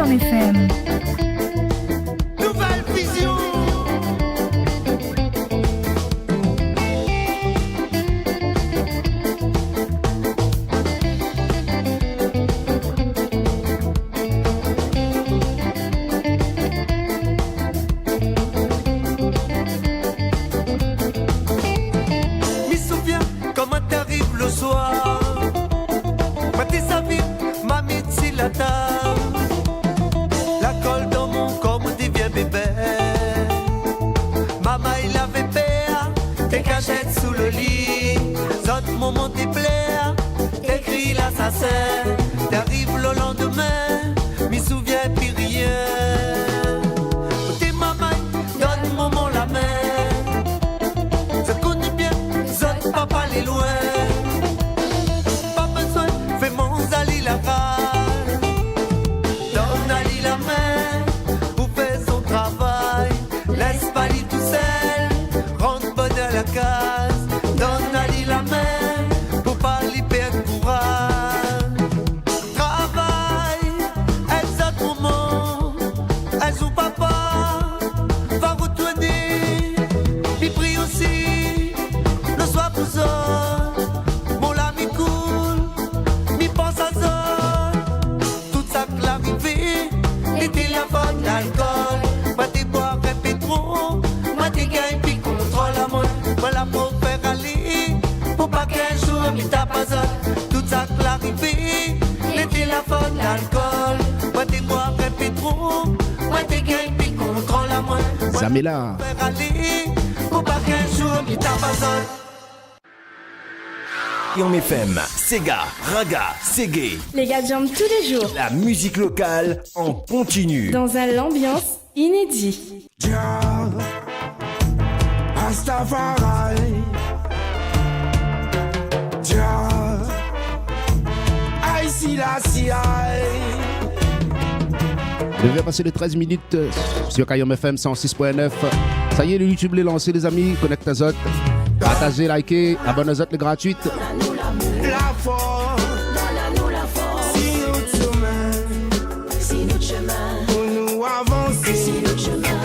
Guillaume FM. Nouvelle vision. Me souviens comment t'arrives le soir. Ma tes savie, ma médecine la table. La colle dans mon corps me devient bébé. Maman il avait peur. Tes cachettes sous le lit. Autres moments t'es plaire. T'écris l'assassin. T'arrives le lendemain. Me souviens plus rien. Tes maman donne maman la main. Je connais bien. Autres papa les loin. Pas besoin. Fais mon zali la rage. Donne Ali la main pour faire son travail. Laisse pas lui tout seul. Rentre pas dans la case. Donne Ali la main pour pas lui perdre courage. Travail, elle a trop moment. Elle joue papa. Va retourner. Puis prie aussi. Le soir pour ça. Mon lami cool. Mi pense à ça. Tout ça clarifié. L'été la bonne l'alcool. Moi t'es boire un peu trop. Moi t'es gagne puis contrôle la moi. Moi la pour faire aller. Pour pas qu'un jour mi tape pas ça. Tout ça clarifié. L'été la bonne l'alcool. Moi t'es boire un peu trop. Moi t'es gagne puis contrôle la moi. Zamela. Faire aller. Pour pas qu'un jour mi tape pas ça. Guillaume FM, Sega, Raga, Segé, Les gars jambent tous les jours, la musique locale en continu. dans un ambiance inédit. Rastafari. Jah, I see la CI. Il devait passer les 13 minutes sur Guillaume FM 106.9. Ça y est, le YouTube est lancé, les amis. Connecte à Zot. Partagez, likez, abonnez à Zot, le gratuit. La force. Si notre chemin. Pour nous avancer. Si notre chemin.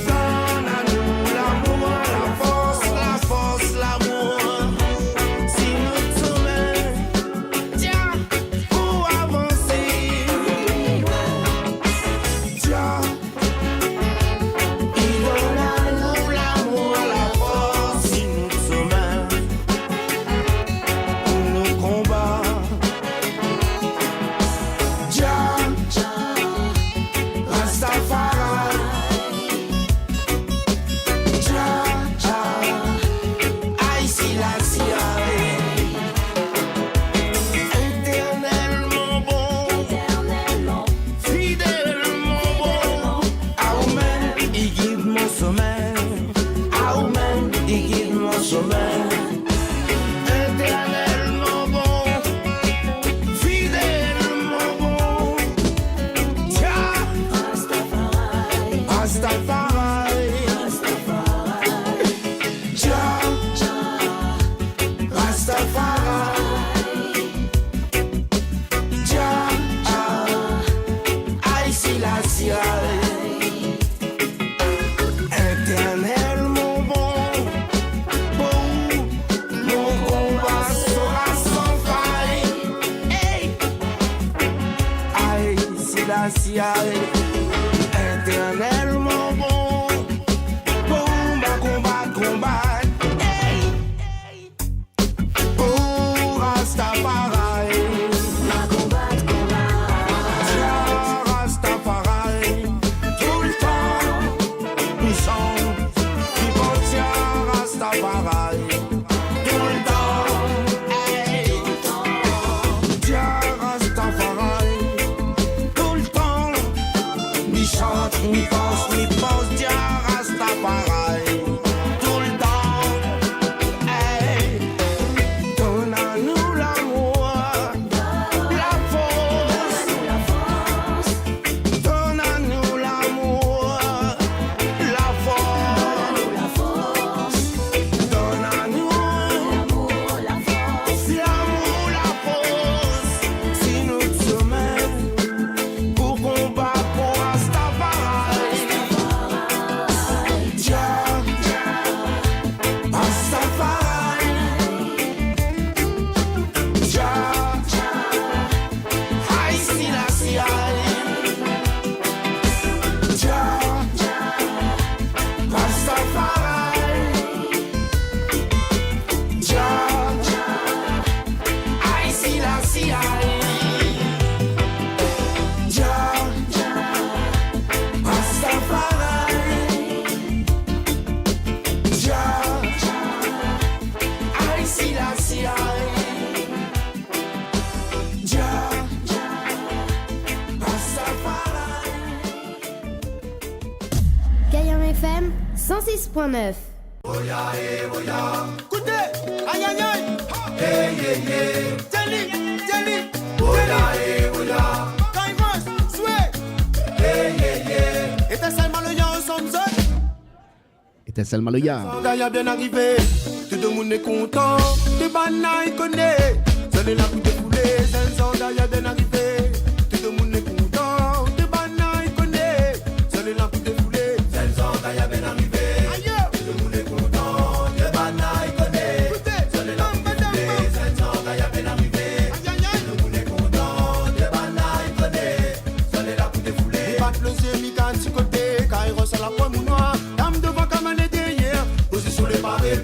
Donne à nous l'amour, la force, l'amour. Si notre chemin. Tiens, pour avancer. Tiens. Il donne à nous l'amour, la force. Si notre chemin. Pour nos combats. Jah, Rastafari. Jah, I see la éternellement bon, fidèlement bon. Amen, il guide mon sommeil. Amen, il guide mon sommeil. Éternellement bon, fidèlement bon. Jah, Rastafari. Jah, Rastafari. Jah, I see la éternellement bon, mon combat sera sans faille. Hey, I see la éternellement bon, combat. Hey, pour Rastafari. Jah, Rastafari. Tout le temps, nous sommes qui portent Rastafari. Tout le temps, hey. Jah, Rastafari. Tout le temps, nous chantons, nous pensons, nous 106.9. Écoutez, aïe aïe aïe. Hey yeah yeah. Jelly, jelly. Oya eh oya. Kaimos, sway. Hey yeah yeah. Étincelle Maloya ensemble zone. Étincelle Maloya. Sangaya bien arrivé. Tout le monde est content. Des bananes connaît. Zone la coup de poulet. Sangaya bien arrivé. Tout le monde est content. Des bananes connaît. Zone la coup de poulet. Sangaya bien arrivé.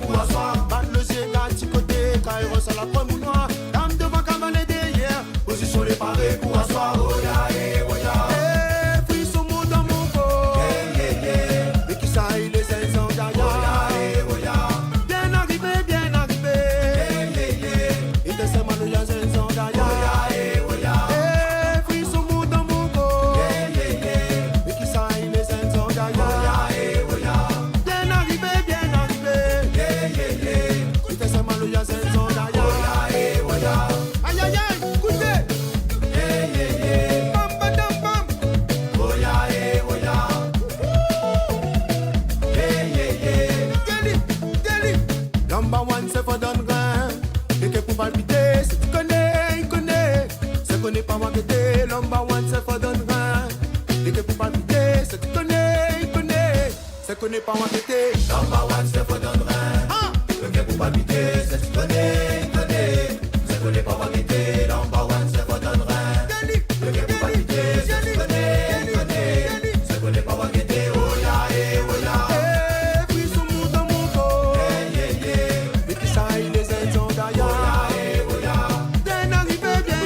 Pour asseoir, battre le ciel à petit côté, Kairos à la pomme ou noire, dame devant cavaler derrière, position les parés pour asseoir, oya eh oya. Eh, frisson mon dans mon corps, yeah yeah yeah, mais qui ça il est 500 gaillard, oya eh oya. Bien arrivé, yeah yeah yeah, il te sert mal il y a 500 gaillard, oya eh oya. Eh, frisson mon dans mon corps, yeah yeah yeah, mais qui ça il est 500 gaillard, oya eh oya. Bien arrivé, aïe aïe aïe, écoutez. Yeah yeah yeah. Bam badam bam. Oya eh oya. Yeah yeah yeah. Deli. Number one c'est for donne rien. Et que pour palpiter, si tu connais, il connaît. C'est connaît pas moi que t'es. Number one c'est for donne rien. Et que pour palpiter, si tu connais, il connaît. C'est connaît pas moi que t'es. Number one c'est for donne rien. Et que pour palpiter, si tu connais, il connaît. C'est connaît pas moi que t'es. Number one c'est for donne rien. Et que pour palpiter, si tu connais, il connaît. C'est connaît pas moi que t'es. Oya eh oya. Eh, puis son monde dans mon corps. Yeah yeah yeah. Et qui ça il est 500 gaillard. Oya eh oya. Bien arrivé. Yeah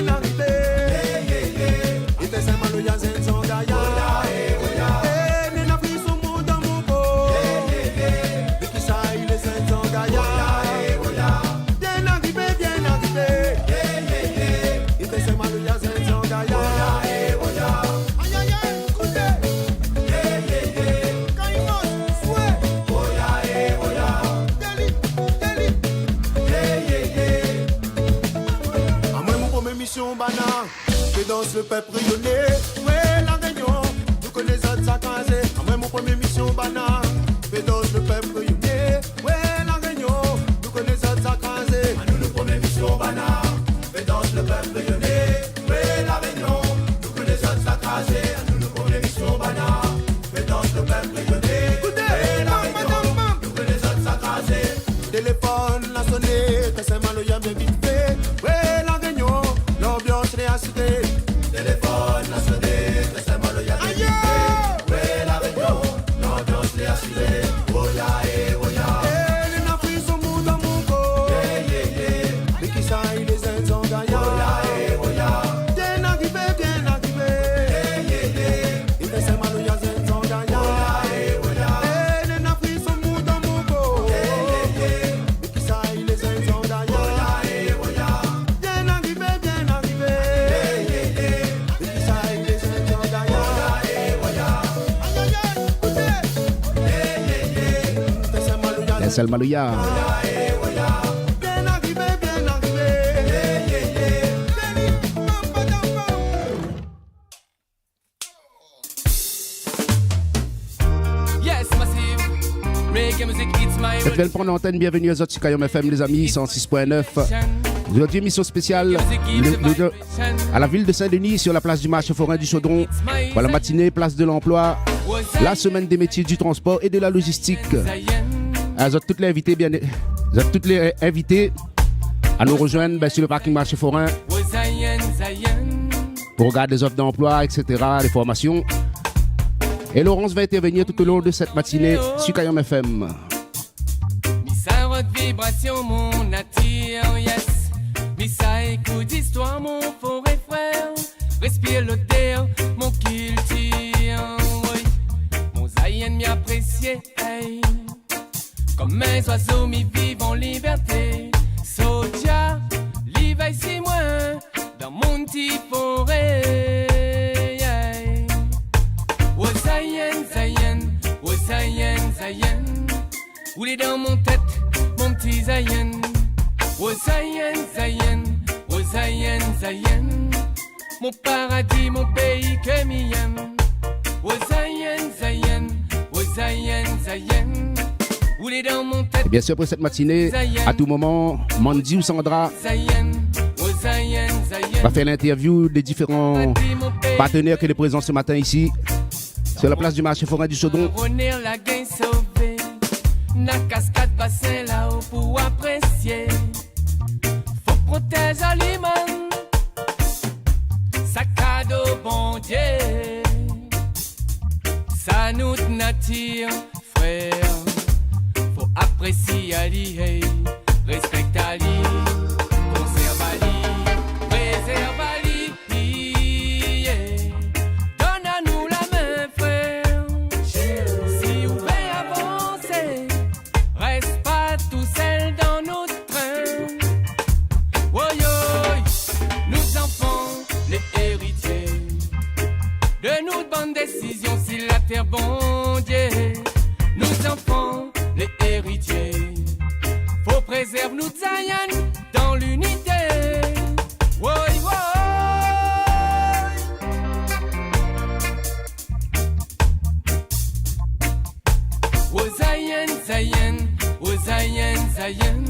yeah yeah. Il te sert mal il y a 500 gaillard. Oya eh oya. Eh, mais la pris son monde dans mon corps. Yeah yeah yeah. Et qui ça il est 500 gaillard. Oya eh oya. Bien arrivé. Yeah yeah yeah. Il te sert mal il y a 500 gaillard. Oya eh oya. Aïe aïe aïe, écoutez. Yeah yeah yeah. Kaimos, sway. Oya eh oya. Deli. Yeah yeah yeah. À moi mon première mission banane. Je danse le peuple rayonné. Ouais la réunion. Vous connaissez ça casé. À moi mon première mission banane. Je danse le peuple rayonné. Ouais la réunion. Vous connaissez ça casé. À nous le première mission banane. Je danse le peuple rayonné. Ouais la réunion. Vous connaissez ça casé. À nous le première mission banane. Je danse le peuple rayonné. Ouais la réunion. Vous connaissez ça casé. Téléphone la sonné. Que c'est mal bien vite fait. Ouais la réunion. L'ambiance est assistée. Téléphone la sonné. Que c'est mal bien vite fait. Ouais la réunion. L'ambiance est assistée. Oya eh oya. Eh les nafris sont mous dans mon corps. Yeah yeah yeah. Mais qui ça il est 500 gaillard. Oya eh oya. Bien arrivé. Yeah yeah yeah. Il te sert mal il y a 500 gaillard. Oya eh oya. Eh les nafris sont mous dans mon corps. Yeah yeah yeah. Mais qui ça il est 500 gaillard. Oya eh oya. Bien arrivé. Yeah yeah yeah. Mais qui ça il est 500 gaillard. Oya eh oya. Aïe aïe aïe, écoutez. Yeah yeah yeah. Il te sert mal il y a Étincelle Maloya. Oya eh oya. Bien arrivé. Yeah yeah yeah. Deli. Bam badam bam. Yes, massive. Reggae music, it's my Cette belle prendre l'antenne, bienvenue aux autres sur Kayom FM les amis, 106.9. Aujourd'hui émission spéciale à la ville de Saint-Denis sur la place du marché forain du Chaudron. Pour la matinée, place de l'emploi, la semaine des métiers du transport et de la logistique. Vous êtes toutes les invités, vous êtes toutes les invités à nous rejoindre sur le parking marché forain pour regarder les offres d'emploi, etc., les formations. Et Laurence va intervenir tout au long de cette matinée sur Kayom FM. Missa rock vibration, mon attire, yes. Missa écoute histoire, mon forêt frère. Respire l'odeur, mon culture, oui. Mon zaïen m'y apprécié, hey. Comme mes oiseaux m'y vivent en liberté. Soja, l'hiver si moins, dans mon petit forêt. Oh Zayen, Zayen, oh Zayen, Zayen. Roulé dans mon tête, mon petit Zayen. Oh Zayen, Zayen, oh Zayen, Zayen. Mon paradis, mon pays que m'y aime. Oh Zayen, Zayen, oh Zayen, Zayen. Roulé dans mon tête. Et bien sûr, pour cette matinée, à tout moment, Mandy ou Sandra Zayen, oh Zayen, Zayen. va faire l'interview des différents partenaires qui sont présents ce matin ici, sur la place du marché forain du Chaudron. Revenir la gain sauvé. Na cascade bassin là-haut pour apprécier. Faut protéger l'imam. Sac à dos bon Dieu. Ça nous nature, frère. Faut apprécier Ali, hey. Respecte Ali. Conserve Ali. Préserve Ali. Yeah. Donne à nous la main, frère. Si vous voulez avancer, reste pas tout seul dans notre train. Woy, woy, nous enfants, les héritiers de nos bonnes décisions, si la terre bon Dieu. Nous enfants, les héritiers, faut préserver nous Zayen dans l'unité. Woy, woy. Oh Zayen, Zayen, oh Zayen, Zayen.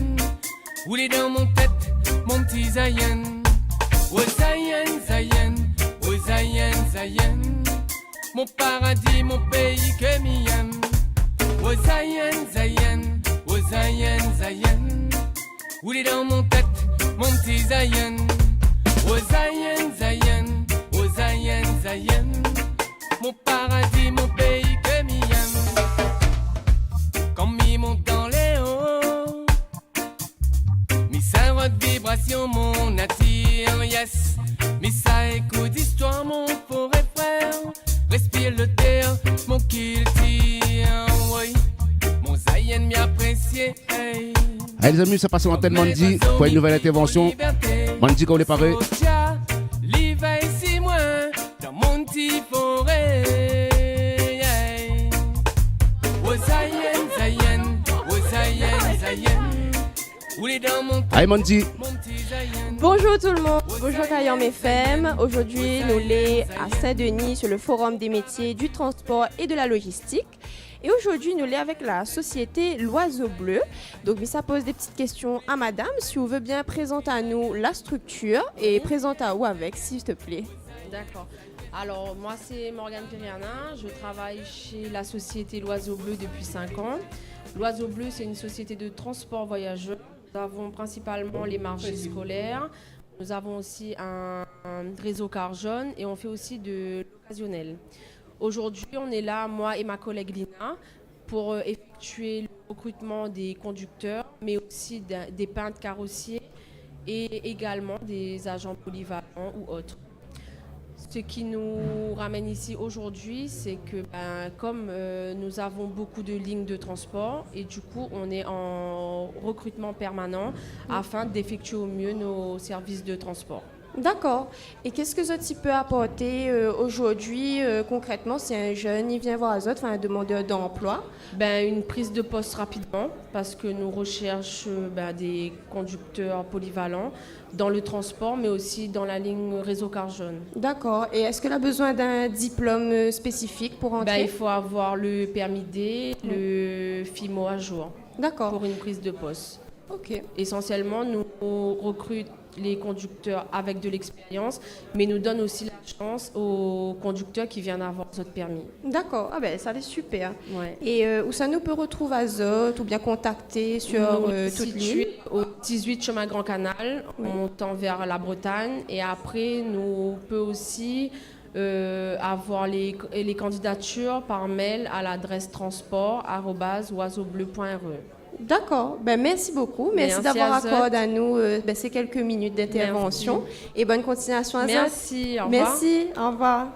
Roulé dans mon tête, mon petit Zayen. Oh Zayen, Zayen, oh Zayen, Zayen. Mon paradis, mon pays que m'y aime. Oh Zayen, Zayen, oh Zayen, Zayen. Roulé dans mon tête, mon petit Zayen. Oh Zayen, Zayen, oh Zayen, Zayen. Mon paradis, mon pays que m'y aime. Quand m'y monte dans les hauts, mi ça rock vibration, mon attire, yes. Mi ça écoute d'histoire, mon forêt frère. Respire le terre, mon culture, oui. Mon Zayen m'y apprécié, hey. Allez les amis, ça passe en antenne Mandy pour une nouvelle intervention. Mandy, quand on est paré. L'hiver ici, moi, dans mon petit forêt. Oh Zayen, Zayen, oh Zayen, Zayen. Roulé dans mon tête, Allez Mandy. mon petit Zayen. Bonjour tout le monde, bonjour Kayam FM. Aujourd'hui, nous sommes à Saint-Denis sur le Forum des métiers du transport et de la logistique. Et aujourd'hui, nous sommes avec la société L'Oiseau Bleu. Donc, ça pose des petites questions à madame. Si vous voulez bien présenter à nous la structure et présente à vous avec, s'il te plaît. D'accord. Alors, moi, c'est Morgane Piriana. Je travaille chez la société L'Oiseau Bleu depuis 5 ans. L'Oiseau Bleu, c'est une société de transport voyageurs. Nous avons principalement les marchés scolaires. Nous avons aussi un réseau car jaune et on fait aussi de l'occasionnel. Aujourd'hui, on est là, moi et ma collègue Lina, pour effectuer le recrutement des conducteurs, mais aussi des peintres carrossiers et également des agents polyvalents ou autres. Ce qui nous ramène ici aujourd'hui, c'est que comme nous avons beaucoup de lignes de transport et du coup on est en recrutement permanent afin d'effectuer au mieux nos services de transport. D'accord. Et qu'est-ce que ça peut apporter aujourd'hui concrètement si un jeune il vient voir les autres, un demandeur d'emploi? Une prise de poste rapidement parce que nous recherchons des conducteurs polyvalents dans le transport mais aussi dans la ligne réseau car jaune. D'accord. Et est-ce qu'elle a besoin d'un diplôme spécifique pour entrer? Il faut avoir le permis D, le FIMO à jour. D'accord. Pour une prise de poste. Ok. Essentiellement, nous recrutons les conducteurs avec de l'expérience, mais nous donnons aussi la chance aux conducteurs qui viennent avoir notre permis. D'accord, ça c'est super. Ouais. Et où ça nous peut retrouver Azote ou bien contacter sur toute l'île? Au 18 chemin Grand Canal, Oui. montant vers la Bretagne, et après nous peut aussi avoir les candidatures par mail à l'adresse transport@oiseaubleu.re. D'accord, merci beaucoup. Merci d'avoir accordé à nous ces quelques minutes d'intervention. Merci. Et bonne continuation à Merci, au revoir. Merci, au revoir.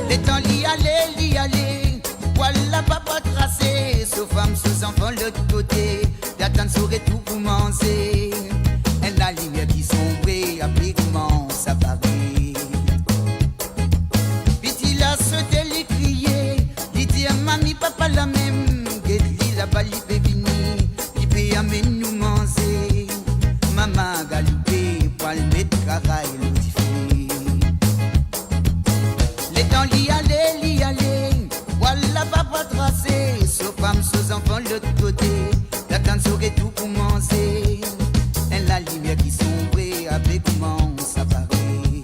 Les temps li allé, sous enfants l'autre côté, d'attendre saurait tout pour manger. Et la lumière qui sombre, après commence à parler. Petit là sauté les crier, il dit à mamie, papa la même, qu'elle dit là-bas, il peut venir, il peut amener nous manger. Maman galopé, pour le mettre caraï, le diffé. Les temps l'y aller, voilà papa tracé, sauf femme, sous enfants l'autre côté, d'attendre saurait tout pour manger. Et la lumière qui sombre, avec commence à parler.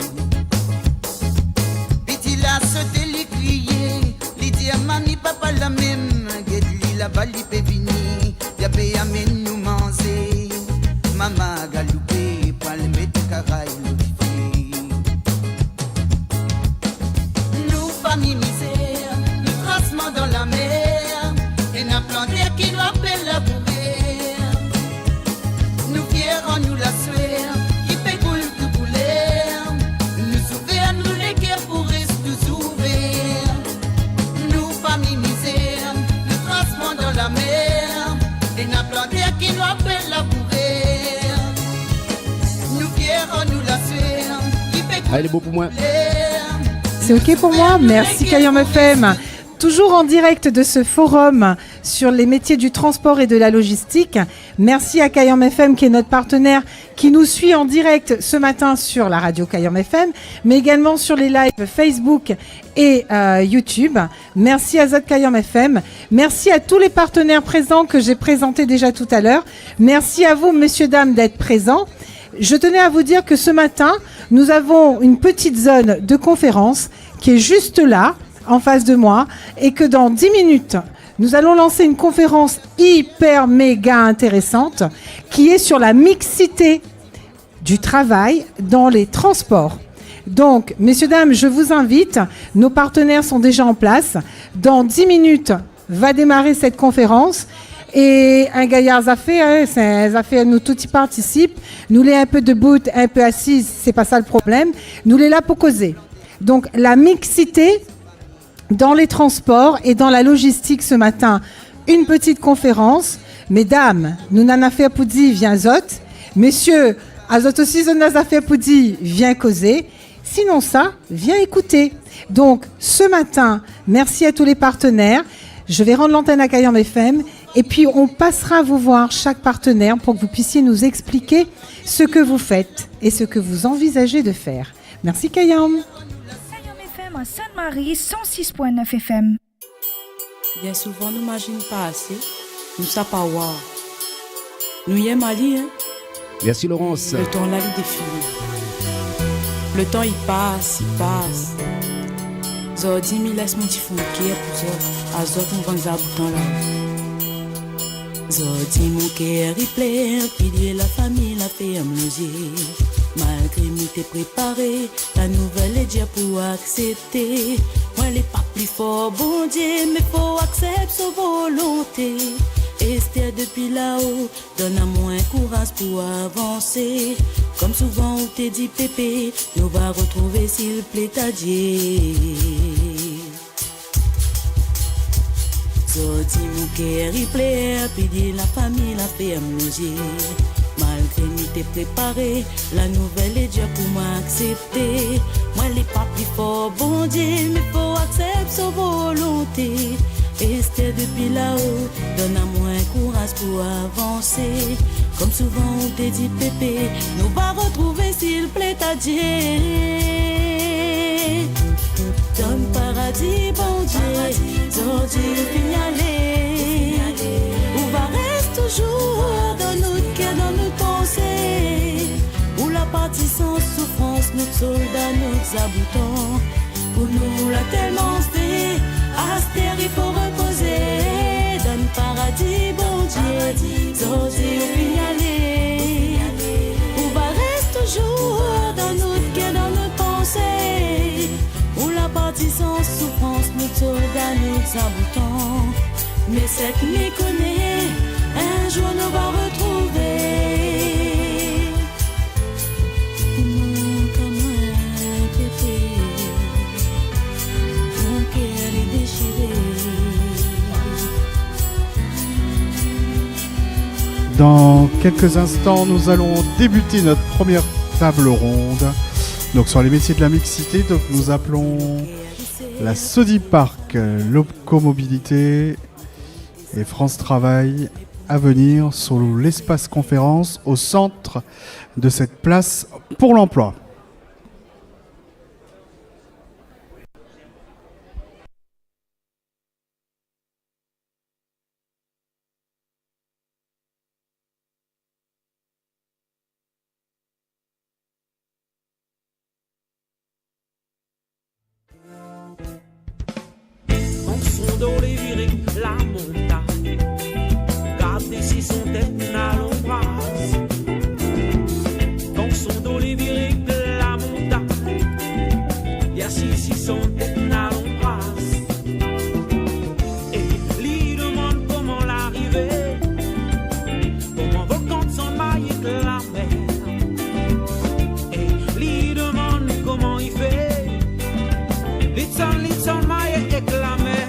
Petit là sauté les crier, il dit à mamie, papa la même, qu'elle dit là-bas, il peut venir, il peut amener nous manger. Maman galopé, pour le mettre caraï, le diffé. Nous, famille misère, nous tracement dans la mer, et n'a planté qui nous appelle la bourrée. Nous fiers en nous la sueur, qui fait couler tout couler. Nous souffrir, nous les cœurs pour rester tous ouverts. Nous, famille misère, nous tracement dans la mer, et n'a planté qui nous appelle la bourrée. Allez, beau pour moi. C'est ok pour moi. Merci Kayam FM. Toujours en direct de ce forum sur les métiers du transport et de la logistique. Merci à Kayam FM qui est notre partenaire, qui nous suit en direct ce matin sur la radio Kayam FM, mais également sur les lives Facebook et YouTube. Merci à Zot Kayam FM. Merci à tous les partenaires présents que j'ai présentés déjà tout à l'heure. Merci à vous, messieurs, dames, d'être présents. Je tenais à vous dire que ce matin, nous avons une petite zone de conférence qui est juste là, en face de moi, et que dans 10 minutes, nous allons lancer une conférence hyper méga intéressante qui est sur la mixité du travail dans les transports. Donc, messieurs, dames, je vous invite, nos partenaires sont déjà en place. Dans 10 minutes, va démarrer cette conférence. Et un gaillard nous tout y participe. Nous les un peu debout, un peu assises, c'est pas ça le problème. Nous les là pour causer. Donc la mixité dans les transports et dans la logistique ce matin, une petite conférence. Mesdames, nous n'en fait pour dire viens zot. Messieurs, azot aussi nous n'en fait pour dire viens causer. Sinon ça, viens écouter. Donc ce matin, merci à tous les partenaires. Je vais rendre l'antenne à Kayam FM. Et puis, on passera vous voir chaque partenaire pour que vous puissiez nous expliquer ce que vous faites et ce que vous envisagez de faire. Merci, Kayam. Kayam FM à Sainte-Marie, 106.9 FM. Bien souvent, nous n'imaginons pas assez. Nous ne savons pas voir. Nous y sommes allés, hein? Merci, Laurence. Le temps là, il défile. Le temps, il passe. Zodi, mi laisse mon petit fond qui est pour ça. Azot, on vend un bouton là. Zodi mon cœur il plaît, pilier la famille la fait amuser. Malgré moi t'es préparé, la nouvelle est déjà pour accepter. Moi elle est pas plus fort, bon Dieu, mais faut accepter sa volonté. Esther depuis là-haut, donne à moi un courage pour avancer. Comme souvent on t'est dit pépé, nous va retrouver s'il plaît à Dieu. Zodi mon cœur il plaît, puis la famille la fait amuser. Malgré nous t'es préparé, la nouvelle est déjà pour m'accepter. Moi elle est pas plus fort, bon Dieu, mais faut accepter sa volonté. Esther depuis là-haut, donne à moi un courage pour avancer. Comme souvent on t'est dit pépé, nous va retrouver s'il plaît à Dieu. Donne paradis, bon Dieu, Zodi finalé. Où va rester toujours dans notre cœur, dans notre pensée. Où la partie sans souffrance, notre soldat, notre aboutons. Pour nous l'a tellement fait, Astère il faut reposer. Donne paradis, bon Dieu, Zodi finalé. Où va rester toujours dans notre cœur, dans notre pensée. Où la partie sans souffrance, notre soldat, nous aboutons. Mais cette nuit connaît, un jour nous va retrouver. Comme un pépé, mon cœur est déchiré. quelques instants, nous allons débuter notre première table ronde. Donc sur les métiers de la mixité, donc nous appelons la Sodiparc, Locomobilité et France Travail à venir sur l'espace conférence au centre de cette place pour l'emploi. Dans les virées, la montagne, gardez si son tête à l'ombrage. Donc son dans les virées, la montagne, y'a si son tête à l'ombrage. Et lui demande comment l'arriver, comment vos comptes sont maillés de la mer. Et lui demande comment il fait, litson maillé avec la mer.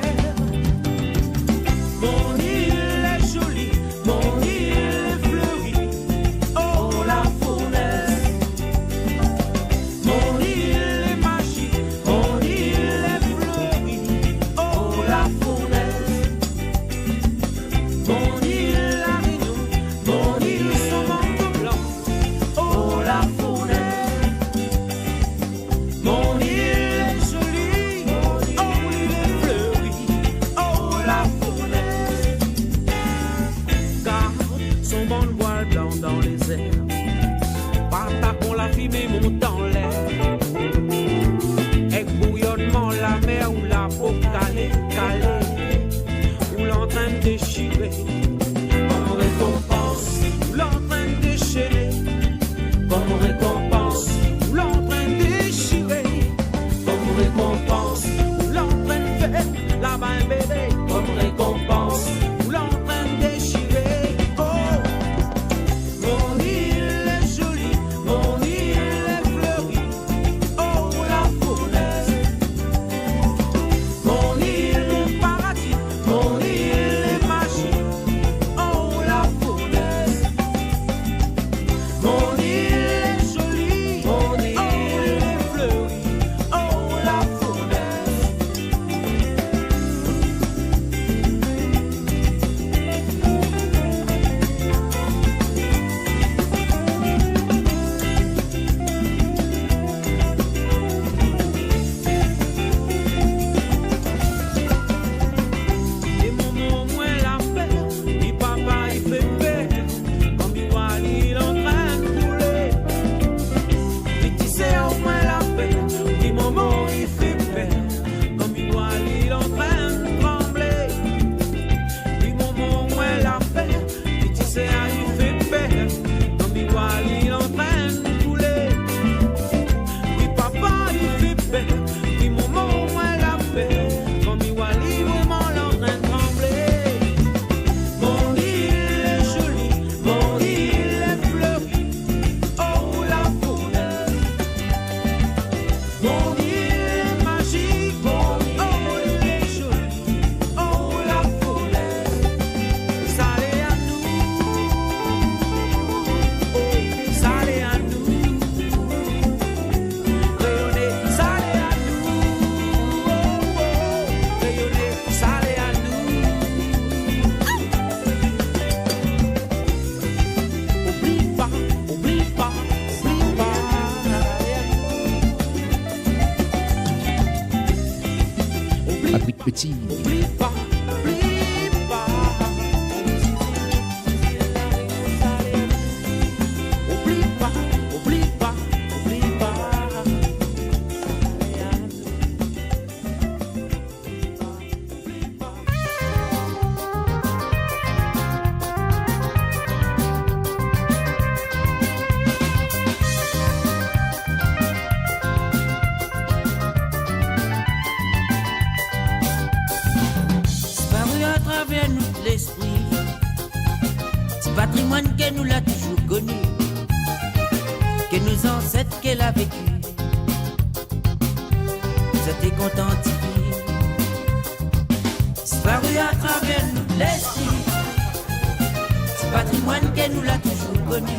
patrimoine qu'elle nous l'a toujours connu,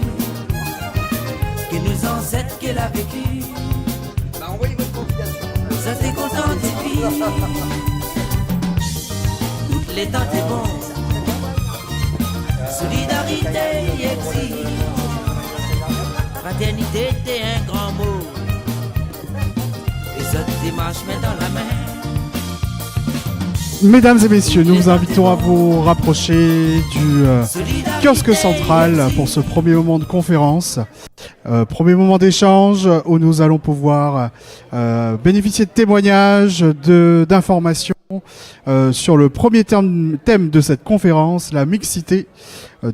que nos ancêtres qu'elle a vécu. Ça t'est content et puis toutes les temps t'es bon. Solidarité y existe, fraternité t'es un grand mot. Les autres démarches main dans la main. Mesdames et messieurs, nous vous invitons à vous rapprocher du kiosque central pour ce premier moment de conférence. Premier moment d'échange où nous allons pouvoir bénéficier de témoignages, d'informations sur le premier thème de cette conférence, la mixité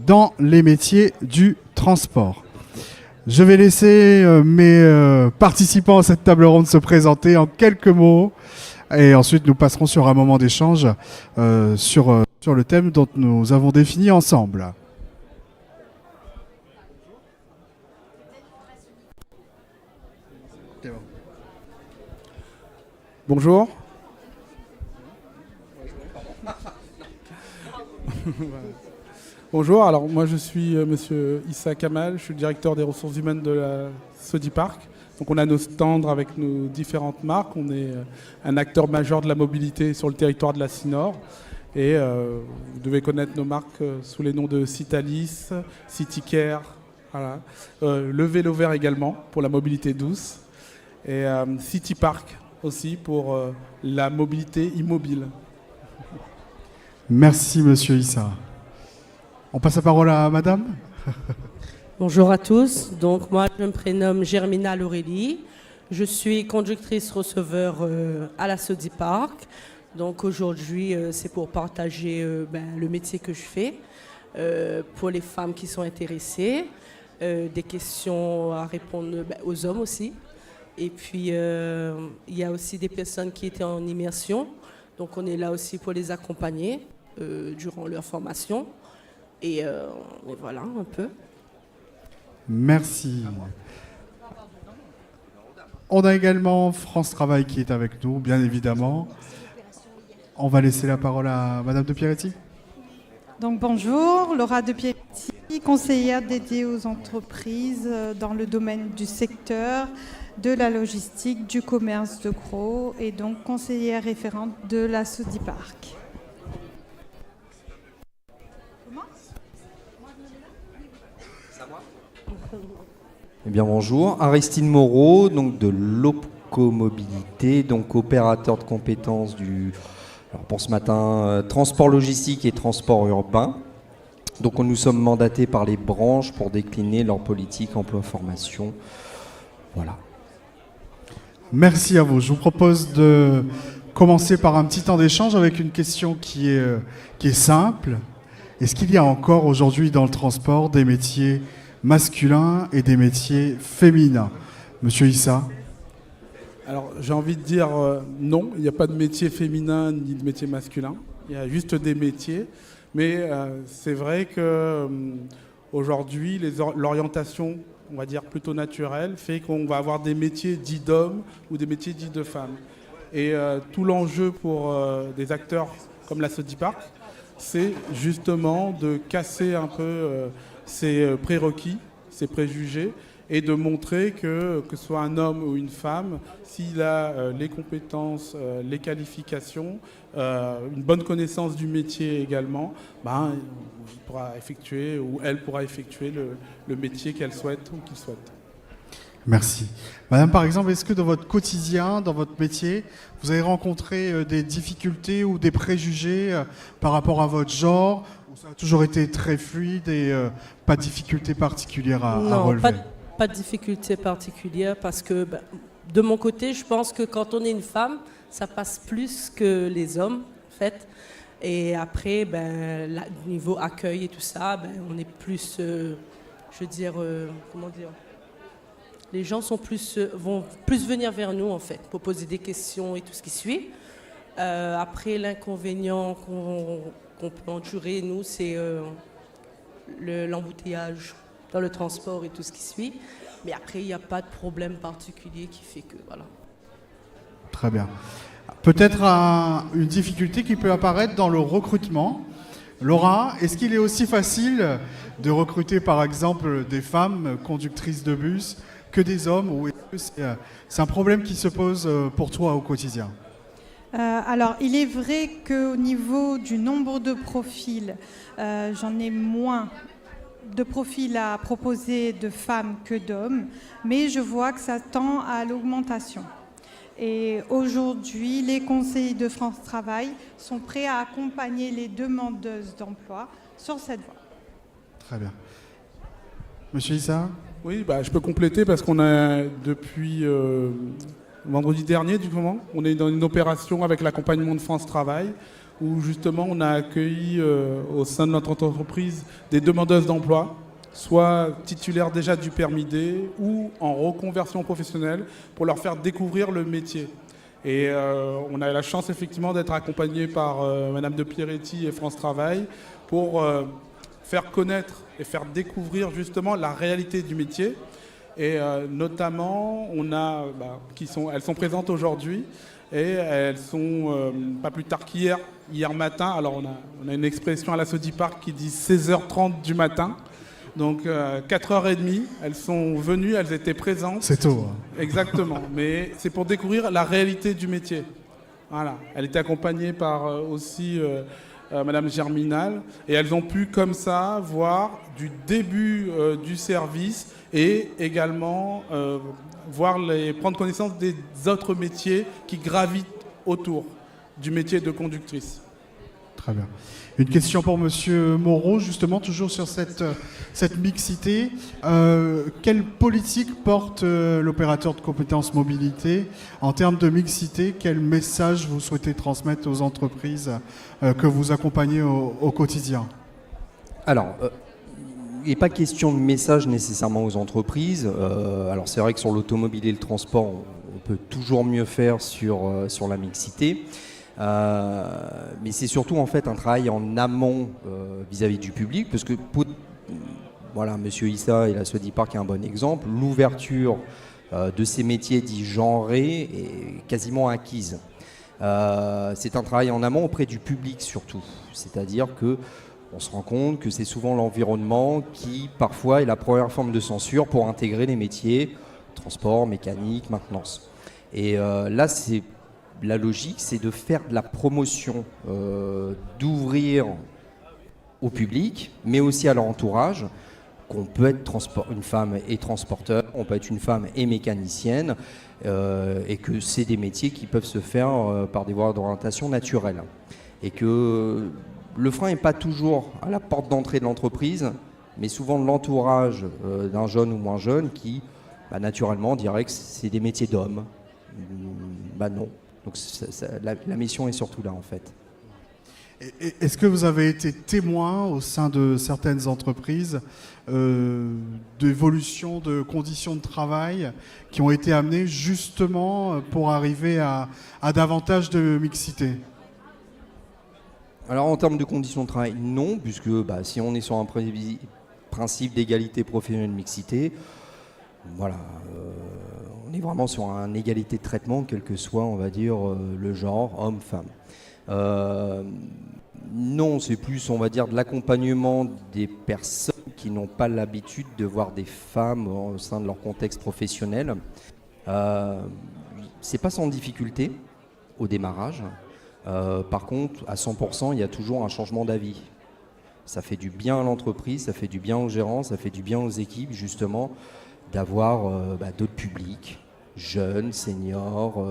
dans les métiers du transport. Je vais laisser mes participants à cette table ronde se présenter en quelques mots. Et ensuite, nous passerons sur un moment d'échange sur le thème dont nous avons défini ensemble. Bonjour. Bonjour, alors moi je suis monsieur Issa Kamal, je suis le directeur des ressources humaines de la Sodiparc. Donc on a nos stands avec nos différentes marques, on est un acteur majeur de la mobilité sur le territoire de la Cinor. Et vous devez connaître nos marques sous les noms de Citalis, CityCare, voilà. Le vélo vert également pour la mobilité douce. Et Citypark aussi pour la mobilité immobile. Merci monsieur Issa. On passe la parole à madame. Bonjour à tous, donc moi je me prénomme Germina Laurélie, je suis conductrice receveur à la Sodiparc. Donc aujourd'hui c'est pour partager le métier que je fais pour les femmes qui sont intéressées, des questions à répondre aux hommes aussi. Et puis il y a aussi des personnes qui étaient en immersion, donc on est là aussi pour les accompagner durant leur formation. Et voilà un peu. Merci. On a également France Travail qui est avec nous, bien évidemment. On va laisser la parole à Madame de Pierretti. Donc bonjour, Laura de Pierretti, conseillère dédiée aux entreprises dans le domaine du secteur, de la logistique, du commerce de gros et donc conseillère référente de la Sodiparc. Eh bien bonjour, Aristide Moreau, donc de l'Opcomobilité, donc opérateur de compétences alors pour ce matin, transport logistique et transport urbain. Donc nous sommes mandatés par les branches pour décliner leur politique emploi-formation. Voilà. Merci à vous. Je vous propose de commencer par un petit temps d'échange avec une question qui est simple. Est-ce qu'il y a encore aujourd'hui dans le transport des métiers masculins et des métiers féminins? Monsieur Issa. Alors j'ai envie de dire non, il n'y a pas de métier féminin ni de métier masculin, il y a juste des métiers. Mais c'est vrai qu'aujourd'hui, l'orientation, on va dire plutôt naturelle, fait qu'on va avoir des métiers dits d'hommes ou des métiers dits de femmes. Et tout l'enjeu pour des acteurs comme la Sodiparc, c'est justement de casser un peu ces prérequis, ces préjugés, et de montrer que ce soit un homme ou une femme, s'il a les compétences, les qualifications, une bonne connaissance du métier également, il pourra effectuer ou elle pourra effectuer le métier qu'elle souhaite ou qu'il souhaite. Merci. Madame, par exemple, est-ce que dans votre quotidien, dans votre métier, vous avez rencontré des difficultés ou des préjugés par rapport à votre genre, ou ça a toujours été très fluide et pas de difficultés particulières à relever? Non, pas de difficultés particulières parce que de mon côté, je pense que quand on est une femme, ça passe plus que les hommes, en fait. Et après, niveau accueil et tout ça, on est plus, comment dire, les gens vont plus venir vers nous, en fait, pour poser des questions et tout ce qui suit. Après, l'inconvénient qu'on peut endurer, nous, c'est l'embouteillage dans le transport et tout ce qui suit. Mais après, il n'y a pas de problème particulier qui fait que, voilà. Très bien. Peut-être une difficulté qui peut apparaître dans le recrutement. Laura, est-ce qu'il est aussi facile de recruter par exemple des femmes conductrices de bus que des hommes, ou est-ce que c'est un problème qui se pose pour toi au quotidien? Alors, il est vrai qu'au niveau du nombre de profils, j'en ai moins de profils à proposer de femmes que d'hommes, mais je vois que ça tend à l'augmentation. Et aujourd'hui, les conseillers de France Travail sont prêts à accompagner les demandeuses d'emploi sur cette voie. Très bien. Monsieur Issa? Oui, je peux compléter parce qu'on a depuis vendredi dernier, on est dans une opération avec l'accompagnement de France Travail où justement on a accueilli au sein de notre entreprise des demandeuses d'emploi, soit titulaires déjà du permis D ou en reconversion professionnelle pour leur faire découvrir le métier. Et on a la chance effectivement d'être accompagné par Madame de Pierretti et France Travail pour faire connaître et faire découvrir justement la réalité du métier. Et notamment, elles sont présentes aujourd'hui et elles sont pas plus tard qu'hier matin. Alors on a une expression à la Sodiparc qui dit 16h30 du matin. Donc 4h30, elles sont venues, elles étaient présentes. C'est tôt. Exactement, mais c'est pour découvrir la réalité du métier. Voilà. Elle était accompagnée par aussi Madame Germinal et elles ont pu comme ça voir du début du service et également prendre connaissance des autres métiers qui gravitent autour du métier de conductrice. Très bien. Une question pour Monsieur Moreau, justement, toujours sur cette mixité. Quelle politique porte l'opérateur de compétences mobilité en termes de mixité? Quel message vous souhaitez transmettre aux entreprises que vous accompagnez au quotidien? Alors, il n'est pas question de message nécessairement aux entreprises. Alors c'est vrai que sur l'automobile et le transport, on peut toujours mieux faire sur la mixité. Mais c'est surtout en fait un travail en amont vis-à-vis du public, parce que voilà, Monsieur Issa et la Sodiparc est un bon exemple. L'ouverture de ces métiers dits genrés est quasiment acquise. C'est un travail en amont auprès du public surtout, c'est-à-dire que on se rend compte que c'est souvent l'environnement qui parfois est la première forme de censure pour intégrer les métiers transport, mécanique, maintenance. Et là c'est la logique, c'est de faire de la promotion, d'ouvrir au public, mais aussi à leur entourage, qu'on peut être une femme et transporteur, on peut être une femme et mécanicienne, et que c'est des métiers qui peuvent se faire par des voies d'orientation naturelles. Et que le frein n'est pas toujours à la porte d'entrée de l'entreprise, mais souvent de l'entourage d'un jeune ou moins jeune qui, naturellement, dirait que c'est des métiers d'hommes. Non. Donc la mission est surtout là en fait. Est-ce que vous avez été témoin au sein de certaines entreprises d'évolution de conditions de travail qui ont été amenées justement pour arriver à davantage de mixité? Alors en termes de conditions de travail, non, puisque si on est sur un principe d'égalité professionnelle mixité, voilà, on est vraiment sur une égalité de traitement, quel que soit, on va dire, le genre, homme-femme. Non, c'est plus, on va dire, de l'accompagnement des personnes qui n'ont pas l'habitude de voir des femmes au sein de leur contexte professionnel. C'est pas sans difficulté au démarrage. Par contre, à 100%, il y a toujours un changement d'avis. Ça fait du bien à l'entreprise, ça fait du bien aux gérants, ça fait du bien aux équipes, justement, d'avoir d'autres publics, jeunes, seniors,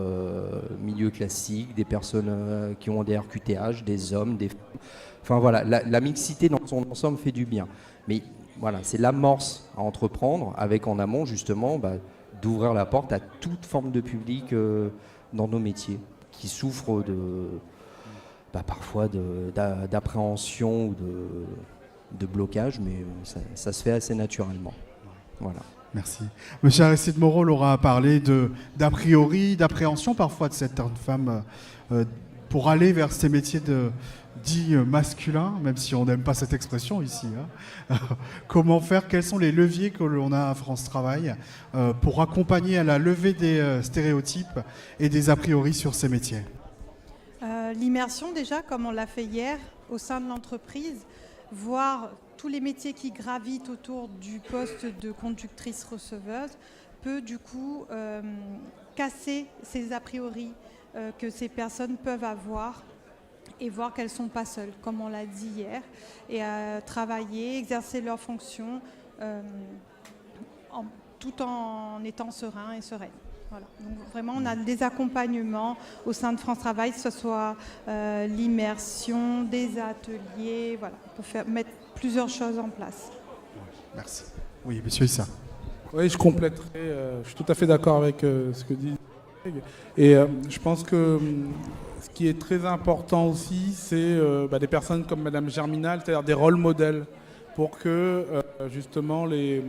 milieu classique, des personnes qui ont des RQTH, des hommes, des femmes. Enfin voilà, la mixité dans son ensemble fait du bien. Mais voilà, c'est l'amorce à entreprendre avec en amont justement d'ouvrir la porte à toute forme de public dans nos métiers qui souffrent parfois d'appréhension ou de blocage, mais ça se fait assez naturellement. Voilà. Merci. Monsieur Aristide Moreau, Laura a parlé d'a priori, d'appréhension parfois de certaines femmes pour aller vers ces métiers dits masculins, même si on n'aime pas cette expression ici. Comment faire? Quels sont les leviers que l'on a à France Travail pour accompagner à la levée des stéréotypes et des a priori sur ces métiers? L'immersion déjà, comme on l'a fait hier, au sein de l'entreprise, voir tous les métiers qui gravitent autour du poste de conductrice-receveuse, peut du coup casser ces a priori que ces personnes peuvent avoir et voir qu'elles ne sont pas seules, comme on l'a dit hier, et travailler, exercer leurs fonctions tout en étant serein et sereine. Voilà. Donc vraiment, on a des accompagnements au sein de France Travail, que ce soit l'immersion, des ateliers, voilà. On peut mettre plusieurs choses en place. Merci. Oui, monsieur Issa. Oui, je compléterai. Je suis tout à fait d'accord avec ce que dit. Et je pense que ce qui est très important aussi, c'est des personnes comme Madame Germinal, c'est-à-dire des rôles modèles, pour que justement les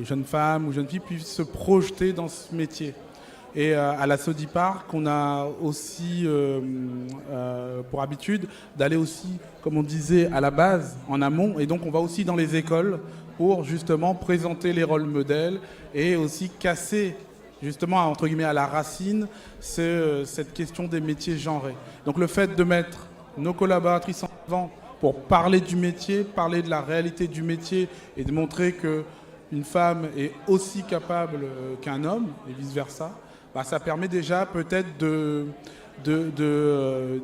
jeunes femmes ou jeunes filles puissent se projeter dans ce métier. Et à la Sodiparc, on a aussi pour habitude d'aller aussi, comme on disait, à la base, en amont. Et donc on va aussi dans les écoles pour justement présenter les rôles modèles et aussi casser justement, entre guillemets, à la racine, cette question des métiers genrés. Donc le fait de mettre nos collaboratrices en avant pour parler du métier, parler de la réalité du métier et de montrer qu'une femme est aussi capable qu'un homme et vice-versa, ça permet déjà peut-être de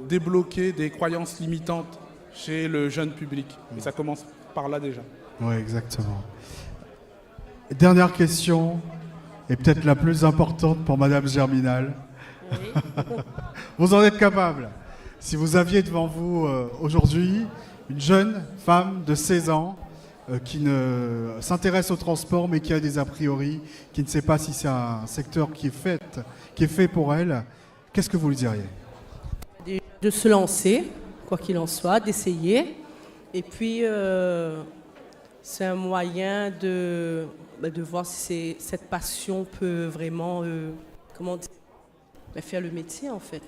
débloquer des croyances limitantes chez le jeune public. Et ça commence par là déjà. Oui, exactement. Dernière question, et peut-être la plus importante pour Madame Germinal. Oui. Vous en êtes capable. Si vous aviez devant vous aujourd'hui une jeune femme de 16 ans qui ne s'intéresse au transport mais qui a des a priori, qui ne sait pas si c'est un secteur qui est fait pour elle, qu'est-ce que vous lui diriez ? De se lancer, quoi qu'il en soit, d'essayer. Et puis, c'est un moyen de voir si cette passion peut vraiment faire le métier, en fait.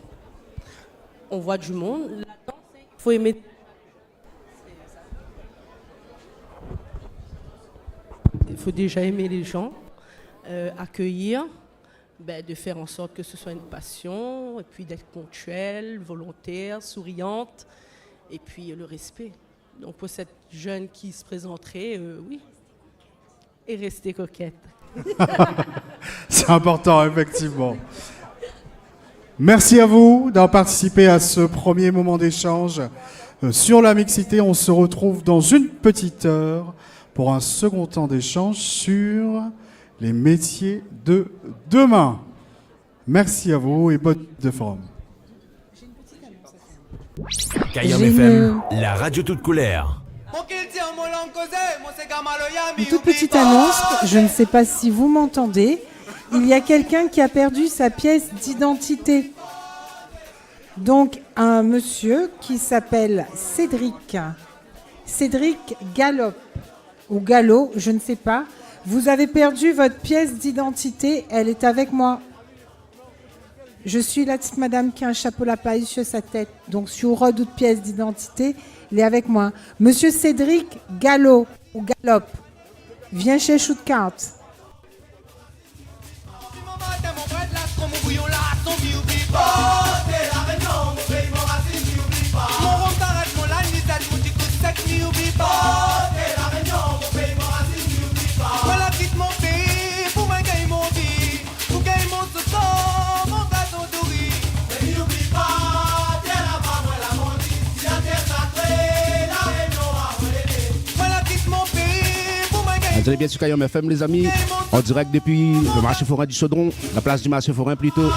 On voit du monde. Là-dedans, il faut aimer. Il faut déjà aimer les gens, accueillir, de faire en sorte que ce soit une passion, et puis d'être ponctuelle, volontaire, souriante, et puis le respect. Donc pour cette jeune qui se présenterait, oui, et rester coquette. C'est important, effectivement. Merci à vous d'avoir participé à ce premier moment d'échange sur la mixité. On se retrouve dans une petite heure pour un second temps d'échange sur les métiers de demain. Merci à vous et bonne de forum. Kayam FM, la radio toute couleur. Une toute petite annonce, je ne sais pas si vous m'entendez. Il y a quelqu'un qui a perdu sa pièce d'identité. Donc un monsieur qui s'appelle Cédric Galop ou Gallo, je ne sais pas. Vous avez perdu votre pièce d'identité, elle est avec moi. Je suis la petite madame qui a un chapeau à paille sur sa tête. Donc si vous redouté pièce d'identité, il est avec moi. Monsieur Cédric Gallo ou Galop, viens chez Shootcart. Vous allez bien sur Kayam FM, les amis, en direct depuis le marché forain du Chaudron, la place du marché forain plutôt.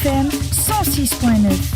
FM 106.9.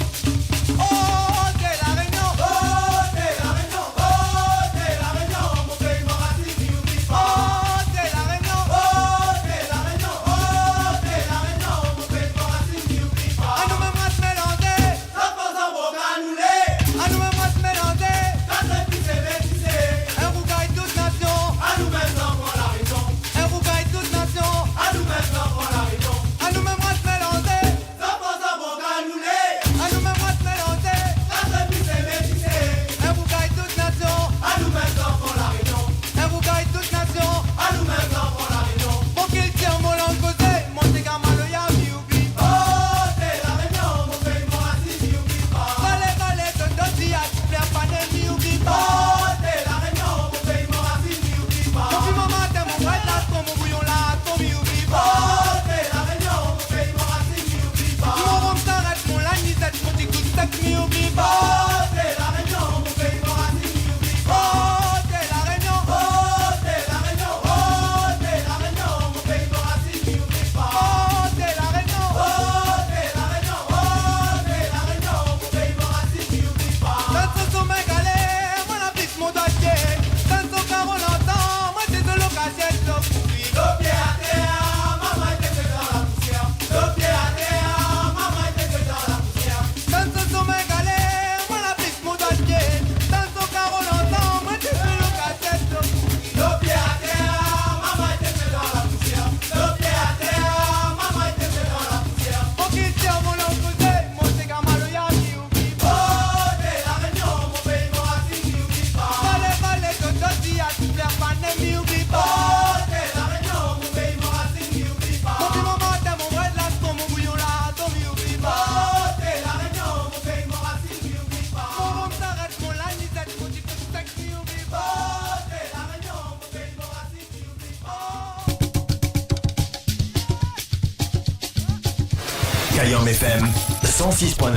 Kayam FM 106.9.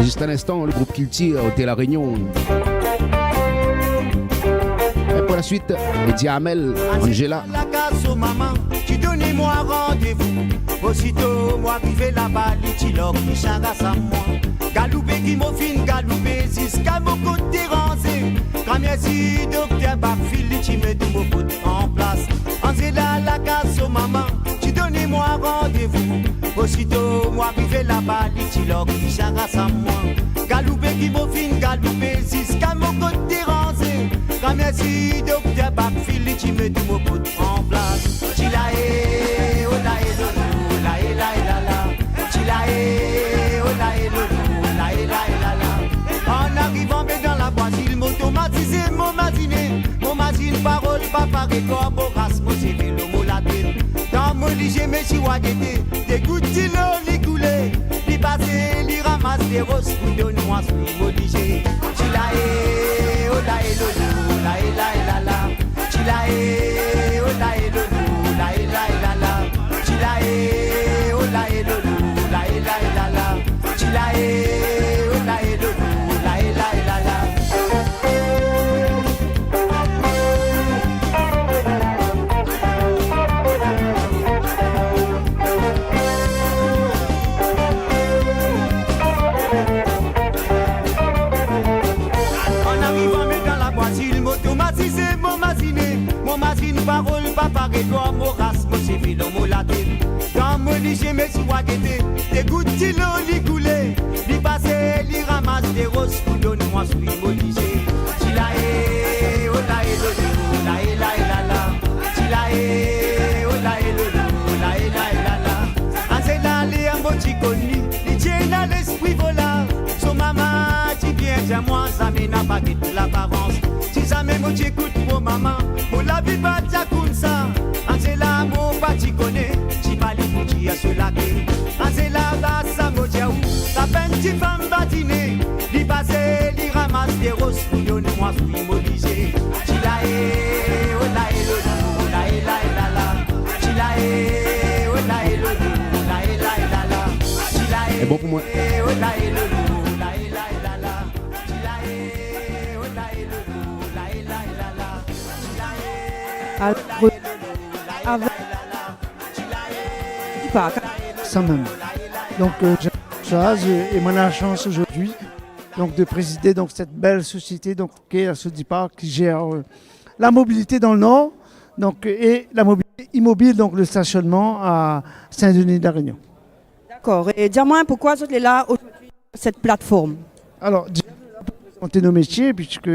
Juste un instant, le groupe Kilti a ôté la réunion. Et pour la suite, Eddie Hamel, Angela. La casse aux mamans, tu donnez-moi rendez-vous. Aussitôt, moi qui vais là-bas, les tilors qui charassent à moi. Galoupé qui m'offine, galoupé, jusqu'à mon côté rancé. Quand merci, docteur Bafili, tu mets tout mon pote en place. Angela, la casse aux mamans, tu donnez-moi rendez-vous. Aussitôt, moi qui vais là-bas, les tilors qui charassent à moi. Galoupé qui m'offine, galoupé, jusqu'à mon côté rancé. Quand merci, docteur Bafili, tu mets tout mon pote en place. Chilae, oh la e lolo, la e la e la la. Chilae, oh la e lolo, la e la e la la. En arrivant dans la boîte, il m'automatisé, mon machine parole, papa record, boras, mon CV, le mot la tête. Dans mon lit, j'ai mes chihuahuetés, des gouttes d'eau, les coulées, les passés, les ramasse, les roses, pour donner-moi ce que mon lit j'ai. Chilae, oh la e lolo, la e la e la la. Chilae, oh la e lolo, la e la e la la. Chilae, oh la e lolo, la e la e la la. Chilae, oh la e lolo, la e la e la la. En arrivant dans la boîte, il m'automatisé, mon machine parole, papa record, mon race, mon CV, le mot la tête. Dans mon lit, j'ai mes chihuahuetés, des gouttes d'eau, les coulées, les passés, les ramasse, des roses, pour donner-moi ce que mon lit j'ai. Chilae, oh la e lolo, la e la e la la. Chilae, oh la e lolo, la e la e la la. Angela, les amboticoni, les tiennent à l'esprit volage. Son maman, tu viens à moi, ça m'a pas quitté l'apparence. Si ça me moche, écoute mon maman, pour la vie, pas de comme ça. Angela, mon pas tu connais, tu vas les bouger à ce lac. Angela, là, ça moche, la peine, tu vas me batiner. Li passe, li ramasse des roses, pour donner-moi ce qu'il m'a dit. Chilae, oh la e lolo, la e la e la la. Chilae, oh la e lolo, la e la e la la. Chilae, C'est bon pour moi. oh la e lolo, la e la e la la. Chilae, oh la e lolo, la e la e la la. Chilae. Alors, avec ça même. Donc j'ai et moi la chance aujourd'hui donc de présider donc cette belle société donc qui est la Sodiparc qui gère la mobilité dans le Nord donc et la mobilité immobile donc le stationnement à Saint-Denis de la Réunion. D'accord. Et dis-moi pourquoi vous êtes là aujourd'hui cette plateforme? Alors présenter nos métiers puisque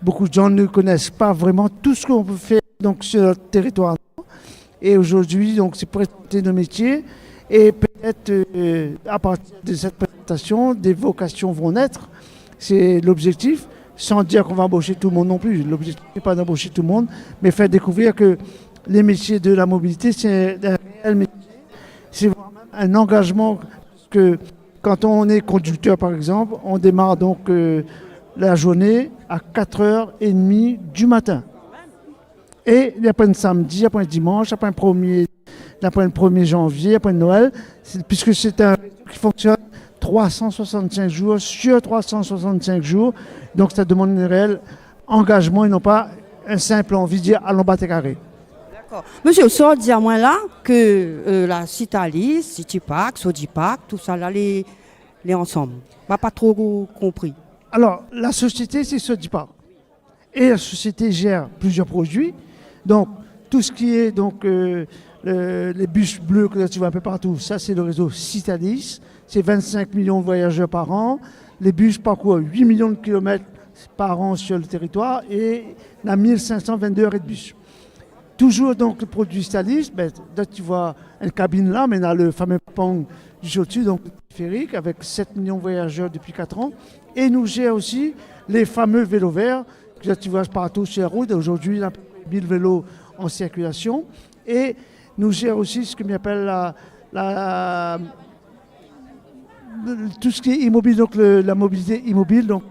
beaucoup de gens ne connaissent pas vraiment tout ce qu'on peut faire donc sur notre territoire. Et aujourd'hui, donc, c'est présenter nos métiers et peut-être à partir de cette présentation, des vocations vont naître. C'est l'objectif, sans dire qu'on va embaucher tout le monde non plus. L'objectif n'est pas d'embaucher tout le monde, mais faire découvrir que les métiers de la mobilité, c'est un réel métier. C'est vraiment un engagement que quand on est conducteur, par exemple, on démarre donc la journée à 4h30 du matin. Et il n'y a pas un samedi, il n'y a pas un dimanche, il n'y a pas un 1er janvier, il n'y a pas un Noël, puisque c'est un réseau qui fonctionne 365 jours sur 365 jours. Donc ça demande un réel engagement et non pas un simple envie de dire allons battre carré. D'accord. Monsieur, ça dit à moi là que la Citalis, Citypark, Sodiparc, tout ça là, les ensemble. Pas trop compris. Alors la société c'est Sodiparc. Et la société gère plusieurs produits. Donc, tout ce qui est donc, les bus bleus que tu vois un peu partout, ça c'est le réseau Citalis. C'est 25 millions de voyageurs par an. Les bus parcourent 8 millions de kilomètres par an sur le territoire et on a 1522 arrêts de bus. Toujours donc le produit Citalis, ben, là tu vois une cabine là, mais on a le fameux pont du au-dessus, donc le périphérique, avec 7 millions de voyageurs depuis 4 ans. Et nous gère aussi les fameux vélos verts. Là, tu vois partout sur la route. Aujourd'hui, il y a 1000 vélos en circulation. Et nous gère aussi ce que l'on appelle tout ce qui est immobile, donc la mobilité immobile, donc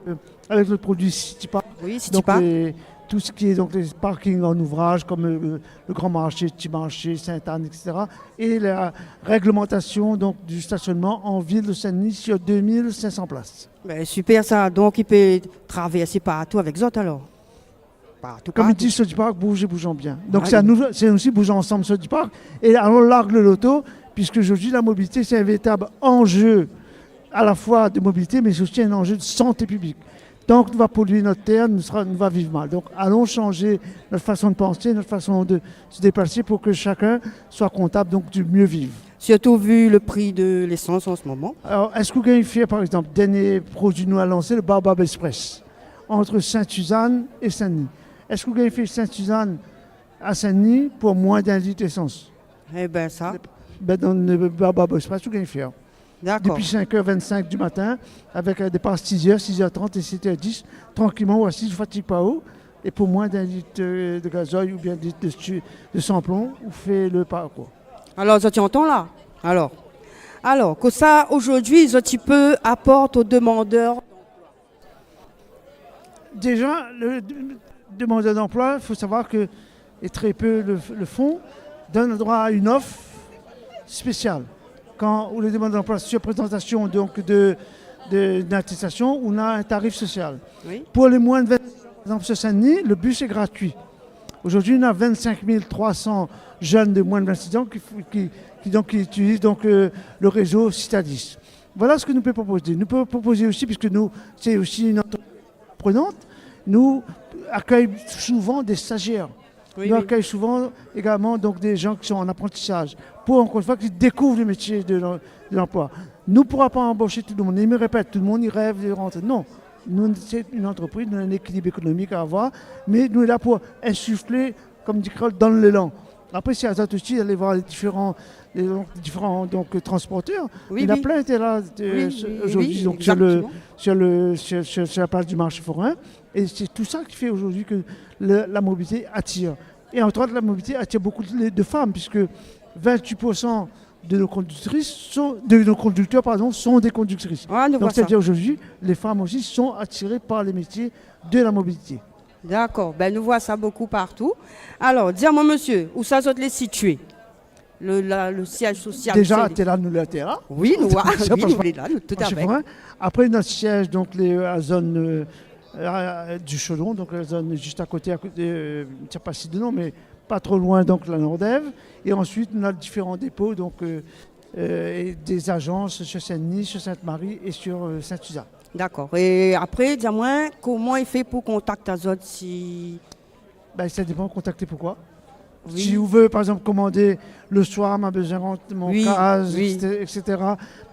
avec le produit Citypark. Oui, Citypark. Donc tout ce qui est donc les parkings en ouvrage, comme le Grand Marché, Petit Marché, Sainte-Anne, etc. Et la réglementation donc, du stationnement en ville de Saint-Denis sur 2500 places. Ben, super ça, donc il peut traverser partout avec Zot alors. Partout, comme il dit Sodiparc, bougeons bien. Donc c'est aussi bouger ensemble Sodiparc. Et alors largue le loto, puisque aujourd'hui la mobilité c'est un véritable enjeu à la fois de mobilité, mais c'est aussi un enjeu de santé publique. Tant qu'on va polluer notre terre, nous va vivre mal. Donc allons changer notre façon de penser, notre façon de se déplacer pour que chacun soit comptable donc, du mieux vivre. Surtout vu le prix de l'essence en ce moment. Alors, est-ce que vous avez fait, par exemple, dernier produit nous a lancé, le Baobab Express, entre Sainte-Suzanne et Saint-Denis. Est-ce que vous avez fait Sainte-Suzanne à Saint-Denis pour moins d'un litre d'essence? Eh bien, ça. Ben, dans le Baobab Express, vous avez fait. D'accord. Depuis 5h25 du matin, avec un départ 6h, 6h30 et 7h10, tranquillement, voici, je ne fatigue pas haut. Et pour moins d'un litre de gazoil ou bien d'un litre de sans-plomb, vous faites le parcours. Alors, tu entends là? Alors, que ça, aujourd'hui, tu peux apporter aux demandeurs. Déjà, le demandeur d'emploi, il faut savoir que, et très peu le font, donne droit à une offre spéciale. Quand le demandeur d'emploi, sur présentation d'attestation, on a un tarif social. Oui. Pour les moins de 20 ans, par exemple, sur Saint-Denis, le bus est gratuit. Aujourd'hui, on a 25 300 jeunes de moins de 26 ans qui utilisent donc, le réseau Citalis. Voilà ce que nous pouvons proposer. Nous pouvons proposer aussi, puisque nous, c'est aussi une entreprise prenante, nous accueillons souvent des stagiaires. Nous accueillons souvent également donc, des gens qui sont en apprentissage, pour encore une fois qu'ils découvrent le métier de l'emploi. Nous ne pourrons pas embaucher tout le monde. Il me répète, tout le monde il rêve de rentrer. Non, nous, c'est une entreprise, nous avons un équilibre économique à avoir, mais nous sommes là pour insuffler, comme dit Carole, dans l'élan. Après, c'est à ça aussi d'aller voir les différents donc, transporteurs. Il y en a plein qui étaient là aujourd'hui sur la place du marché forain. Et c'est tout ça qui fait aujourd'hui que la mobilité attire. Et entre autres, la mobilité attire beaucoup de femmes, puisque 28% de nos conducteurs sont des conductrices. Donc c'est-à-dire aujourd'hui, les femmes aussi sont attirées par les métiers de la mobilité. D'accord, ben, nous voyons ça beaucoup partout. Alors, dis-moi monsieur, où ça doit les situer? Le siège social. Déjà, tu es là, nous là. Oui, nous sommes là, tout à fait. Après, notre siège, donc, la zone du Chaudron, donc la zone juste à côté, je ne sais pas si de nom, mais pas trop loin, donc la Nordève. Et ensuite, on a différents dépôts, donc et des agences sur Saint-Denis, sur Sainte-Marie et sur Saint-Suzanne. D'accord. Et après, dis-moi, comment il fait pour contacter Azot si... Ben, ça dépend, contacter pourquoi. Oui. Si vous voulez, par exemple, commander le soir, m'a besoin de mon case, oui. etc.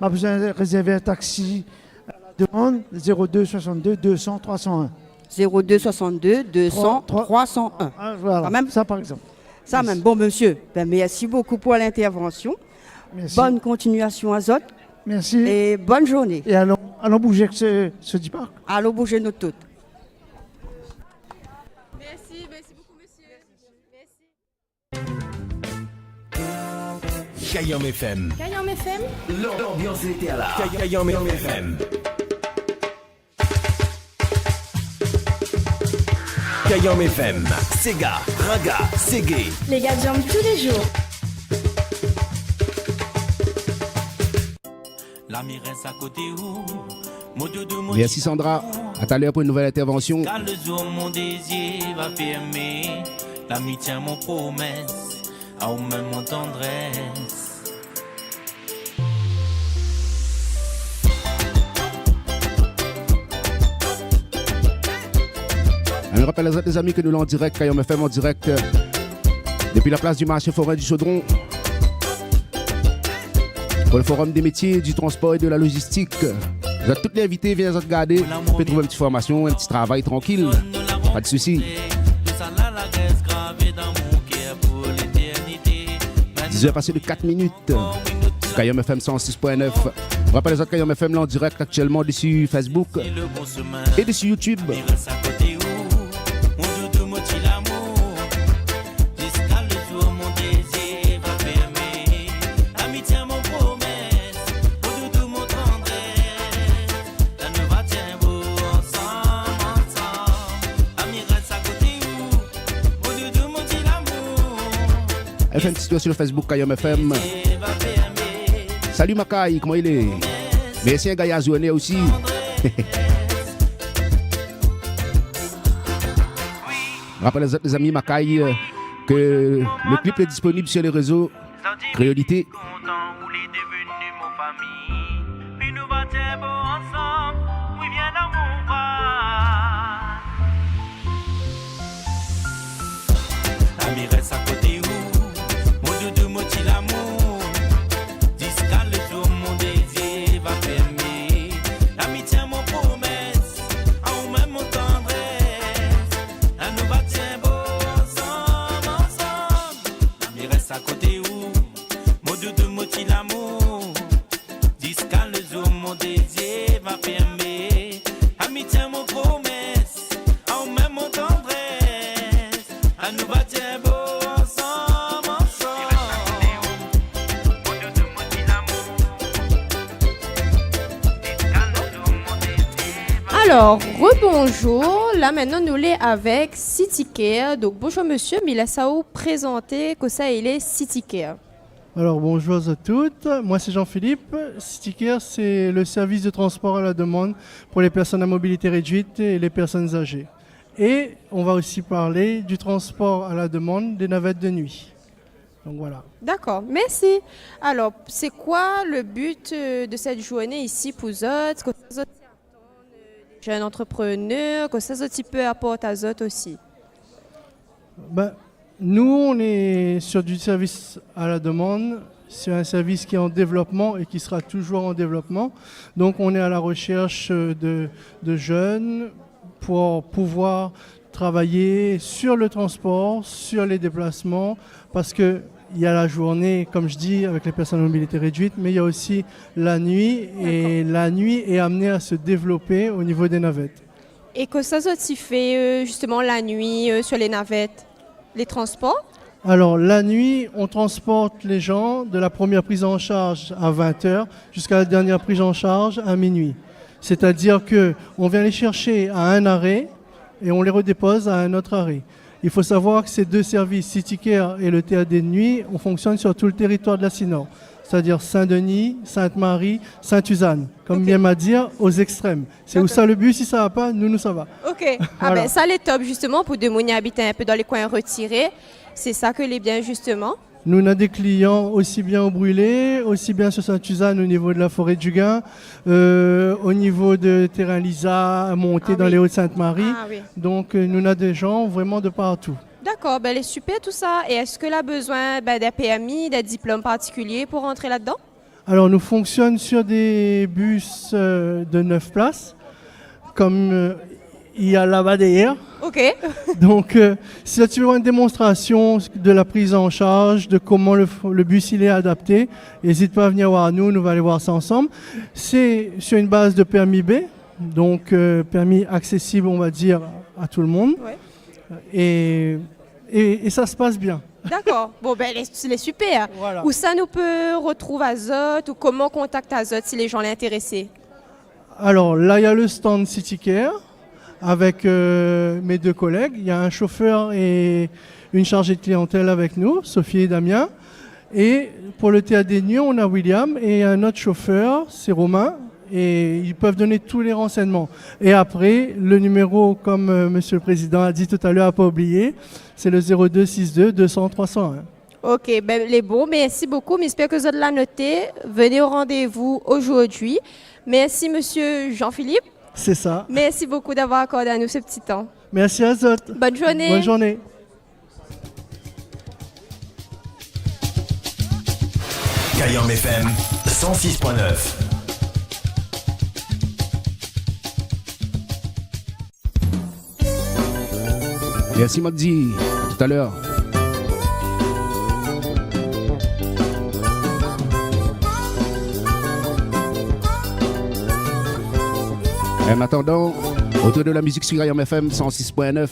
M'a besoin de réserver un taxi à la demande, 02 62 200 301. 02 62 200 301. Voilà, Quand même. ça par exemple. Ça même. Bon, monsieur, ben, merci beaucoup pour l'intervention. Merci. Bonne continuation Azot. Merci. Et bonne journée. Et allons bouger avec ce Diparc. Allons bouger nous toutes. Merci beaucoup, monsieur. Merci. Kayam FM. Kayam FM. L'ambiance était là. Kayam FM. Kayam FM. Sega, Raga, Ségué. Les gars jambent tous les jours. Merci Sandra. À tout à l'heure pour une nouvelle intervention. Car le jour mon désir va fermer, l'amitié mon promesse, à ou même mon tendresse. Je rappelle à les amis que nous l'en direct, Kayam FM en direct depuis la place du marché forain du Chaudron. Pour le forum des métiers, du transport et de la logistique. Vous êtes tous les invités, viens vous regarder. Vous pouvez trouver une petite formation, un petit travail tranquille. Pas de soucis. 10h passées de 4 minutes. Sur Kayam FM 106.9. Je rappelle les autres Kayam FM là en direct actuellement dessus Facebook et dessus YouTube. Elle fait une petite vidéo sur le Facebook Kayam FM. Salut Makai, comment il est? Merci un gars Yazouane aussi. Rappelle les amis Makai que le clip est disponible sur les réseaux Créolité. Ami reste à côté où, mon doudou, mon petit l'amour. Jusqu'à le jour, mon désir va fermer. L'amitié, mon promesse, à ou même mon tendresse. À nous va tiens beau ensemble, ensemble. Ami reste à côté où, mon doudou, mon petit l'amour. Jusqu'à le jour, mon désir va fermer. Amitié, mon promesse, à ou même mon tendresse. À nous va tiens beau. Alors, rebonjour. Là, maintenant, nous l'est avec CityCare. Donc, bonjour monsieur, mais laissez-vous présenter que ça, il est CityCare. Alors, bonjour à toutes. Moi, c'est Jean-Philippe. CityCare, c'est le service de transport à la demande pour les personnes à mobilité réduite et les personnes âgées. Et on va aussi parler du transport à la demande des navettes de nuit. Donc, voilà. D'accord, merci. Alors, c'est quoi le but de cette journée ici pour autres? Jeune entrepreneur, que ça peut apporter à eux aussi. Ben, nous, on est sur du service à la demande. C'est un service qui est en développement et qui sera toujours en développement. Donc, on est à la recherche de jeunes pour pouvoir travailler sur le transport, sur les déplacements, parce que il y a la journée, comme je dis, avec les personnes à mobilité réduite, mais il y a aussi la nuit, et la nuit est amenée à se développer au niveau des navettes. Et que ça aussi fait justement la nuit sur les navettes, les transports? Alors, la nuit, on transporte les gens de la première prise en charge à 20h jusqu'à la dernière prise en charge à minuit. C'est-à-dire qu'on vient les chercher à un arrêt et on les redépose à un autre arrêt. Il faut savoir que ces deux services, CityCare et le théâtre de nuit, on fonctionne sur tout le territoire de la Cynor, c'est-à-dire Saint-Denis, Sainte-Marie, Sainte-Suzanne, comme bien m'a dire, aux extrêmes. C'est où ça le bus, si ça va pas, nous ça va. Ok, Voilà. ça les top justement pour des gens qui habitent un peu dans les coins retirés. C'est ça que les biens justement. Nous on a des clients aussi bien au Brûlé, aussi bien sur Sainte-Suzanne au niveau de la forêt du Gain, au niveau de Terrain Lisa, monté dans les Hauts-de-Sainte-Marie. Ah, oui. Donc nous on a des gens vraiment de partout. D'accord, c'est super tout ça. Et est-ce que là besoin d'un PMI, d'un diplôme particulier pour rentrer là-dedans? Alors nous fonctionnons sur des bus de 9 places, comme il y a là-bas derrière. Ok. Donc si tu veux une démonstration de la prise en charge, de comment le bus il est adapté, n'hésite pas à venir voir nous, nous allons aller voir ça ensemble. C'est sur une base de permis B, donc permis accessible on va dire à tout le monde. Ouais. Et ça se passe bien. D'accord. Bon, c'est super. Voilà. Où ça nous peut retrouver Azote ou comment on contacte Azote si les gens sont intéressés? Alors là, il y a le stand CityCare avec mes deux collègues. Il y a un chauffeur et une chargée de clientèle avec nous, Sophie et Damien. Et pour le théâtre des nuits, on a William et un autre chauffeur, c'est Romain. Et ils peuvent donner tous les renseignements. Et après, le numéro, comme Monsieur le Président a dit tout à l'heure, n'a pas oublié, c'est le 02 62 200 301. Ok, les bons, merci beaucoup. J'espère que vous avez la noté. Venez au rendez-vous aujourd'hui. Merci, Monsieur Jean-Philippe. C'est ça. Merci beaucoup d'avoir accordé à nous ce petit temps. Merci Azote. Bonne journée. Bonne journée. Kayam FM 106.9. Merci Magdi, à tout à l'heure. En attendant, autour de la musique sur Kayam FM 106.9.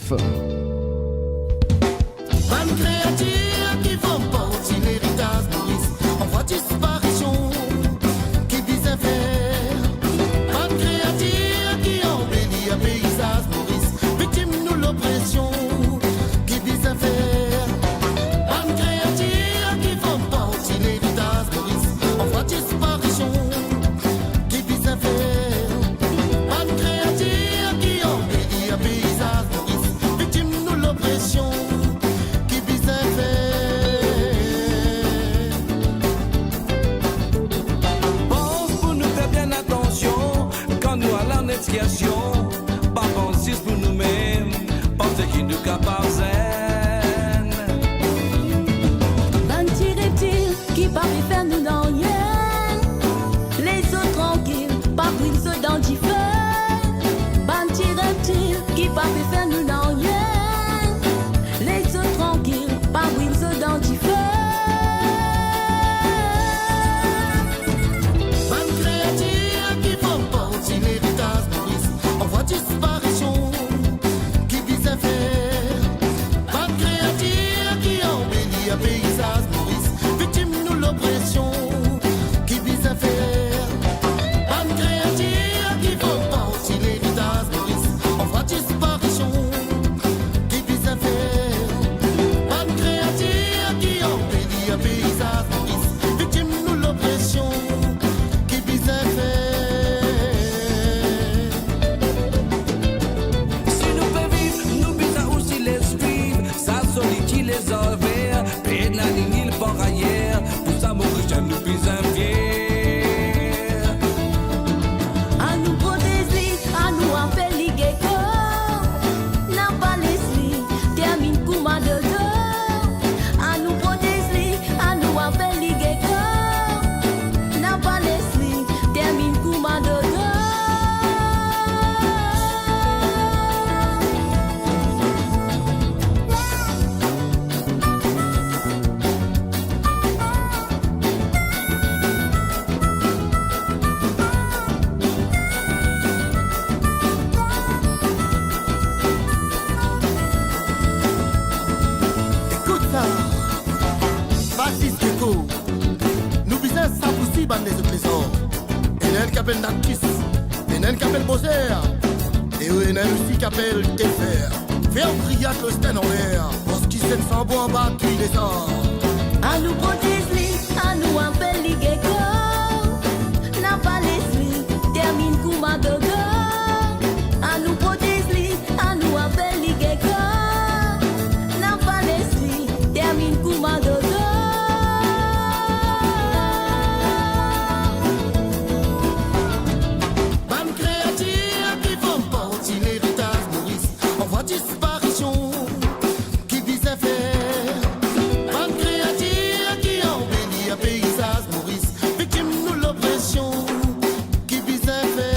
Pas penser pour nous-mêmes, penser qu'il nous capable. Banti reptile qui pas faire nous dans rien. Les autres tranquilles, pas pris dans du feu. Banti reptile qui pas faire nous dans rien. Les autres tranquilles, pas pris dans du feu. Ban créature qui font partie l'héritage Maurice. On voit disparition qui vise à faire. Ban créature qui embellit un paysage Maurice. Victime nous l'oppression qui vise à faire. Ban créature qui font partie l'héritage Maurice. On voit disparition qui vise à faire. Ban créature qui embellit un paysage Maurice. Victime nous l'oppression qui vise à faire. Si nous pouvons vivre, nous puissons aussi les suivre. Ça solide qui les a verts. Et la ligne, il part ailleurs. Pour ça, mon riche, nous puissons fiers. À nous protéger, à nous en faire liguer corps. N'a pas laissé, termine couma de dos. À nous protéger, à nous en faire liguer corps. N'a pas laissé, termine couma de dos. Écoute ça, Baptiste Gecko, nous visons ça possible dans les autres trésors. Il y en a un qui appelle Nakis, il y en a un qui appelle Bozer, et il y en a un aussi qui appelle Tefer. Mais on crie à que c'était en l'air. Parce qu'il s'est sans bon en bas, qui les a. À nous protège, à nous appelle les geckos. N'a pas l'esprit, termine Kouma Gogo. À nous protège, à nous appelle les geckos. N'a pas l'esprit, termine Kouma Gogo. Bam créative qui vont porter l'héritage Maurice. On voit disparition qui visait faire. Bam créative qui embellit un paysage Maurice. Victime nous l'oppression qui visait faire.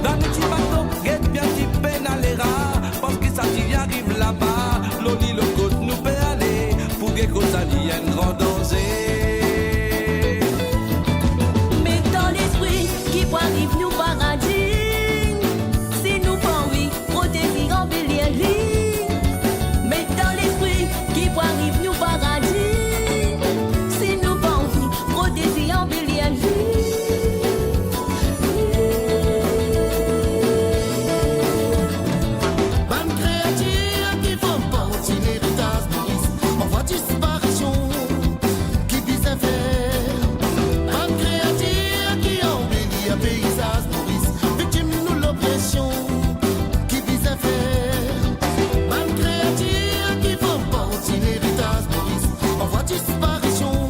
Dans le petit bateau, guette bien qui peine à l'era. Parce que ça t'y arrive là-bas. L'oni le côte nous peut aller. Pour que ça y ait un grand danger. Mais dans l'esprit qui voit arrive nous paradis. Si nous pas envie, protéger en bélier. Mais dans l'esprit qui voit arrive nous paradis. Si nous pas envie, protéger en bélier. Bam créative qui vont porter l'héritage Maurice. On voit disparition qui visait faire. Bam créative qui embellit un paysage Maurice. Victime nous l'oppression qui visait faire. Bam créative qui vont porter l'héritage Maurice. On voit disparition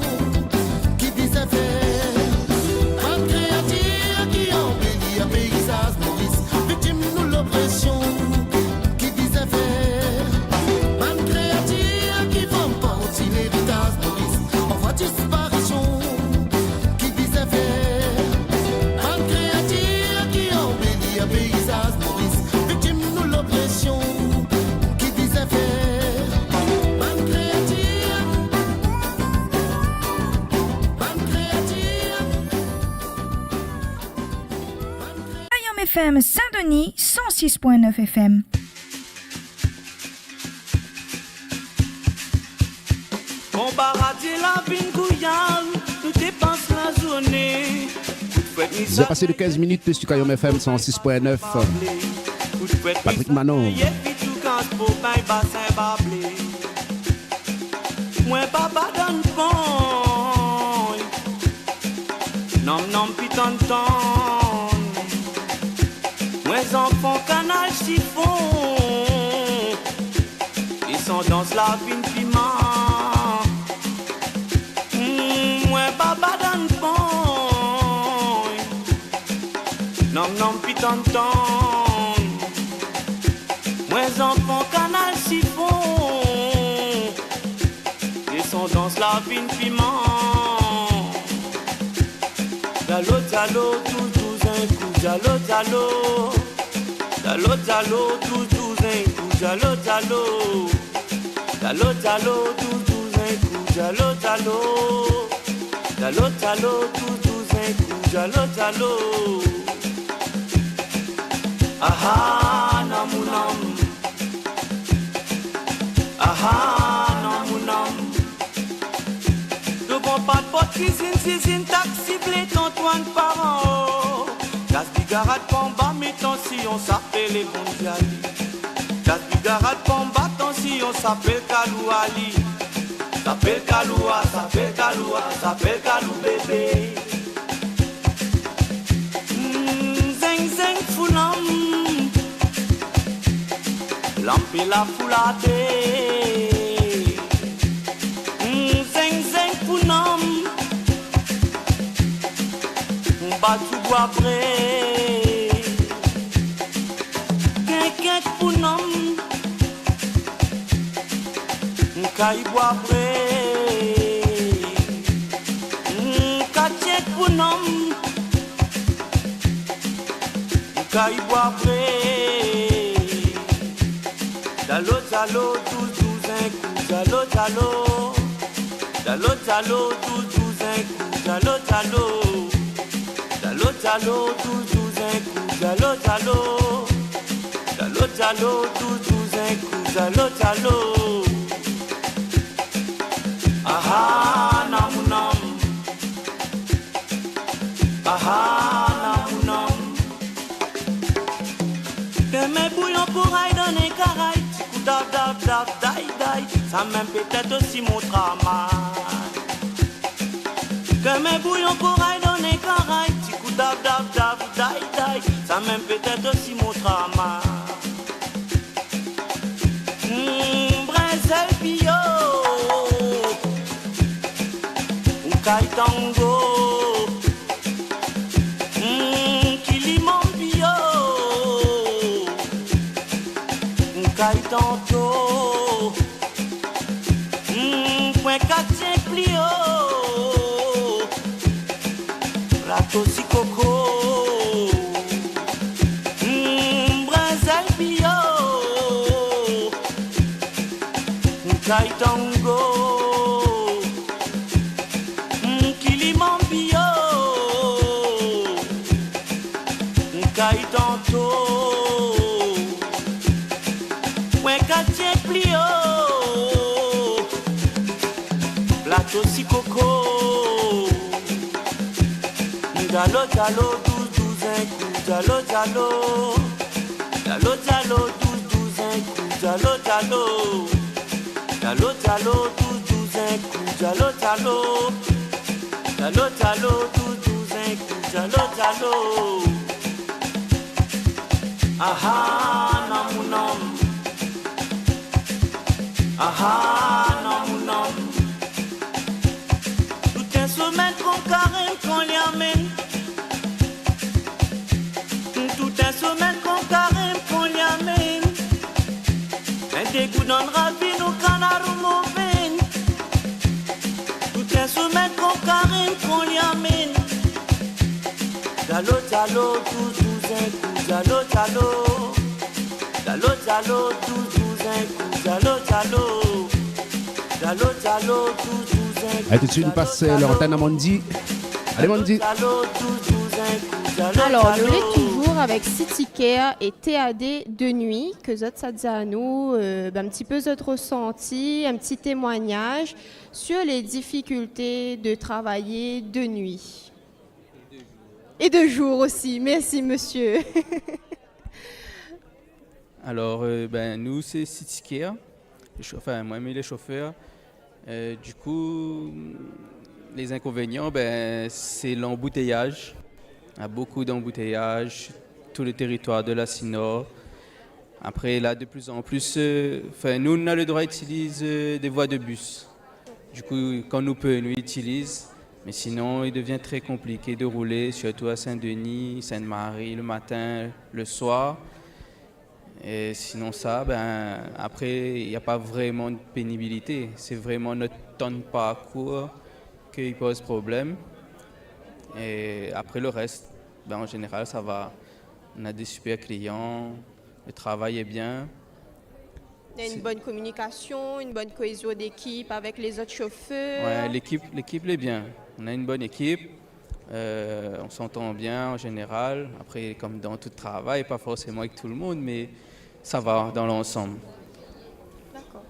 qui visait faire. Bam créative qui embellit un paysage Maurice. Victime nous l'oppression qui visait faire. Bam créative qui vont porter l'héritage Maurice. On voit disparition qui visait faire. Bam créative qui embellit un paysage Maurice. Victime nous l'oppression qui visait faire. Bam créative. Bam créative. Ayam FM Saint-Denis 106.9 FM. Mon paradis la vine couillale, nous dépense la journée. Vous avez passé de 15 minutes sur Kayom FM 106.9. Patrick Manon. Moi papa donne pont. Nom nom piton ton. Moi enfants canal chiffon. Ils sont dans la vine piment. Moi papa donne pont. Nom nom piton ton. Moi enfants canal chiffon. Ils sont dans la vine piment. Dalo dalo tout un coup. Dalo dalo. Dalo dalo tout un coup. Dalo dalo. Dalo dalo tout un coup. Dalo dalo. Dalo dalo tout un coup. Dalo dalo. Aha namunam. Aha namunam. Le bon pas de pot cuisine, taxi, blé, Antoine parent. Gas bigarade, pamba, mettons si on s'appelle les mondiali. Gas bigarade, pamba, tant si on s'appelle Kalou Ali. S'appelle Kaloua, s'appelle Kaloua, s'appelle Kalou bébé. Zeng zeng foulam. Lampe la foulade. Zeng zeng pounam. Batou bois près. Quelqu'un pounam. Kaï bois près. Katiek pounam. Kaï bois près. Dalo dalo tout un coup. Dalo dalo. Dalo dalo tout un coup. Dalo dalo. Dalo dalo tout un coup. Dalo dalo. Dalo dalo tout un coup. Dalo dalo. Aha namunam. Aha namunam. Que mes bouillons pourraient donner caraï, coup dab dab dab dai dai, ça même peut-être aussi mon travail. Que mes bouillons pourraient donner caraï, coup dab dab dab dai dai, ça même peut-être aussi mon travail. Brésil bio, ou kaitango. Tantôt, point quartier plio, plateau si coco, Brésil bio, Kaitango, Kiliman bio, Kaitanto. Quartier plio, plateau si coco, Dalo dalo 12 coup, dalo dalo, dalo dalo 12 coup, dalo dalo, dalo dalo 12 coup, dalo dalo, dalo dalo 12 coup, dalo dalo. Aha namunam. Aha, non, non. Tout un semaine qu'on carême, qu'on l'y amène. Tout un semaine qu'on carême, qu'on l'y amène. Un dégoût dans le rabin, nous canards mauvais. Tout un semaine qu'on carême, qu'on l'y amène. Dalo, dalo, 12 un coup, dalo, dalo. Dalo, dalo, 12 un coup. Allez, tout de suite, nous passons l'antenne à Mondi. Allez, Mondi. Alors, nous sommes toujours avec City Care et TAD de nuit. Que ça dit à nous un petit peu votre ressenti, un petit témoignage sur les difficultés de travailler de nuit. Et de jour aussi. Merci, monsieur. Alors, nous, c'est City Care. Enfin, moi-même, les chauffeurs. Du coup, les inconvénients, c'est l'embouteillage. Il y a beaucoup d'embouteillages, tout le territoire de la Sinor. Après, là, de plus en plus, nous, on a le droit d'utiliser des voies de bus. Du coup, quand nous peut, nous utilisons. Mais sinon, il devient très compliqué de rouler, surtout à Saint-Denis, Sainte-Marie, le matin, le soir. Et sinon ça, après, il n'y a pas vraiment de pénibilité. C'est vraiment notre temps de parcours qui pose problème. Et après le reste, en général, ça va. On a des super clients, le travail est bien. Il y a une bonne communication, une bonne cohésion d'équipe avec les autres chauffeurs. Ouais, l'équipe est bien. On a une bonne équipe. On s'entend bien en général. Après, comme dans tout travail, pas forcément avec tout le monde, mais ça va dans l'ensemble. D'accord.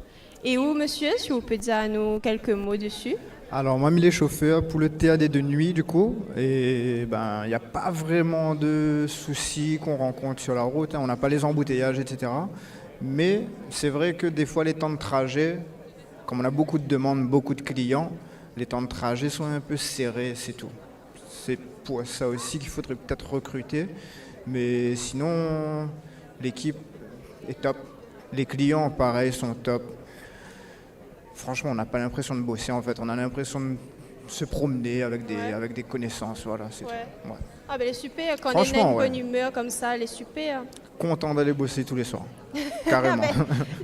Et où, monsieur, si vous pouvez dire à nous quelques mots dessus? Alors, moi, les chauffeurs pour le TAD de nuit, du coup, et il n'y a pas vraiment de soucis qu'on rencontre sur la route. On n'a pas les embouteillages, etc. Mais c'est vrai que des fois, les temps de trajet, comme on a beaucoup de demandes, beaucoup de clients, les temps de trajet sont un peu serrés, c'est tout. C'est pour ça aussi qu'il faudrait peut-être recruter. Mais sinon, l'équipe est top. Les clients, pareil, sont top. Franchement, on n'a pas l'impression de bosser, en fait. On a l'impression de se promener avec des connaissances. Voilà, c'est tout. Ouais. Ah, elle est super. Quand on est dans une bonne humeur comme ça, elle est super. Content d'aller bosser tous les soirs. Carrément.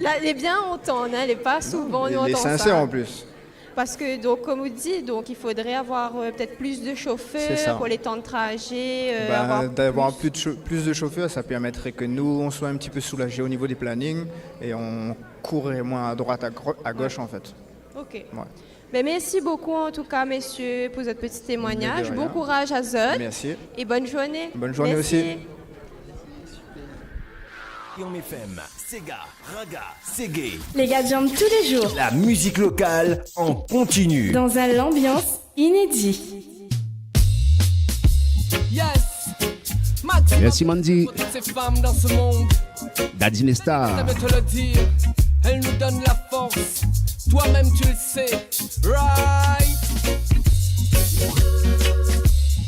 Là, elle est bien entendre, elle n'est pas souvent nous entend ça. Elle est sincère en plus. Parce que, donc, comme vous dites, il faudrait avoir peut-être plus de chauffeurs pour les temps de trajet. D'avoir plus de chauffeurs, ça permettrait que nous, on soit un petit peu soulagés au niveau des plannings et on courrait moins à droite, à gauche, en fait. Ok. Ouais. Merci beaucoup, en tout cas, messieurs, pour votre petit témoignage. Bon courage à Zod. Merci. Et bonne journée. Bonne journée aussi. Guillaume FM, Sega, Raga, Ségué. Les gars jambent tous les jours. La musique locale en continu. Dans un ambiance inédit. Yes, Max Merci Mandy. Pour toutes ces femmes dans ce monde, Daddy Nesta. j'aime te le dire, elles nous donnent la force. Toi-même tu le sais, right?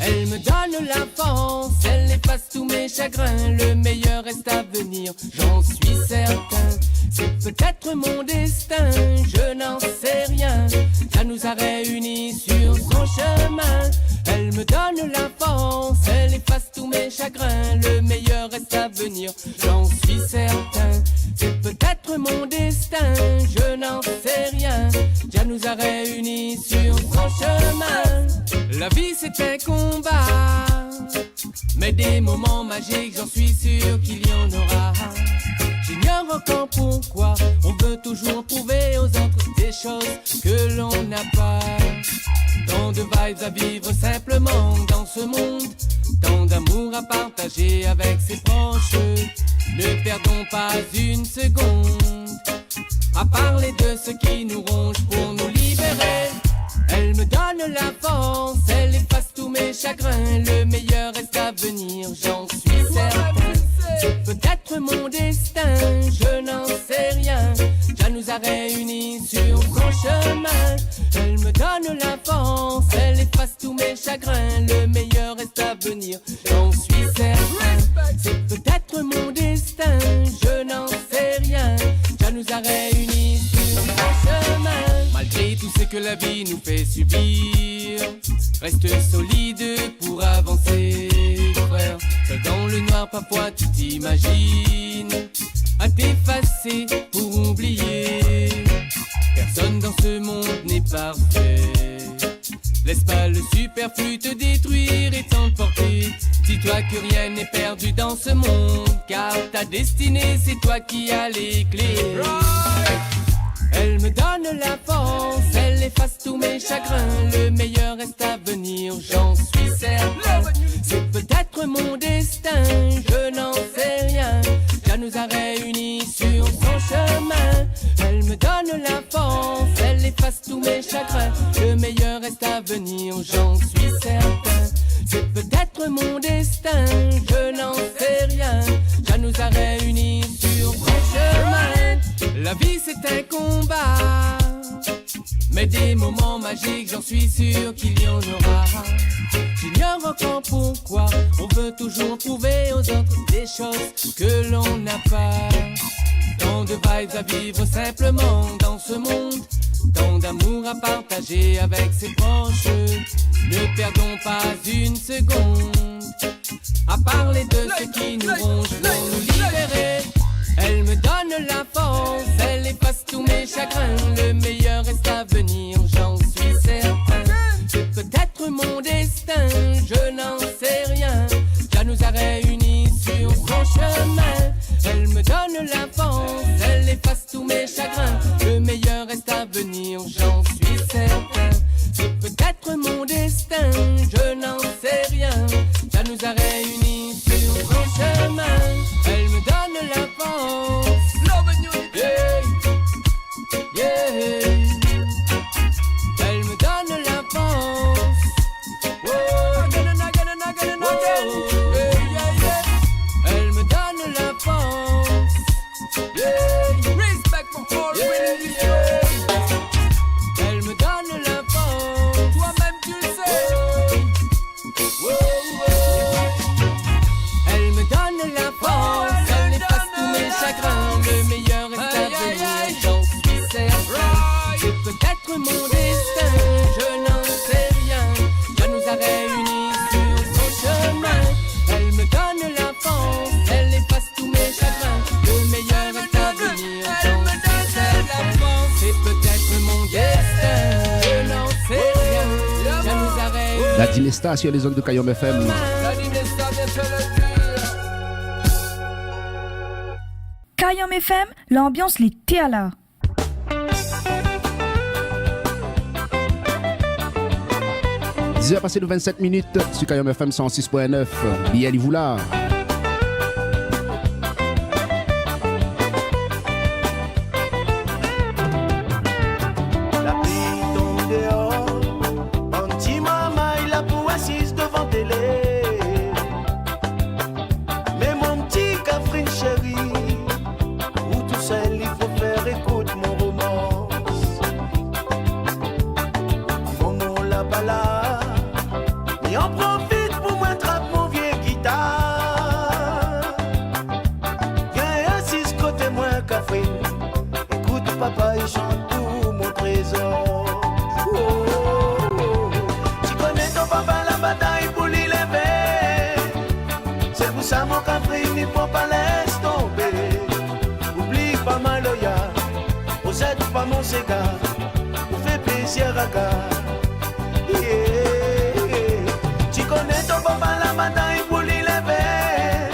Elle me donne la force, elle efface tous mes chagrins. Le meilleur reste à venir, j'en suis certain. C'est peut-être mon destin, je n'en sais rien. Ça nous a réunis sur son chemin. Elle me donne la force, elle efface tous mes chagrins. Le meilleur reste à venir, j'en suis certain. C'est peut-être mon destin, je n'en sais rien. Dieu nous a réunis sur son chemin. La vie c'est un combat, mais des moments magiques, j'en suis sûr qu'il y en aura. J'ignore encore pourquoi on veut toujours prouver aux autres des choses que l'on n'a pas. Tant de vibes à vivre simplement dans ce monde, tant d'amour à partager avec ses proches. Ne perdons pas une seconde à parler de ce qui nous ronge pour nous libérer. Elle me donne la force, elle efface tous mes chagrins. Le meilleur reste à venir, j'en suis certain. C'est peut-être mon destin, je n'en sais rien. Dieu nous a réunis sur son chemin. Elle me donne la force, elle efface tous mes chagrins. Le meilleur reste à venir, j'en suis certain. C'est peut-être mon destin, je n'en sais rien. Dieu nous a réunis sur son chemin. Malgré tout ce que la vie nous fait subir, reste solide pour avancer, frère. Seul dans le noir, parfois tu t'imagines à t'effacer pour oublier. Personne dans ce monde n'est parfait. Laisse pas le superflu te détruire et t'emporter. Dis-toi que rien n'est perdu dans ce monde, car ta destinée c'est toi qui as les clés. Elle me donne la force, elle efface tous mes chagrins. Le meilleur reste à venir, j'en suis certain. C'est peut-être mon destin, je n'en sais rien. Dieu nous a réunis sur son chemin. Elle me donne la force, elle efface tous mes chagrins. Le meilleur reste à venir, j'en suis certain. C'est peut-être mon destin, je n'en sais rien. Dieu nous a réunis sur son chemin. La vie c'est un combat, mais des moments magiques, j'en suis sûr qu'il y en aura. J'ignore encore pourquoi on veut toujours prouver aux autres des choses que l'on n'a pas. Tant de vibes à vivre simplement dans ce monde, tant d'amour à partager avec ses proches. Ne perdons pas une seconde à parler de ce qui nous ronge pour nous libérer. Elle me donne la force, elle efface tous mes chagrins. Le meilleur reste à venir, j'en suis certain. C'est peut-être mon destin, je n'en sais rien. Dieu nous a réunis sur son chemin. Elle me donne la force, elle efface tous mes chagrins. Le meilleur reste à venir, j'en suis certain. C'est peut-être mon destin, je n'en sais rien. Dieu nous a réunis sur son chemin. Elle me donne la force. Yeah, yeah. Elle me donne la force. Oh, yeah, yeah. Elle me donne la force. Yeah. Respect for all yeah. Elle me donne la force. Toi-même tu le sais. Oh, oh. Elle me donne la force. Elle efface tous mes chagrins. Le meilleur est à venir, j'en suis certain. C'est peut-être mon destin, je n'en sais rien. Dieu nous a réunis sur son chemin. Elle me donne la force, elle efface tous mes chagrins. Le meilleur est à venir, j'en suis certain. C'est peut-être mon destin, je n'en sais rien. Dieu nous a réunis. Daddy Nesta sur les ondes de Kayom FM. Kayom FM, l'ambiance les Théala. Heures passées de 27 minutes sur Kayom FM 106.9. Biel vous là. La pluie tombe dehors, mon petit maman il a pour assise devant télé. papa, il chante pour mon trésor. Oh, oh, oh. Tu connais ton papa, la bataille pour l'y lever. C'est pour ça mon café, il faut pas laisser tomber. Oublie pas ma loya, posède pas mon cigare. Pour faire plaisir à gars. Tu connais ton papa, la bataille pour l'y lever.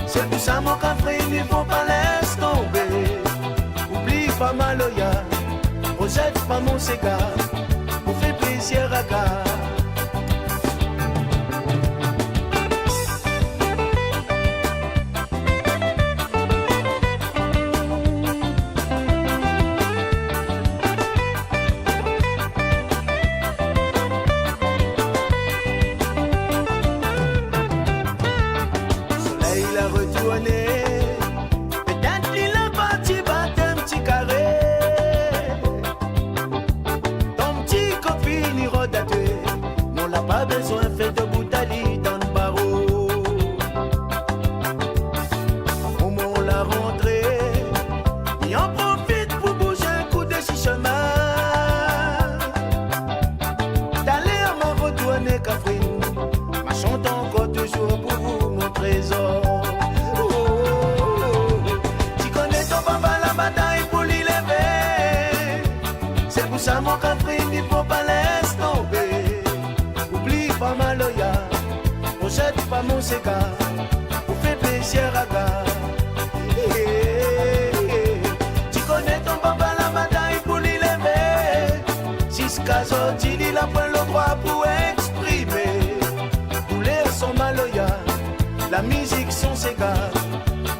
C'est pour ça mon café, il faut pas laisser tomber. Oublie pas ma loya, posède pas mon cigare. Pour faire plaisir à gars. Peut-être qu'il a parti battre un petit carré. Ton petit copine il rodaté. On l'a pas besoin fait de boutali dans le barreau. Au moment où la rentrée, il en profite pour bouger un coup de six chemins. D'aller à ma retourner Catherine, ma chante encore toujours pour vous mon trésor. Ça mon Catherine, il faut pas laisser tomber. Oublie pas ma loya, pochette pas mon cigare. Pour faire plaisir à gars. Tu connais ton papa, la bataille pour l'y lever. Jusqu'à sortir, il a pas le droit pour exprimer. Couler son maloya, la musique son cigare,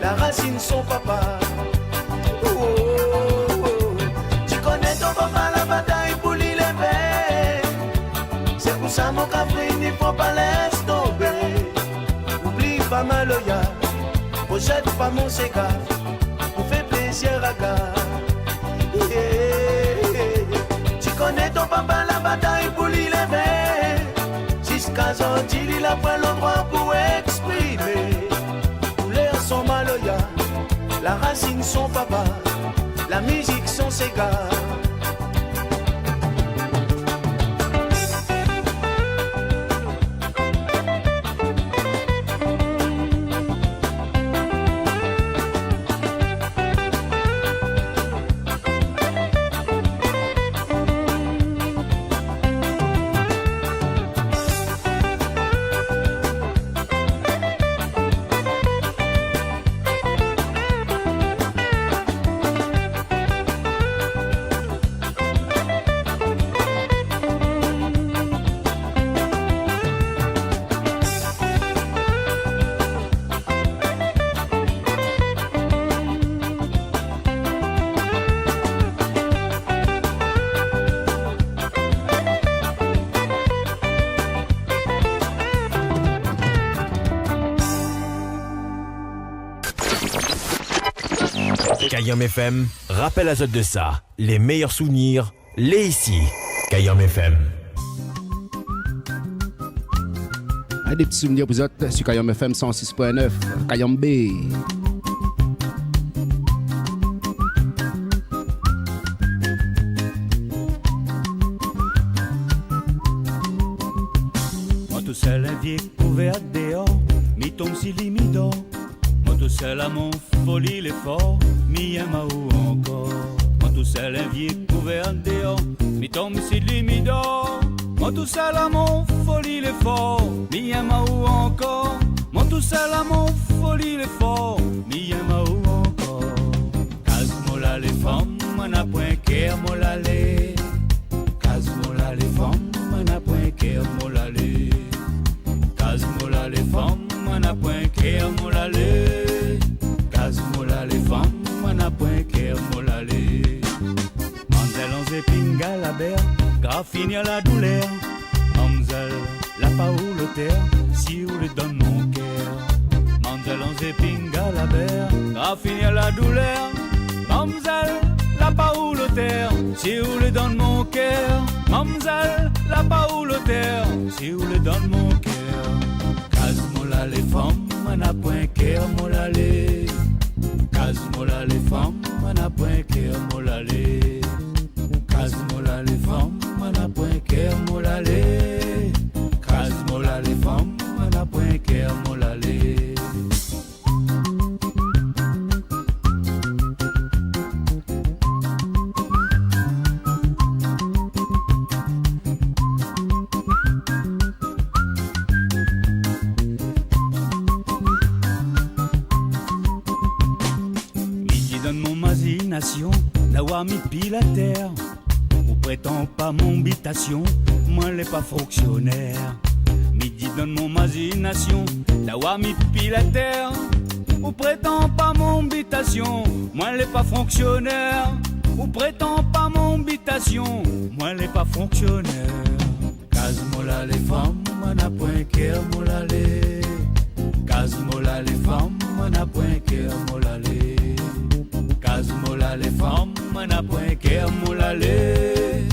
la racine son papa. Ça mon Catherine, il faut pas laisser tomber. Oublie pas ma loya, pochette pas mon cigare. Pour faire plaisir à gars. Tu connais ton papa, la bataille pour l'y lever. Jusqu'à sortir, il a pas le droit pour exprimer. Couler son maloya, la racine son papa, la musique son cigare. Kayam FM, rappel à Zot de ça. Les meilleurs souvenirs, les ici. Kayam FM. Des petits souvenirs pour autres sur Kayam FM 106.9, Kayam B. Moi tout seul un vieux couvert dehors, mi tombe si limido. Moi tout seul à mon folie l'effort, mi aime ou encore. Moi tout seul un vieux couvert dehors, mi tombe si limido. Moi tout seul à mon folie l'effort, mi aime ou encore. Moi tout seul à mon folie l'effort, mi aime ou encore. Case mola les femmes, on a point qu'air mola les. Case mola les femmes, on a point qu'air mola les. Case mola les femmes, on a point qu'air mola les. Case mola les femmes, on a point qu'air mola les. Manzel onze pinga la berre, graffine à la douleur. Mamzelle, la paoule terre, si vous le donne mon cœur. Mamzelle, onze pinga la berre, graffine à la douleur. Mamzelle, la paoule terre, si vous le donne mon cœur. Mamzelle, la paoule terre, si vous le donne mon cœur. Case mola les femmes, on a point cœur mola les. Case mola les femmes, on a point cœur mola donne mon imagination, là où mi pile la terre. Ou prétend pas mon habitation, moi l'ai pas fonctionnaire. Midi donne mon imagination, là où mi pile la terre. Ou prétend pas mon habitation, moi l'ai pas fonctionnaire. Ou prétend pas mon habitation, moi l'ai pas fonctionnaire. Case mola les femmes, on a point cœur mola les. Case mola les femmes, on a point cœur mola les. Case mola les femmes, on a point cœur mola les.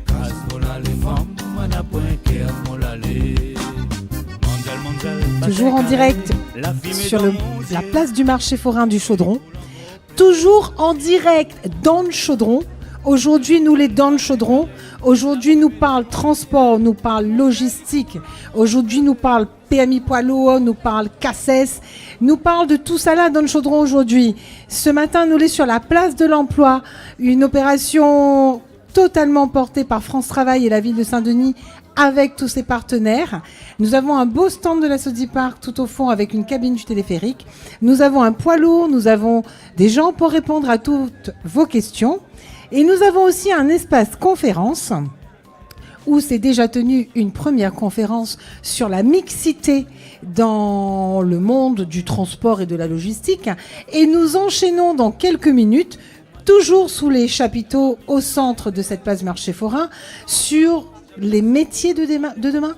Case mola les femmes, on a point cœur mola les. Toujours en direct sur la place du marché forain du Chaudron. Toujours en direct dans le Chaudron. Aujourd'hui, nous les dans le Chaudron. Aujourd'hui, nous parle transport, nous parle logistique. Aujourd'hui, nous parle PMI poids lourd, nous parle CACES. Nous parle de tout ça là dans le Chaudron aujourd'hui. Ce matin, nous les sur la place de l'emploi. Une opération totalement portée par France Travail et la ville de Saint-Denis avec tous ses partenaires. Nous avons un beau stand de la Sodiparc tout au fond avec une cabine du téléphérique. Nous avons un poids lourd, nous avons des gens pour répondre à toutes vos questions. Et nous avons aussi un espace conférence où s'est déjà tenue une première conférence sur la mixité dans le monde du transport et de la logistique. Et nous enchaînons dans quelques minutes, toujours sous les chapiteaux au centre de cette place marché forain, sur les métiers de demain.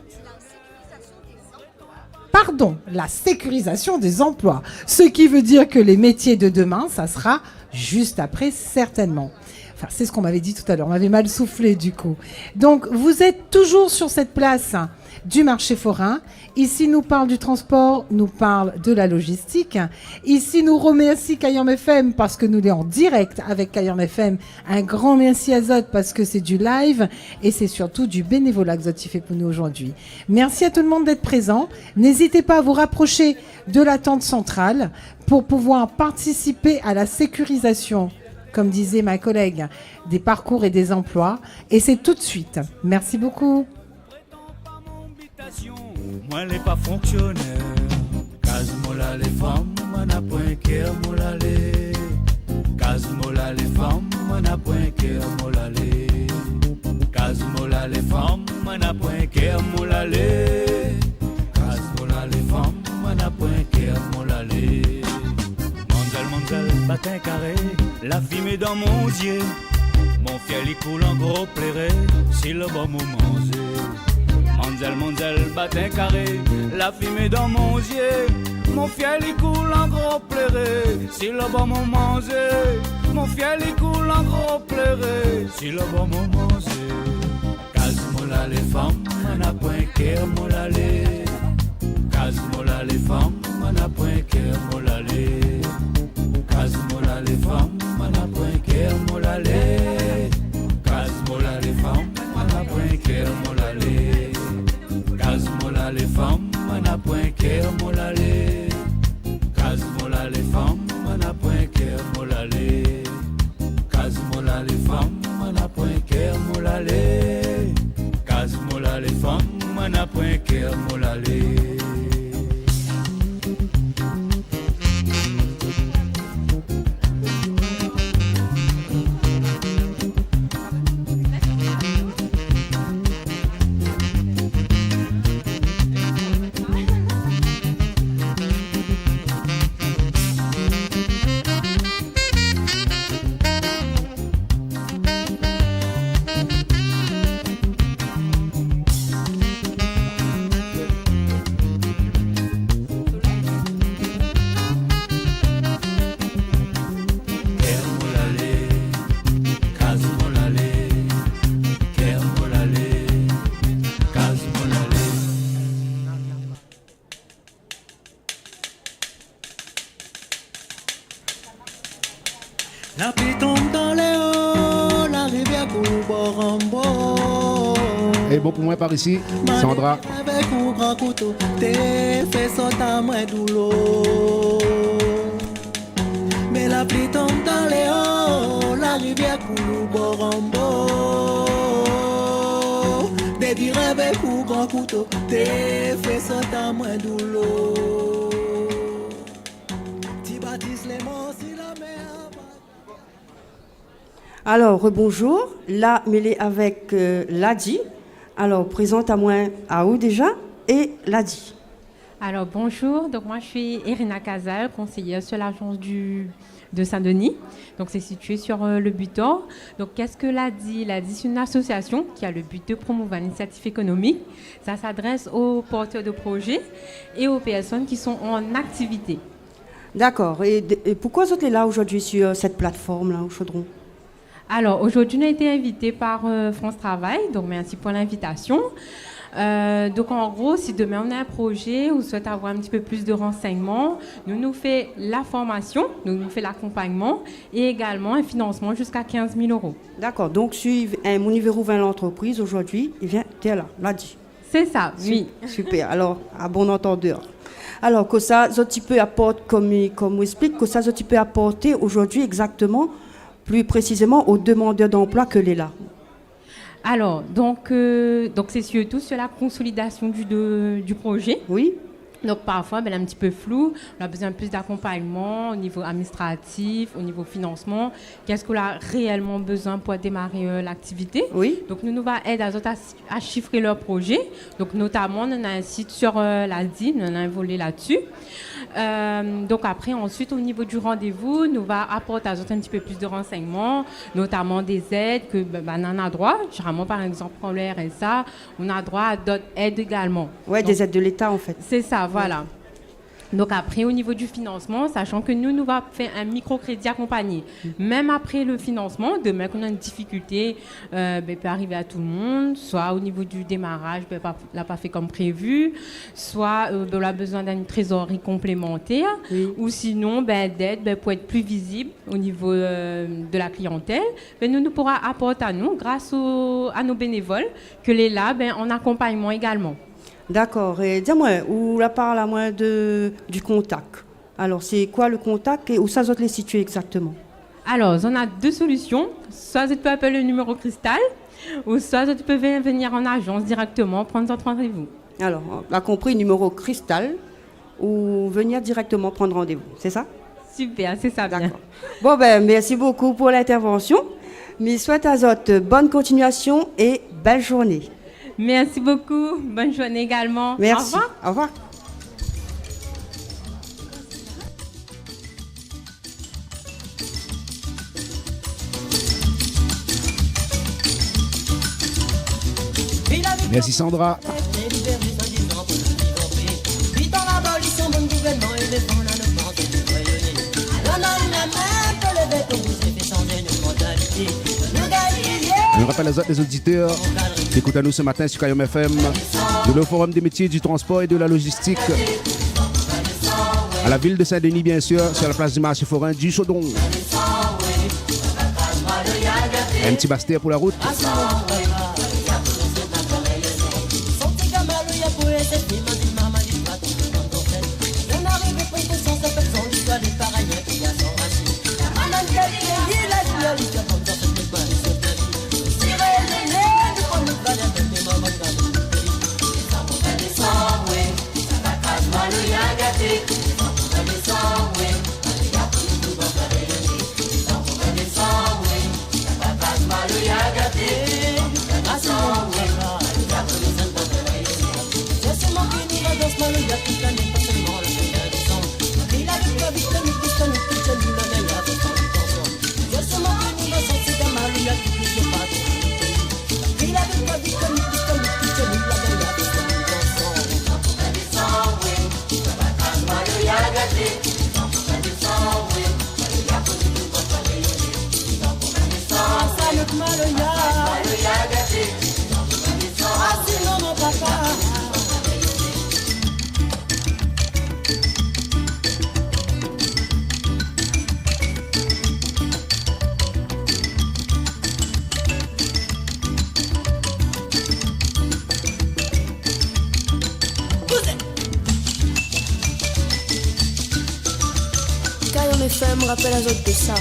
Pardon, la sécurisation des emplois. Ce qui veut dire que les métiers de demain, ça sera juste après, certainement. Enfin, c'est ce qu'on m'avait dit tout à l'heure. On m'avait mal soufflé, du coup. Donc, vous êtes toujours sur cette place du marché forain. Ici, nous parle du transport, nous parle de la logistique. Ici, nous remercie Kayam FM parce que nous sommes en direct avec Kayam FM. Un grand merci à Zot parce que c'est du live et c'est surtout du bénévolat que Zot y fait pour nous aujourd'hui. Merci à tout le monde d'être présent. N'hésitez pas à vous rapprocher de la tente centrale pour pouvoir participer à la sécurisation, comme disait ma collègue, des parcours et des emplois. Et c'est tout de suite. Merci beaucoup. Moi les pas fonctionnaire. Case mola les femmes, on a point cœur mola les. Case mola les femmes, on a point cœur mola les. Case mola les femmes, on a point cœur mola les. Case mola les femmes, on a point cœur mola les. Mondial, patin carré, la fumée dans mon yeux. Mon fiel il coule en gros plairé, c'est le bon moment. Mondial, batin carré, la fumée dans mon yeux. Mon fiel il coule en gros plairé, c'est le bon moment. Mon fiel il coule en gros plairé, c'est le bon moment. Case mola les femmes, on a point cœur mola les. Case mola les femmes, on a point cœur mola les. Case mola les femmes, on a point cœur mola les. Case mola les femmes, on a point cœur mola les. Case mola les femmes, on a point cœur mola les. Case mola les femmes, on a point cœur mola les. Case mola les femmes, on a point cœur mola les. Case mola les femmes, on a point cœur mola les. La pluie tombe dans les hauts, la rivière coule bord en bord. Et bon pour moi par ici, Sandra. Avec un grand couteau, t'es fait sauter à moi d'oulot. Mais la pluie tombe dans les hauts, la rivière coule bord en bord. Baby rêve avec un grand couteau, t'es fait sauter à moi d'oulot. Tu bâtisses les mots si la mer. Alors, rebonjour. Là, mêlé avec Ladi. Alors, présente à moi à où déjà et Ladi. Alors, bonjour. Donc, moi, je suis Irina Casal, conseillère sur l'agence de Saint-Denis. Donc, c'est situé sur le Butor. Donc, qu'est-ce que Ladi? Ladi, c'est une association qui a le but de promouvoir l'initiative économique. Ça s'adresse aux porteurs de projets et aux personnes qui sont en activité. D'accord. Et pourquoi vous êtes là aujourd'hui sur cette plateforme-là, au Chaudron? Alors, aujourd'hui, on a été invité par France Travail. Donc, merci pour l'invitation. Donc, en gros, si demain on a un projet ou souhaite avoir un petit peu plus de renseignements, nous fait la formation, nous fait l'accompagnement et également un financement jusqu'à 15 000 €. D'accord. Donc, si mon numéro 20 l'entreprise aujourd'hui, il vient, tu es là, Ladi. C'est ça, oui. Super. Alors, à bon entendeur. Alors, que ça, tu peux apporter, comme on explique, que ça, tu peux apporter aujourd'hui exactement, plus précisément, aux demandeurs d'emploi que les là. Alors, donc c'est surtout sur la consolidation du projet. Oui. Donc, parfois, elle est un petit peu floue. On a besoin de plus d'accompagnement au niveau administratif, au niveau financement. Qu'est-ce qu'on a réellement besoin pour démarrer l'activité? Oui. Donc, nous va aider à chiffrer leur projet. Donc, notamment, on a un site sur l'ALDI, on a un volet là-dessus. Donc, après, ensuite, au niveau du rendez-vous, nous va apporter un petit peu plus de renseignements, notamment des aides que on en a droit. Généralement, par exemple, pour le RSA, on a droit à d'autres aides également. Oui, des aides de l'État, en fait. C'est ça. Voilà. Donc après, au niveau du financement, sachant que nous va faire un microcrédit accompagné. Même après le financement, demain qu'on a une difficulté, peut arriver à tout le monde, soit au niveau du démarrage, l'a pas fait comme prévu, soit on a besoin d'une trésorerie complémentaire, ou sinon d'aide pour être plus visible au niveau de la clientèle. Nous pourra apporter à nous, grâce à nos bénévoles, que les là, en accompagnement également. D'accord. Et dis-moi, où la parle à moi du contact. Alors, c'est quoi le contact et où ça doit les situer exactement? Alors, on a deux solutions. Soit tu peux appeler le numéro cristal, ou soit tu peux venir en agence directement, prendre votre rendez-vous. Alors, on a compris, numéro cristal, ou venir directement prendre rendez-vous, c'est ça? Super, c'est ça. Bien. Bon, merci beaucoup pour l'intervention. Mais souhaite à vous bonne continuation et belle journée. Merci beaucoup. Bonne journée également. Merci. Au revoir. Au revoir. Merci Sandra. Je rappelle à les auditeurs qui écoutent à nous ce matin sur Kayom FM, de le Forum des métiers du transport et de la logistique, à la ville de Saint-Denis bien sûr, sur la place du marché forain du Chaudron. Un petit bastère pour la route. Kayom FM rappelle à autres de ça.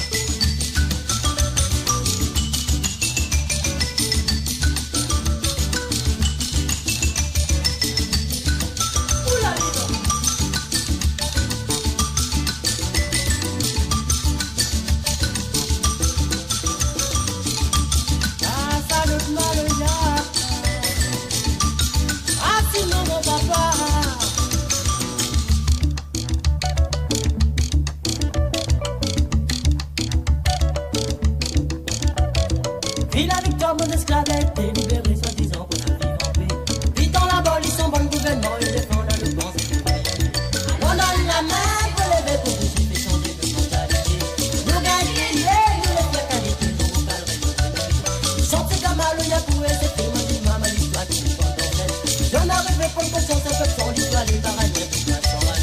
l'esclavette est libérée, soi-disant pour la vivre en paix. Vite dans l'abolition, bon gouvernement, ils défendent le bon c'est. On donne la main pour lever pour que j'ai fait changer de mentalité. Nous gagnons, nous les faire qualité, nous vous parlerons. Chantez comme Alléluia pour essayer de faire maman l'histoire qui nous porte en tête. J'en arrive pour une question, c'est comme son l'histoire des paradis, pour la soirée.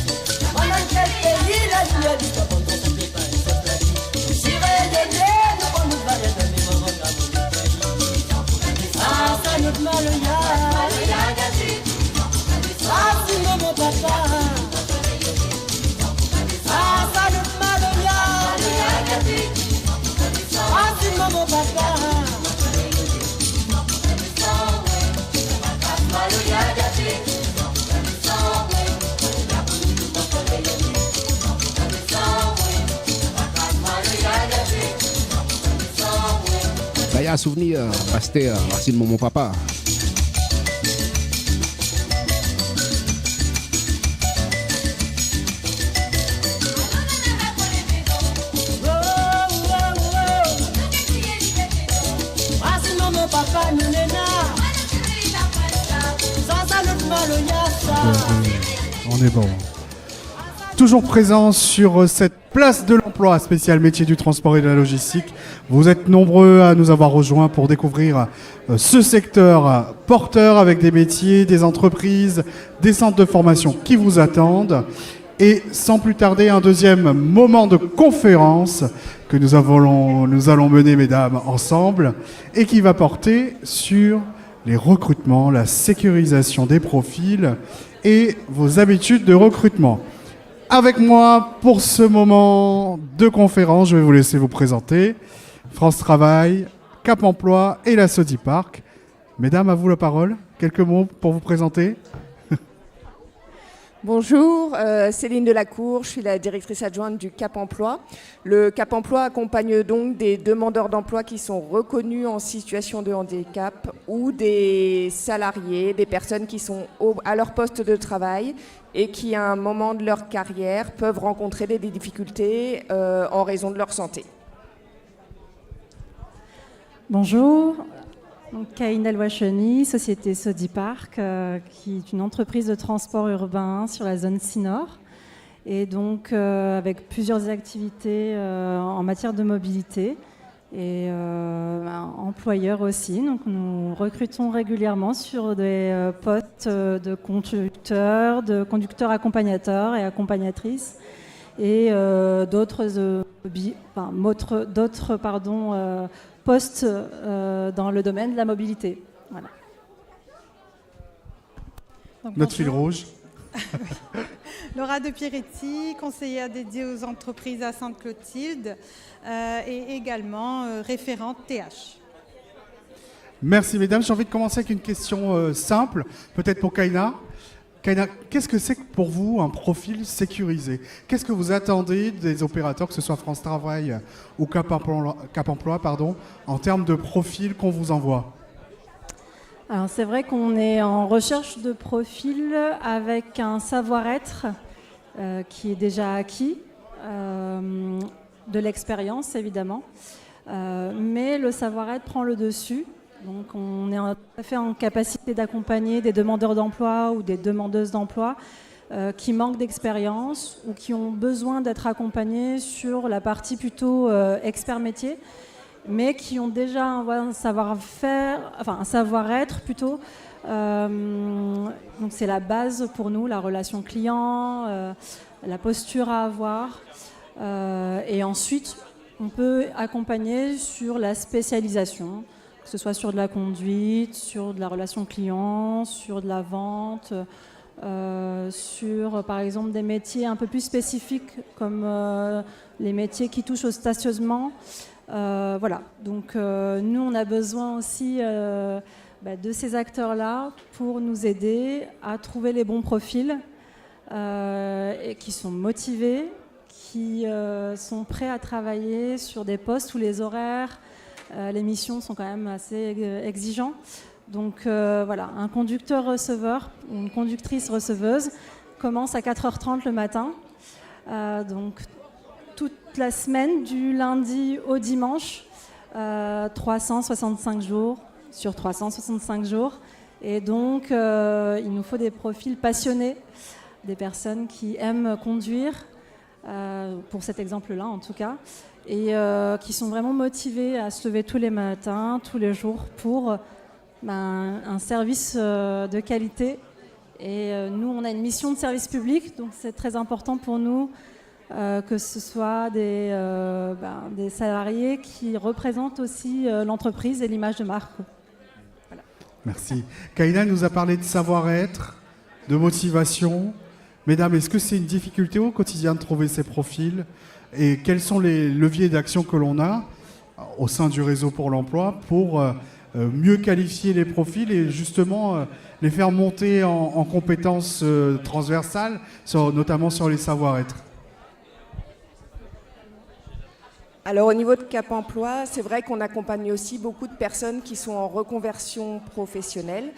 On a quel pays, la lumière du temps, on ne s'appelle pas une seule vie. J'irai donner, nous on nous va les donner, on va pas vous le faire. Ah, ça nous demande le ya. Ah, si mon papa. Ah, ça nous demande le ya. Ah, si mon papa. Il y a un souvenir, Pasteur, merci de mon papa. Ah, si mon papa nous n'est là. Ça nous demande le ya. On est bon. Toujours présent sur cette place de l'emploi spécial métier du transport et de la logistique. Vous êtes nombreux à nous avoir rejoints pour découvrir ce secteur porteur avec des métiers, des entreprises, des centres de formation qui vous attendent. Et sans plus tarder, un deuxième moment de conférence que nous allons mener, mesdames, ensemble et qui va porter sur les recrutements, la sécurisation des profils et vos habitudes de recrutement. Avec moi, pour ce moment de conférence, je vais vous laisser vous présenter France Travail, Cap Emploi et la Sodiparc. Mesdames, à vous la parole. Quelques mots pour vous présenter. Bonjour, Céline Delacour, je suis la directrice adjointe du Cap Emploi. Le Cap Emploi accompagne donc des demandeurs d'emploi qui sont reconnus en situation de handicap ou des salariés, des personnes qui sont à leur poste de travail et qui, à un moment de leur carrière, peuvent rencontrer des difficultés en raison de leur santé. Bonjour. Donc, Kaina Louacheni, société Sodiparc, qui est une entreprise de transport urbain sur la zone Sinor, et donc avec plusieurs activités en matière de mobilité et employeurs aussi. Donc, nous recrutons régulièrement sur des postes de conducteurs accompagnateurs et accompagnatrices et d'autres postes dans le domaine de la mobilité. Voilà. Donc, notre fil rouge. Laura de Pieretti, conseillère dédiée aux entreprises à Sainte-Clotilde et également référente TH. Merci mesdames. J'ai envie de commencer avec une question simple, peut-être pour Kaina. Kaina, qu'est-ce que c'est pour vous un profil sécurisé? Qu'est-ce que vous attendez des opérateurs, que ce soit France Travail ou Cap Emploi, en termes de profil qu'on vous envoie? Alors c'est vrai qu'on est en recherche de profils avec un savoir-être qui est déjà acquis, de l'expérience évidemment, mais le savoir-être prend le dessus. Donc on est tout à fait en capacité d'accompagner des demandeurs d'emploi ou des demandeuses d'emploi qui manquent d'expérience ou qui ont besoin d'être accompagnés sur la partie plutôt expert métier, mais qui ont déjà un savoir-faire, enfin un savoir-être plutôt. Donc c'est la base pour nous, la relation client, la posture à avoir. Et ensuite, on peut accompagner sur la spécialisation, que ce soit sur de la conduite, sur de la relation client, sur de la vente, sur par exemple des métiers un peu plus spécifiques comme les métiers qui touchent au stationnement. Voilà, donc nous on a besoin aussi de ces acteurs-là pour nous aider à trouver les bons profils et qui sont motivés, qui sont prêts à travailler sur des postes où les horaires, les missions sont quand même assez exigeants. Donc voilà, un conducteur-receveur, une conductrice-receveuse commence à 4h30 le matin. Donc toute la semaine, du lundi au dimanche, 365 jours sur 365 jours. Et donc, il nous faut des profils passionnés, des personnes qui aiment conduire, pour cet exemple-là en tout cas, et qui sont vraiment motivés à se lever tous les matins, tous les jours pour un service de qualité. Et nous, on a une mission de service public, donc c'est très important pour nous que ce soit des salariés qui représentent aussi l'entreprise et l'image de marque. Voilà. Merci. Kaina nous a parlé de savoir-être, de motivation. Mesdames, est-ce que c'est une difficulté au quotidien de trouver ces profils? Et quels sont les leviers d'action que l'on a au sein du réseau pour l'emploi pour mieux qualifier les profils et justement les faire monter en compétences transversales, notamment sur les savoir-être? Alors au niveau de Cap Emploi, c'est vrai qu'on accompagne aussi beaucoup de personnes qui sont en reconversion professionnelle,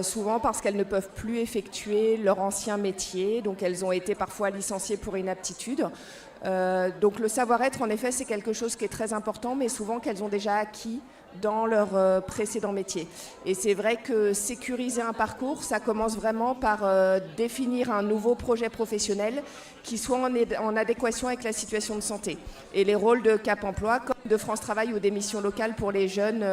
souvent parce qu'elles ne peuvent plus effectuer leur ancien métier, donc elles ont été parfois licenciées pour inaptitude. Donc le savoir-être, en effet, c'est quelque chose qui est très important, mais souvent qu'elles ont déjà acquis dans leur précédent métier. Et c'est vrai que sécuriser un parcours, ça commence vraiment par définir un nouveau projet professionnel qui soit en adéquation avec la situation de santé. Et les rôles de Cap Emploi, comme de France Travail ou des missions locales pour les jeunes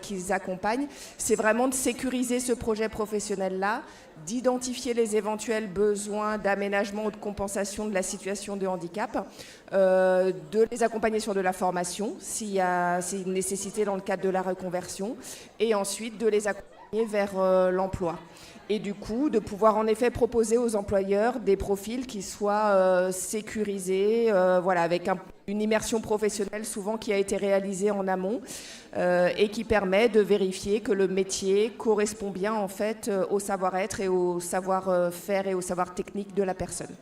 qu'ils accompagnent, c'est vraiment de sécuriser ce projet professionnel-là, d'identifier les éventuels besoins d'aménagement ou de compensation de la situation de handicap, de les accompagner sur de la formation, s'il y a une nécessité dans le cadre de la reconversion, et ensuite de les accompagner vers l'emploi. Et du coup, de pouvoir en effet proposer aux employeurs des profils qui soient sécurisés, avec une immersion professionnelle souvent qui a été réalisée en amont et qui permet de vérifier que le métier correspond bien en fait au savoir-être et au savoir-faire et au savoir technique de la personne.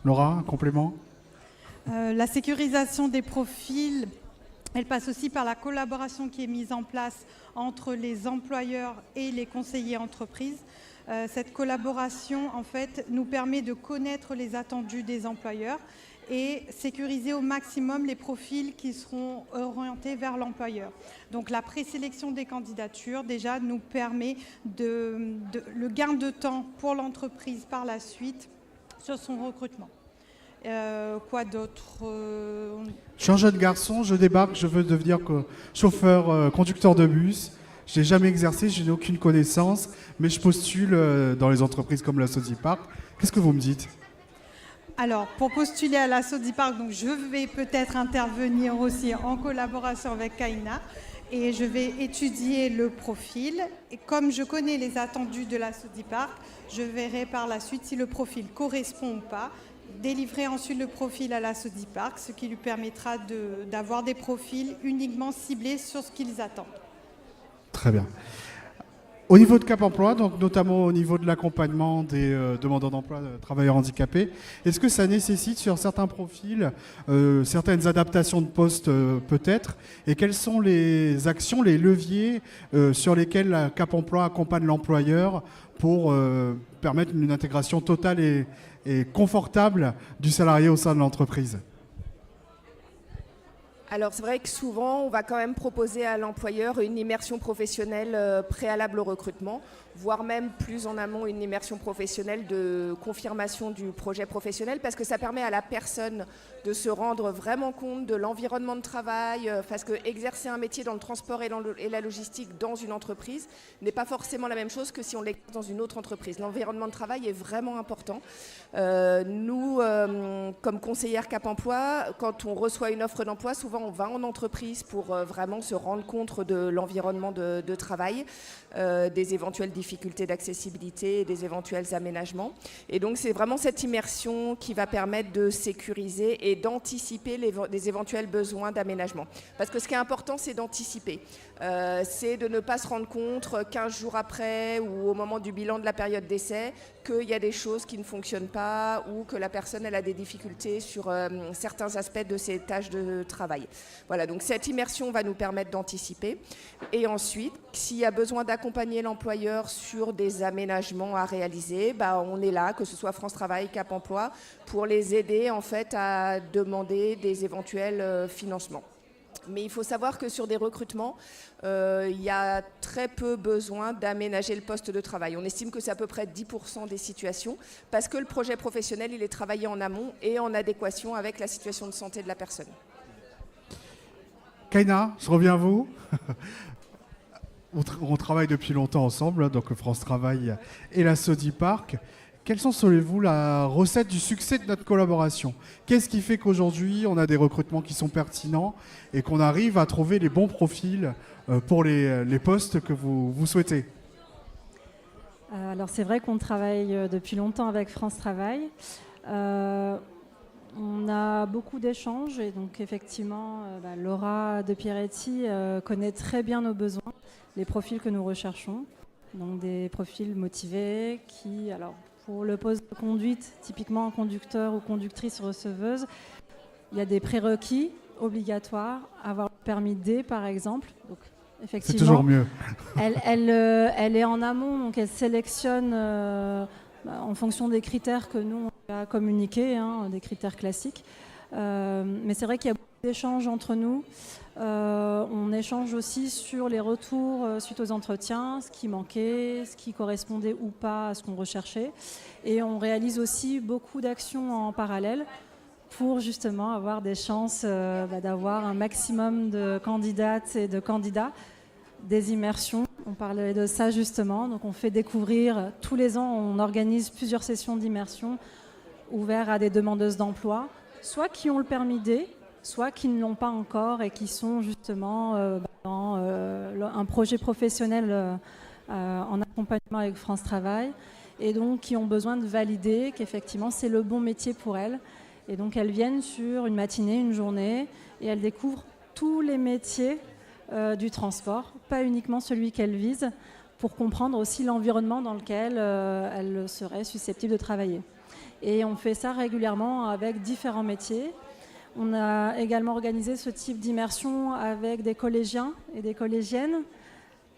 Laura, un complément? La sécurisation des profils, elle passe aussi par la collaboration qui est mise en place entre les employeurs et les conseillers entreprises. Cette collaboration, en fait, nous permet de connaître les attendus des employeurs et sécuriser au maximum les profils qui seront orientés vers l'employeur. Donc la présélection des candidatures, déjà, nous permet le gain de temps pour l'entreprise par la suite sur son recrutement. Quoi d'autre Je suis un jeune garçon, je débarque, je veux devenir chauffeur, conducteur de bus. Je n'ai jamais exercé, je n'ai aucune connaissance, mais je postule dans les entreprises comme la Sodiparc. Qu'est-ce que vous me dites? Alors, pour postuler à la Sodiparc, donc je vais peut-être intervenir aussi en collaboration avec Kaina et je vais étudier le profil. Et comme je connais les attendus de la Sodiparc, je verrai par la suite si le profil correspond ou pas. Délivrer ensuite le profil à la Sodiparc, ce qui lui permettra d'avoir des profils uniquement ciblés sur ce qu'ils attendent. Très bien. Au niveau de Cap Emploi, donc notamment au niveau de l'accompagnement des demandeurs d'emploi, travailleurs handicapés, est-ce que ça nécessite sur certains profils certaines adaptations de poste peut-être? Et quelles sont les actions, les leviers sur lesquels Cap Emploi accompagne l'employeur pour permettre une intégration totale et confortable du salarié au sein de l'entreprise? Alors c'est vrai que souvent, on va quand même proposer à l'employeur une immersion professionnelle préalable au recrutement, voire même plus en amont une immersion professionnelle de confirmation du projet professionnel, parce que ça permet à la personne de se rendre vraiment compte de l'environnement de travail, parce que exercer un métier dans le transport et la logistique dans une entreprise n'est pas forcément la même chose que si on l'exerce dans une autre entreprise. L'environnement de travail est vraiment important. Nous, comme conseillère Cap Emploi, quand on reçoit une offre d'emploi, souvent on va en entreprise pour vraiment se rendre compte de l'environnement de travail, des éventuelles difficultés d'accessibilité et des éventuels aménagements. Et donc c'est vraiment cette immersion qui va permettre de sécuriser et d'anticiper les éventuels besoins d'aménagement. Parce que ce qui est important, c'est d'anticiper. C'est de ne pas se rendre compte 15 jours après ou au moment du bilan de la période d'essai qu'il y a des choses qui ne fonctionnent pas ou que la personne elle a des difficultés sur certains aspects de ses tâches de travail. Voilà, donc cette immersion va nous permettre d'anticiper. Et ensuite, s'il y a besoin d'accompagner l'employeur sur des aménagements à réaliser, on est là, que ce soit France Travail, Cap Emploi, pour les aider en fait à demander des éventuels financements. Mais il faut savoir que sur des recrutements, il y a très peu besoin d'aménager le poste de travail. On estime que c'est à peu près 10% des situations, parce que le projet professionnel, il est travaillé en amont et en adéquation avec la situation de santé de la personne. Kaina, je reviens à vous. On travaille depuis longtemps ensemble, donc France Travail et la Sodi Park. Quelles sont, selon vous, la recette du succès de notre collaboration? Qu'est-ce qui fait qu'aujourd'hui, on a des recrutements qui sont pertinents et qu'on arrive à trouver les bons profils pour les postes que vous souhaitez? Alors c'est vrai qu'on travaille depuis longtemps avec France Travail. On a beaucoup d'échanges et donc effectivement, Laura De Pierretti connaît très bien nos besoins, les profils que nous recherchons. Donc des profils motivés qui, alors pour le poste de conduite, typiquement conducteur ou conductrice receveuse, il y a des prérequis obligatoires, avoir le permis D par exemple. Donc, effectivement, c'est toujours mieux. elle est en amont, donc elle sélectionne en fonction des critères que nous on a communiqués, des critères classiques. Mais c'est vrai qu'il y a beaucoup d'échanges entre nous. On échange aussi sur les retours suite aux entretiens, ce qui manquait, ce qui correspondait ou pas à ce qu'on recherchait. Et on réalise aussi beaucoup d'actions en parallèle pour justement avoir des chances d'avoir un maximum de candidates et de candidats, des immersions. On parlait de ça justement. Donc on fait découvrir, tous les ans, on organise plusieurs sessions d'immersion ouvertes à des demandeuses d'emploi, soit qui ont le permis D, soit qui ne l'ont pas encore et qui sont justement dans un projet professionnel en accompagnement avec France Travail et donc qui ont besoin de valider qu'effectivement c'est le bon métier pour elles. Et donc elles viennent sur une matinée, une journée et elles découvrent tous les métiers du transport, pas uniquement celui qu'elles visent, pour comprendre aussi l'environnement dans lequel elles seraient susceptibles de travailler. Et on fait ça régulièrement avec différents métiers. On a également organisé ce type d'immersion avec des collégiens et des collégiennes.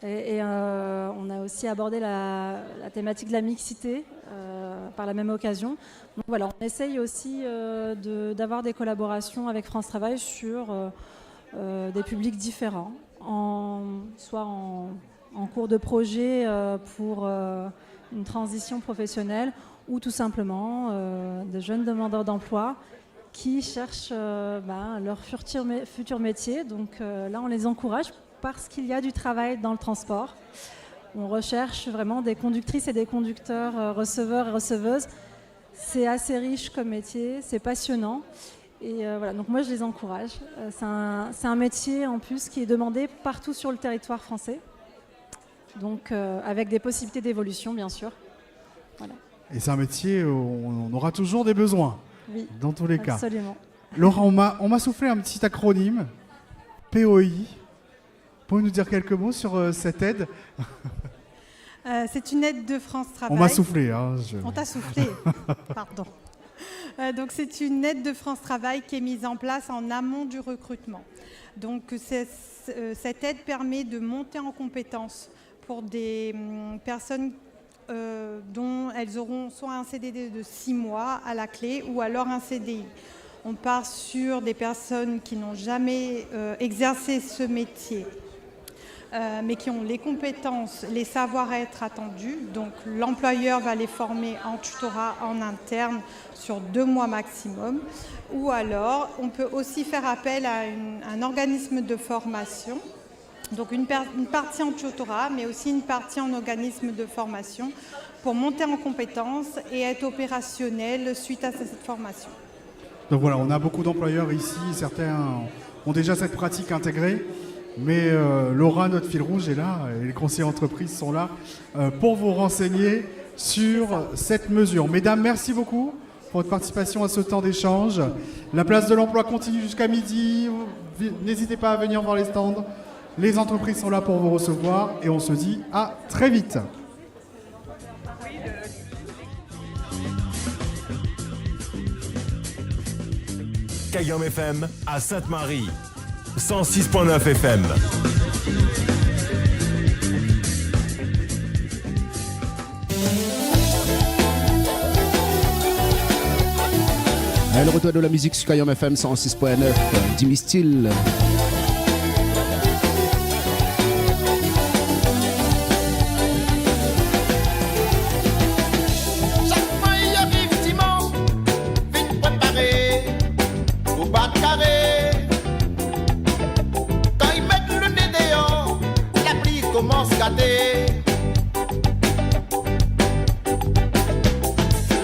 Et on a aussi abordé la thématique de la mixité par la même occasion. Donc voilà, on essaye aussi d'avoir des collaborations avec France Travail sur des publics différents, soit en cours de projet pour une transition professionnelle ou tout simplement de jeunes demandeurs d'emploi qui cherchent leur futur métier. Donc là, on les encourage parce qu'il y a du travail dans le transport. On recherche vraiment des conductrices et des conducteurs receveurs et receveuses. C'est assez riche comme métier, c'est passionnant. Et voilà, donc moi je les encourage. C'est un métier en plus qui est demandé partout sur le territoire français. Donc avec des possibilités d'évolution bien sûr. Voilà. Et c'est un métier où on aura toujours des besoins, oui, dans tous les cas. Absolument. Laura, on m'a soufflé un petit acronyme, POI. Pouvez-vous nous dire quelques mots sur cette aide? C'est une aide de France Travail. On m'a soufflé. On t'a soufflé, pardon. Donc c'est une aide de France Travail qui est mise en place en amont du recrutement. Donc cette aide permet de monter en compétences pour des personnes dont elles auront soit un CDD de 6 mois à la clé ou alors un CDI. On part sur des personnes qui n'ont jamais exercé ce métier, mais qui ont les compétences, les savoir-être attendus. Donc l'employeur va les former en tutorat en interne sur 2 mois maximum. Ou alors, on peut aussi faire appel à un organisme de formation. Donc une partie en tutorat, mais aussi une partie en organisme de formation pour monter en compétences et être opérationnel suite à cette formation. Donc voilà, on a beaucoup d'employeurs ici, certains ont déjà cette pratique intégrée, mais Laura, notre fil rouge, est là, et les conseillers entreprises sont là pour vous renseigner sur cette mesure. Mesdames, merci beaucoup pour votre participation à ce temps d'échange. La place de l'emploi continue jusqu'à midi, n'hésitez pas à venir voir les stands. Les entreprises sont là pour vous recevoir et on se dit à très vite. Kayam FM à Sainte-Marie, 106.9 FM. Le retour de la musique sur Kayam FM 106.9, Dimi Style. bas de carré. Quand ils mettent le nez dehors, la pluie commence à gâter.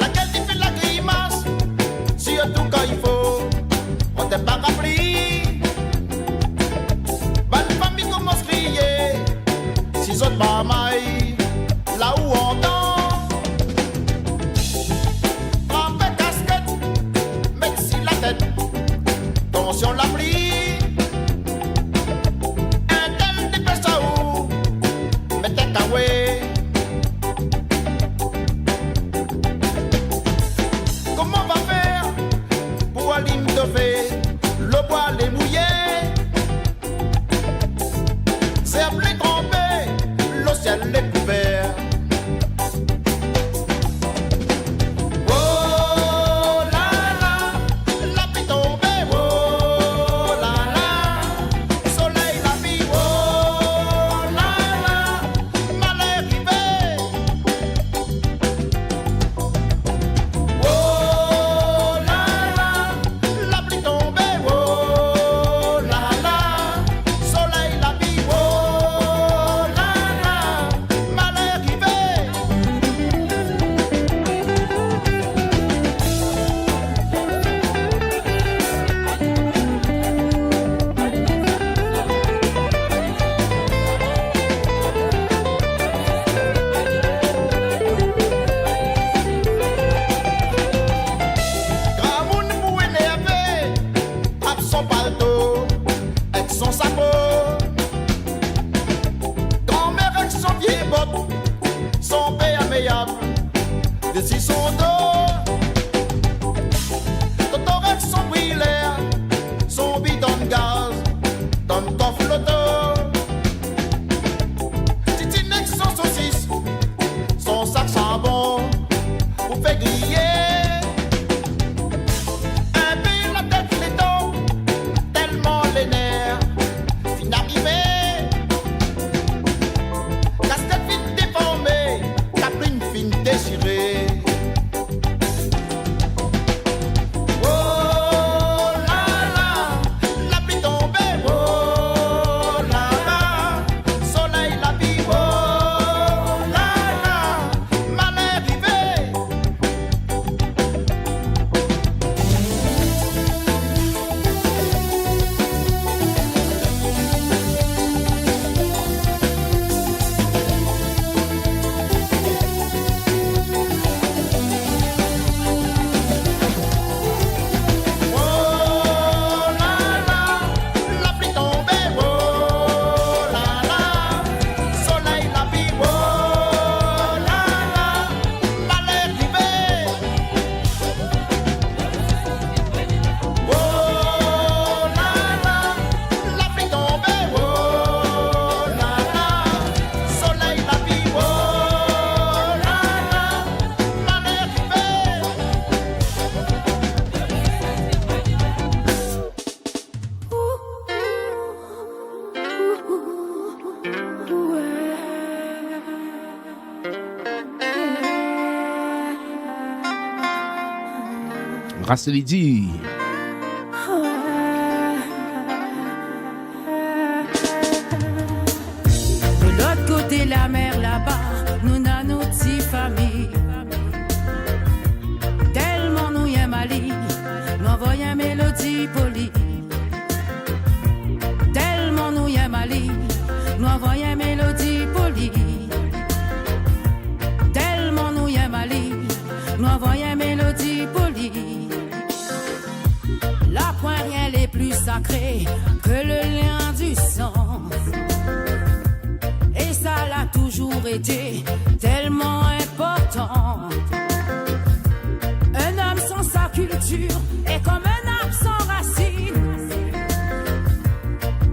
Laquelle tu fais la grimace, surtout quand il faut, on t'est pas rappelé. Bonne famille commence à crier, si autres pas maille, là où on dort. Attention la pluie, un tel dépêche à où, mettez kawé. Comment on va faire pour aller me faire le bois les mouiller? C'est appelé trempé, le ciel est couvert. Rasselidi. De l'autre côté la mer là-bas, nous n'avons nos petites familles. Tellement nous y aimons Mali, nous envoyons une mélodie polie. Tellement nous y aimons Mali, nous envoyons une mélodie polie. Tellement nous y aimons Mali, nous envoyons une mélodie polie. La point rien les plus sacré que le lien du sang. Et ça l'a toujours été tellement important. Un homme sans sa culture est comme un arbre sans racines.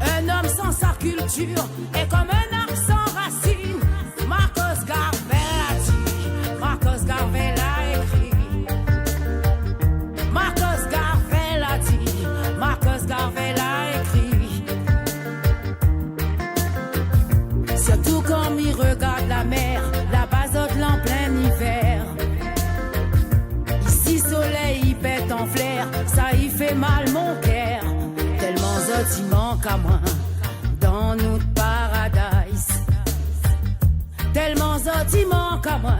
Un homme sans sa culture est comme un arbre sans racines. Marcos Garvey a dit, Marcos Garvey l'a écrit. Marcos Garvey l'a dit, Marcos Garvey l'a écrit. Surtout quand il regarde la mer, la bazote en plein hiver. zoti manque à moi dans notre paradise. Tellement zoti manque à moi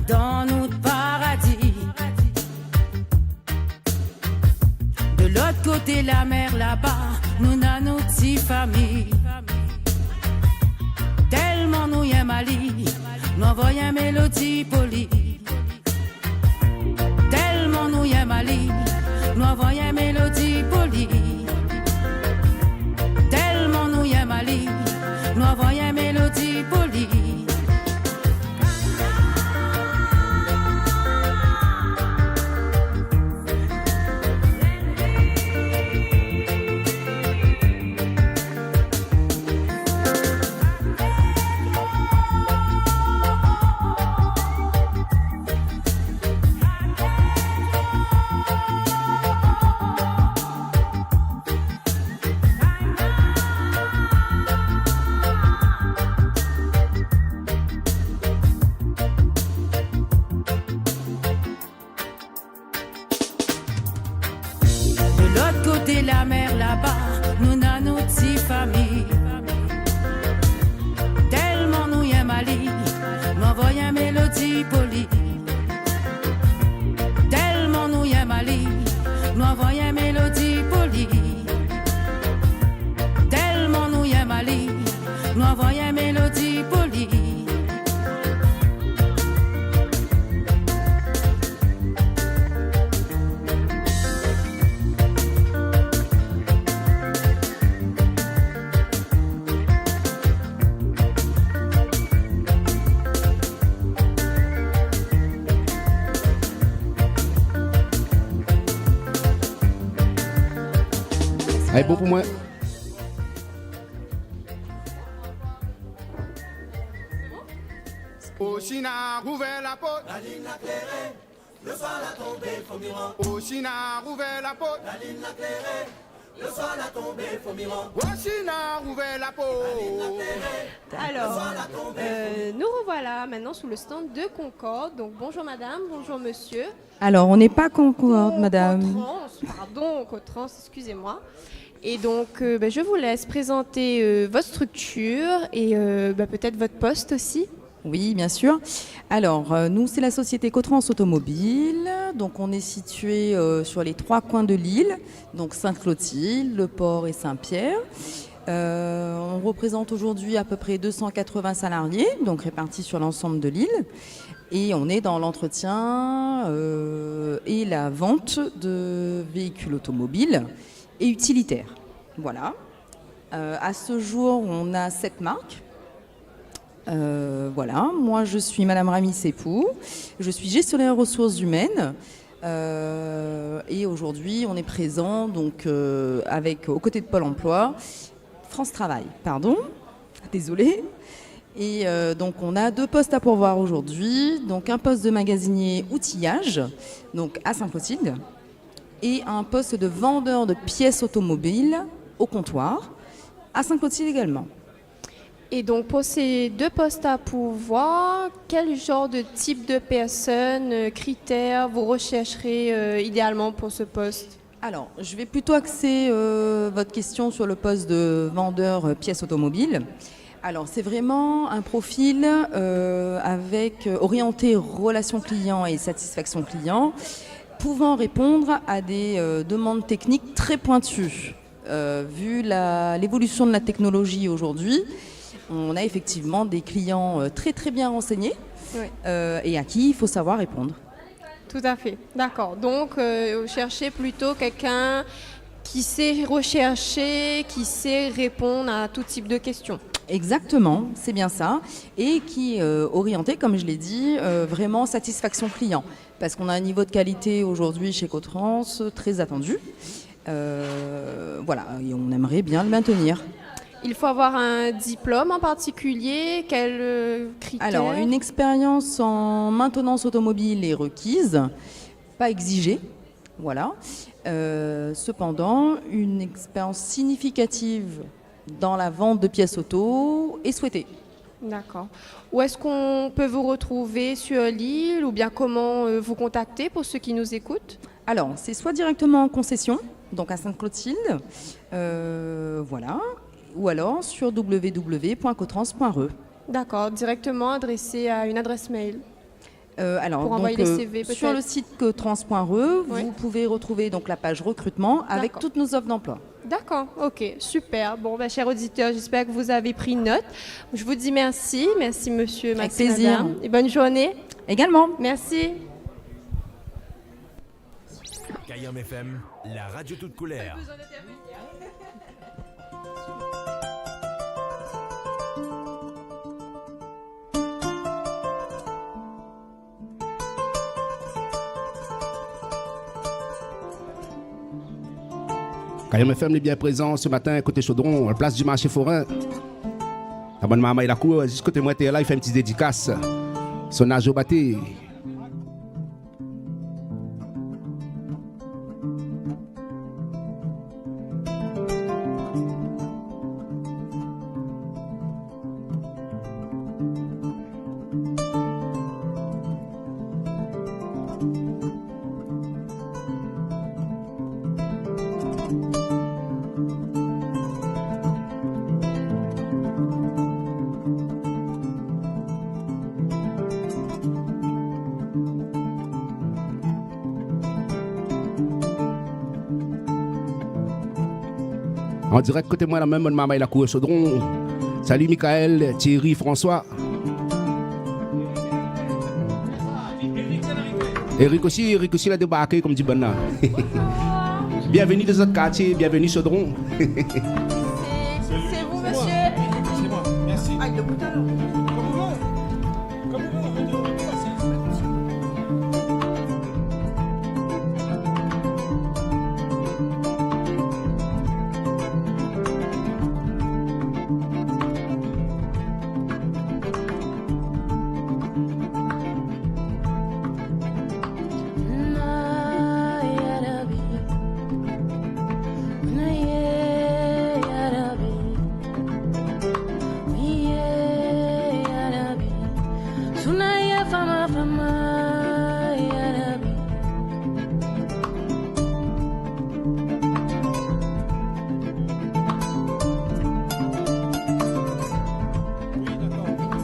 dans notre paradis. De l'autre côté la mer là-bas, nous n'avons notre petite famille. Tellement nous y aimons Ali, nous envoyons une mélodie polie. Tellement nous y aimons Ali, nous envoyons une mélodie polie. Tellement nous y aimons Ali, nous envoyons une mélodie polie. La mer là-bas, nous n'avons notre petite famille. Tellement nous y aimons Ali, nous envoyons une mélodie polie. Tellement nous y aimons Ali, nous envoyons une mélodie polie. Tellement nous y aimons Ali, nous envoyons une mélodie polie. Allez, bon pour moi. Au China, rouvert la porte. La ligne l'a clairée. Le soir l'a tombé, Fomiran. Au China, rouvert la porte. La ligne l'a clairée. Le soir l'a tombé, Fomiran. Au China, rouvert la porte. Alors, nous revoilà maintenant sous le stand de Concorde. Donc, bonjour madame, bonjour monsieur. Alors, on n'est pas Concorde, madame. Cotrans, excusez-moi. Et donc, je vous laisse présenter votre structure et peut-être votre poste aussi. Oui, bien sûr. Alors, nous, c'est la société Cotrans Automobile. Donc, on est situé sur les 3 coins de l'île, donc Sainte-Clotilde, Le Port et Saint-Pierre. On représente aujourd'hui à peu près 280 salariés, donc répartis sur l'ensemble de l'île. Et on est dans l'entretien et la vente de véhicules automobiles et utilitaires. Voilà. À ce jour, on a 7 marques. Voilà, moi je suis Madame Rami Sepou, je suis gestionnaire ressources humaines et aujourd'hui on est présent donc aux côtés de Pôle Emploi, France Travail, désolée. Et donc on a 2 postes à pourvoir aujourd'hui, donc un poste de magasinier outillage, donc à Saint-Clotilde, et un poste de vendeur de pièces automobiles au comptoir, à Saint-Clotilde également. Et donc pour ces 2 postes à pourvoir, quel genre de type de personnes, critères vous rechercherez idéalement pour ce poste? Alors, je vais plutôt axer votre question sur le poste de vendeur pièces automobiles. Alors, c'est vraiment un profil orienté relation client et satisfaction client, pouvant répondre à des demandes techniques très pointues. Vu l'évolution de la technologie aujourd'hui, on a effectivement des clients très très bien renseignés et à qui il faut savoir répondre. Tout à fait, d'accord. Donc, vous cherchez plutôt quelqu'un qui sait rechercher, qui sait répondre à tout type de questions. Exactement, c'est bien ça. Et qui est orienté, comme je l'ai dit, vraiment satisfaction client. Parce qu'on a un niveau de qualité aujourd'hui chez Cotrans très attendu. Voilà, et on aimerait bien le maintenir. Il faut avoir un diplôme en particulier, quels critères? Alors, une expérience en maintenance automobile est requise, pas exigée, voilà. Cependant, une expérience significative dans la vente de pièces auto est souhaitée. D'accord. Où est-ce qu'on peut vous retrouver sur l'île ou bien comment vous contacter pour ceux qui nous écoutent? Alors, c'est soit directement en concession, donc à Sainte-Clotilde. Voilà. Ou alors sur www.cotrans.re. D'accord, directement adressé à une adresse mail. Alors, pour envoyer les CV, peut-être. sur le site cotrans.re, vous pouvez retrouver donc la page recrutement avec toutes nos offres d'emploi. D'accord, ok, super. Bon, chers auditeurs, j'espère que vous avez pris note. Je vous dis merci. Merci, monsieur, avec merci, plaisir. madame. Et bonne journée. Également. Merci. Kayam FM, la radio toute couleur. Kayam FM est bien présent ce matin côté Chaudron, à la place du marché forain. La bonne maman et la cour, juste côté moi, t'es là, il fait une petite dédicace. Son âge au bâti. En direct côté moi, la même bonne maman et la cour Chaudron. Salut Michael, Thierry, François. Eric aussi il a débarqué comme dit Bonna. Bienvenue dans notre quartier, bienvenue Chaudron. C'est vous, monsieur? C'est moi, merci. Ah, le bouton.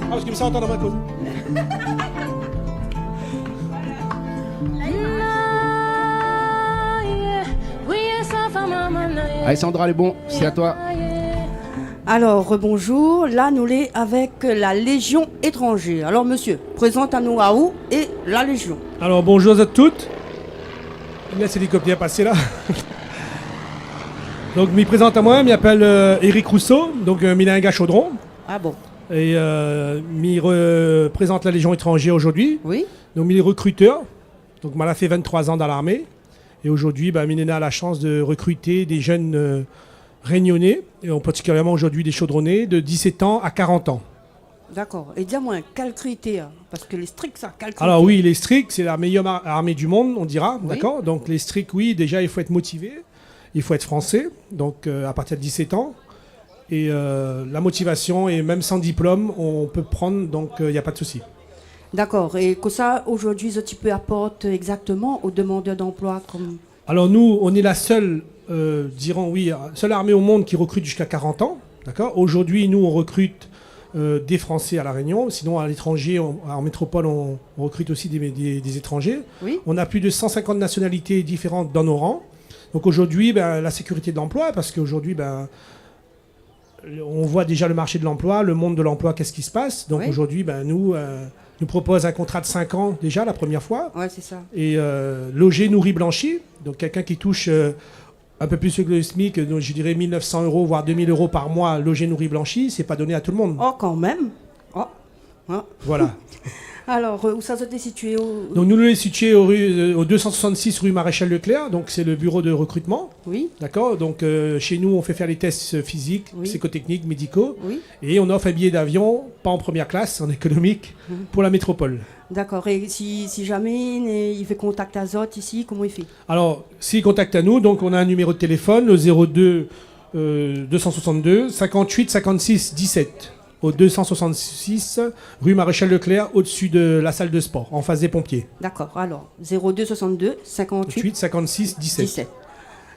Parce qu'il me s'entend dans ma cause. Alessandra, les bons, c'est à toi. Alors, rebonjour. Là, nous l'est avec la Légion étrangère. Alors, monsieur, présente à nous à où et la Légion. Alors, bonjour à toutes. Laisse l'hélicoptère passer là. Donc, je me présente à moi, je m'appelle Éric Rousseau, donc je suis un gars Chaudron. Ah bon. Et je représente la Légion étrangère aujourd'hui. Oui. Donc, je suis recruteur. Donc, je fait 23 ans dans l'armée. Et aujourd'hui, je a la chance de recruter des jeunes réunionnais, et particulièrement aujourd'hui des chaudronnais, de 17 ans à 40 ans. D'accord. Et dis-moi, quel critère? Parce que les stricts, ça, quel critère? Alors oui, les stricts, c'est la meilleure armée du monde, on dira, oui. D'accord. Donc les stricts, oui, déjà, il faut être motivé, il faut être français, donc à partir de 17 ans. Et la motivation, et même sans diplôme, on peut prendre, donc il n'y a pas de souci. D'accord. Et que ça, aujourd'hui, tu peux apporter exactement aux demandeurs d'emploi comme... Alors nous, on est la seule, seule armée au monde qui recrute jusqu'à 40 ans. D'accord. Aujourd'hui, nous, on recrute des Français à La Réunion. Sinon, à l'étranger, en métropole, on recrute aussi des étrangers. Oui. On a plus de 150 nationalités différentes dans nos rangs. Donc aujourd'hui, la sécurité de l'emploi, parce qu'aujourd'hui, on voit déjà le marché de l'emploi, le monde de l'emploi, qu'est-ce qui se passe. Donc aujourd'hui, nous propose un contrat de 5 ans déjà la première fois. Ouais, c'est ça. Et logé, nourri, blanchi. Donc quelqu'un qui touche un peu plus que le SMIC, donc je dirais 1 900 €, voire 2 000 € par mois, logé, nourri, blanchi, c'est pas donné à tout le monde. Oh, quand même. Oh. Voilà. Alors, où ça s'était situé Donc nous sommes situés au 266 rue Maréchal Leclerc, donc c'est le bureau de recrutement. Oui. D'accord. Donc chez nous, on fait faire les tests physiques, psychotechniques, médicaux. Oui. Et on offre un billet d'avion, pas en première classe, en économique, pour la métropole. D'accord. Et si jamais il fait contact à Zot ici, comment il fait? Alors, s'il contacte à nous, donc on a un numéro de téléphone, le 02 262 58 56 17. Au 266 rue Maréchal Leclerc, au-dessus de la salle de sport, en face des pompiers. D'accord. Alors, 02 62 58 56 17.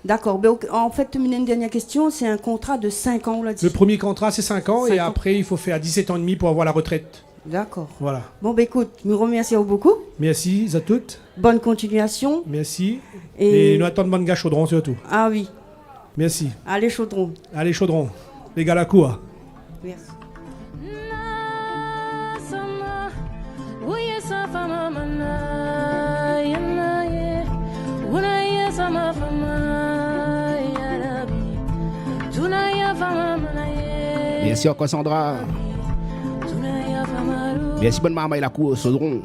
D'accord. Ben, en fait, une dernière question. C'est un contrat de 5 ans, on l'a dit. Le premier contrat, c'est 5 ans, 5 et ans. après, il faut faire 17 ans et demi pour avoir la retraite. D'accord. Voilà. Bon, ben écoute, nous remercions beaucoup. Merci à toutes. Bonne continuation. Merci. Et Et nous attendons bonne gars Chaudron surtout. Ah oui. Merci. Allez, Chaudron. Allez, Chaudron. Les gars, la cour. Merci. Merci encore Sandra. Merci bonne maman et la cour Chaudron.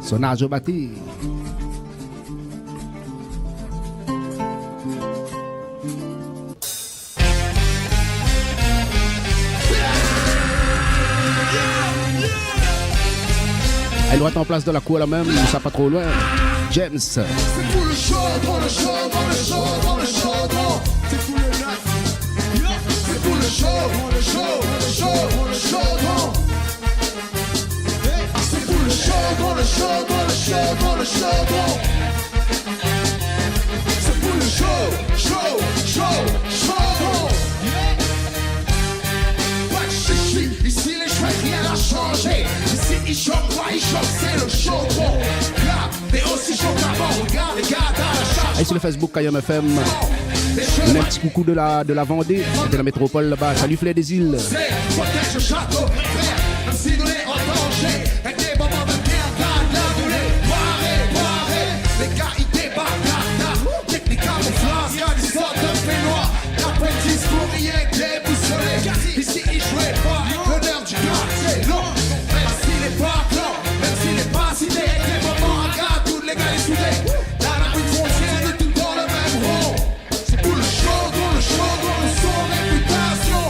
Sonage au bâti. Elle doit être en place de la cour là même, ça pas trop loin. James. C'est pour le chaud, dans le chaud, dans le chaud, dans le chaud, dans. C'est pour le neuf. C'est pour le chaud, dans le chaud, dans le chaud, dans le chaud, dans. C'est pour le chaud, dans le chaud, dans le chaud, dans le chaud, dans. C'est pour le chaud, chaud, chaud, chaud, dans. Pas de chichi, ici les chouettes, rien n'a changé. Ici ils choquent, quoi ils choquent, c'est le chaud, bon. T'es aussi chaud qu'avant, regarde les gars dans la charge. Et sur le Facebook Kayam FM, un petit coucou de la Vendée, de la métropole là-bas. Salut Fleur des Îles. Protège le château, frère, même si nous les en danger. Avec des moments de guerre, là, nous les boirés. Les gars, ils débarquent, technique camouflage, y'a des sortes de fénois. Après le discours, rien que des boussolés. Ici, ils jouaient pas l'honneur du quartier, non. Même s'il est pas blanc, même s'il est pas cité, avec des moments à garde, tous les gars, les soudés. Là, la butte foncière, de tout dans le même rond. C'est pour le show, dans le show, dans le son, réputation.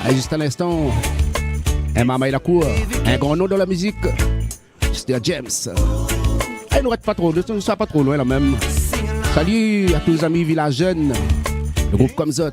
Et juste à l'instant, un Mama et la cour, un grand nom dans la musique, c'était James. Et nous reste pas trop, ne soit pas trop loin là même. Salut à tous les amis Village Jeune, le groupe comme Zot.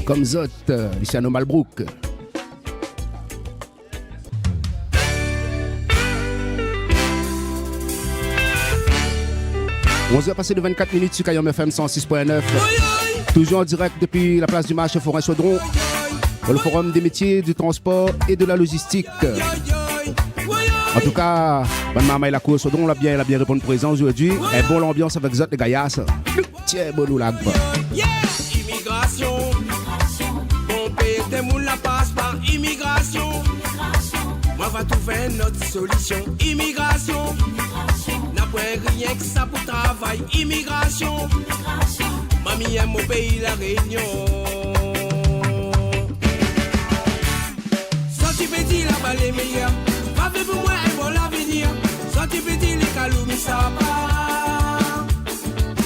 Comme Zot, Luciano Malbrook. On se passé de 24 minutes sur Kayom FM 106.9. Toujours en direct depuis la place du marché Forain Chaudron, pour le forum des métiers, du transport et de la logistique. En tout cas, bonne maman et la cour Chaudron, elle a bien répondu présent aujourd'hui. Et bon l'ambiance avec Zot les Gaillasse. Tiens, bon nous là. Immigration, mon pays des moules la passe par immigration. Moi va trouver notre solution. Immigration, n'a pas rien que ça pour travail. Immigration, mamie aime mon pays la Réunion. Sorti petit là-bas les meilleurs, pas fait pour moi un bon l'avenir. Sorti petit les caloumis ça part.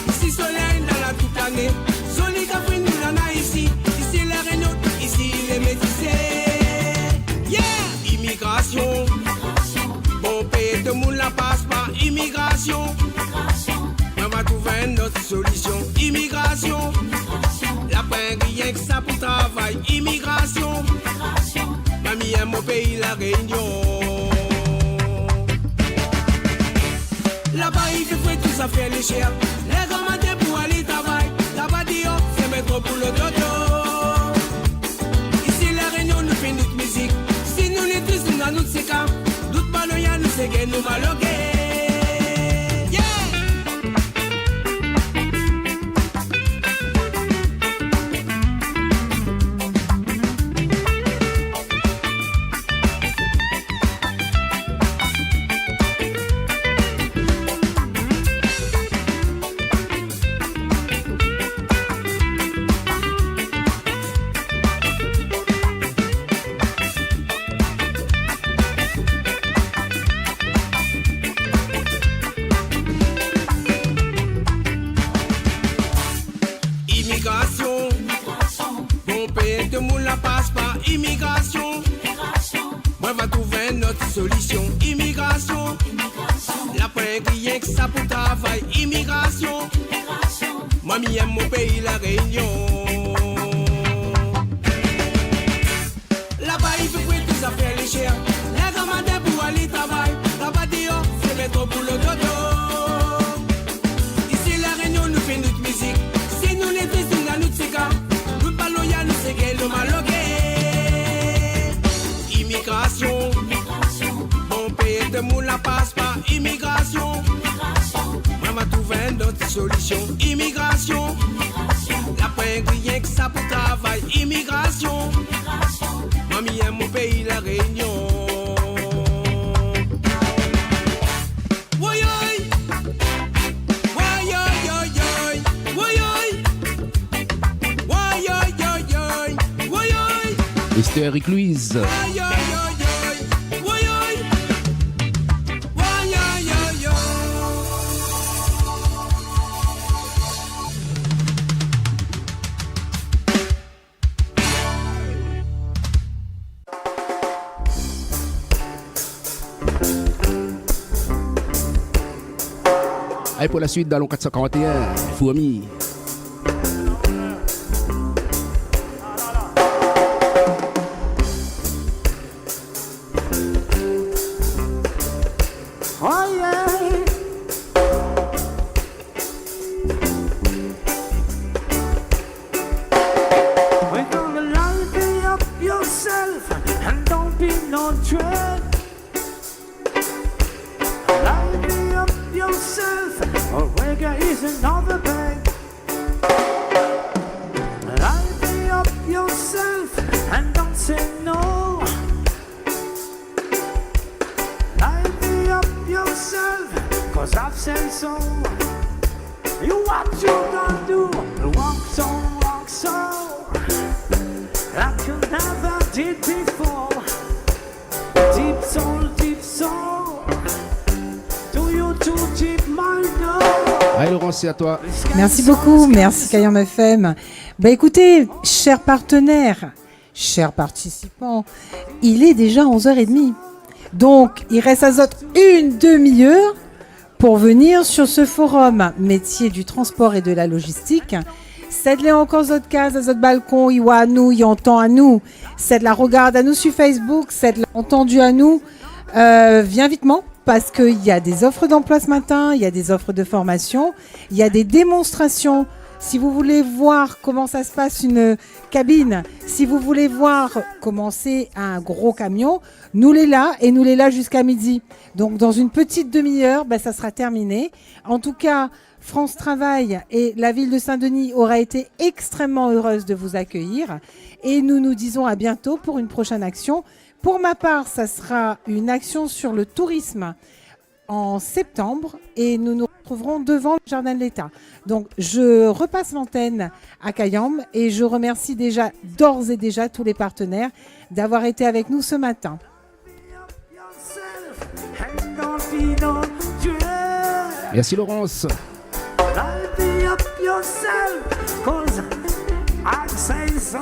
Ici soleil dans la toute l'année. Soli Capri nous l'en a ici. Ici les Réunion, ici les métissés. Yeah! Immigration, bon pays de monde la passe par immigration. On va trouver notre solution. Immigration, la peine rien que ça pour travail. Immigration, mamie aime mon pays la Réunion. Là-bas il fait frais, tout ça fait léger. Les gars m'attendent pour aller travailler. c'est que nous maloguer. Immigration, bon pays de monde la passe par immigration. Moi va trouver notre solution. Immigration, la paix rien que ça pour travail. Immigration, moi m'aime mon pays la Réunion. Là-bas il faut que tout affaires les chers. Les gamins pour aller travailler. Là-bas dehors c'est mettre pour le dodo. Ici la Réunion nous fait notre musique. Si nous les faisons dans notre cigare, nous parlons ya nous c'est qu'elle nous maloguer. Immigration, bon pays de monde la passe par immigration. Moi m'a trouvé une autre solution. Immigration, la paix rien que ça pour travail. Immigration, moi m'aime mon pays la Réunion. Mr. Eric Louise. Allez, pour la suite, dans le 441, Fourmi. Oh yeah. We're gonna liven up yourself and don't be no dread. Liven up yourself, or reggae is another bag. Liven up yourself and don't say no. Liven up yourself, cause I've said so. You what you gonna do? Walk so, like you never did before. Deep soul, do you too deep my door? Allez, Laurent, c'est à toi. Merci beaucoup, merci Kayam FM. Bah écoutez, chers partenaires, chers participants, il est déjà 11h30. Donc, il reste à Zot une demi-heure pour venir sur ce forum métier du transport et de la logistique. C'est là encore Zot case, Zot balcon, il voit à nous, il entend à nous. C'est de la regarde à nous sur Facebook, c'est de la entendu à nous. Viens vitement parce qu'il y a des offres d'emploi ce matin, il y a des offres de formation, il y a des démonstrations. Si vous voulez voir comment ça se passe une cabine, si vous voulez voir comment c'est un gros camion, nous les là et nous les là jusqu'à midi. Donc dans une petite demi-heure, ça sera terminé. En tout cas, France Travail et la ville de Saint-Denis aura été extrêmement heureuse de vous accueillir et nous nous disons à bientôt pour une prochaine action. Pour ma part, ça sera une action sur le tourisme en septembre et nous nous retrouverons devant le Jardin de l'État. Donc je repasse l'antenne à Kayam et je remercie d'ores et déjà tous les partenaires d'avoir été avec nous ce matin. Merci Laurence. Liven up yourself, cause I say so.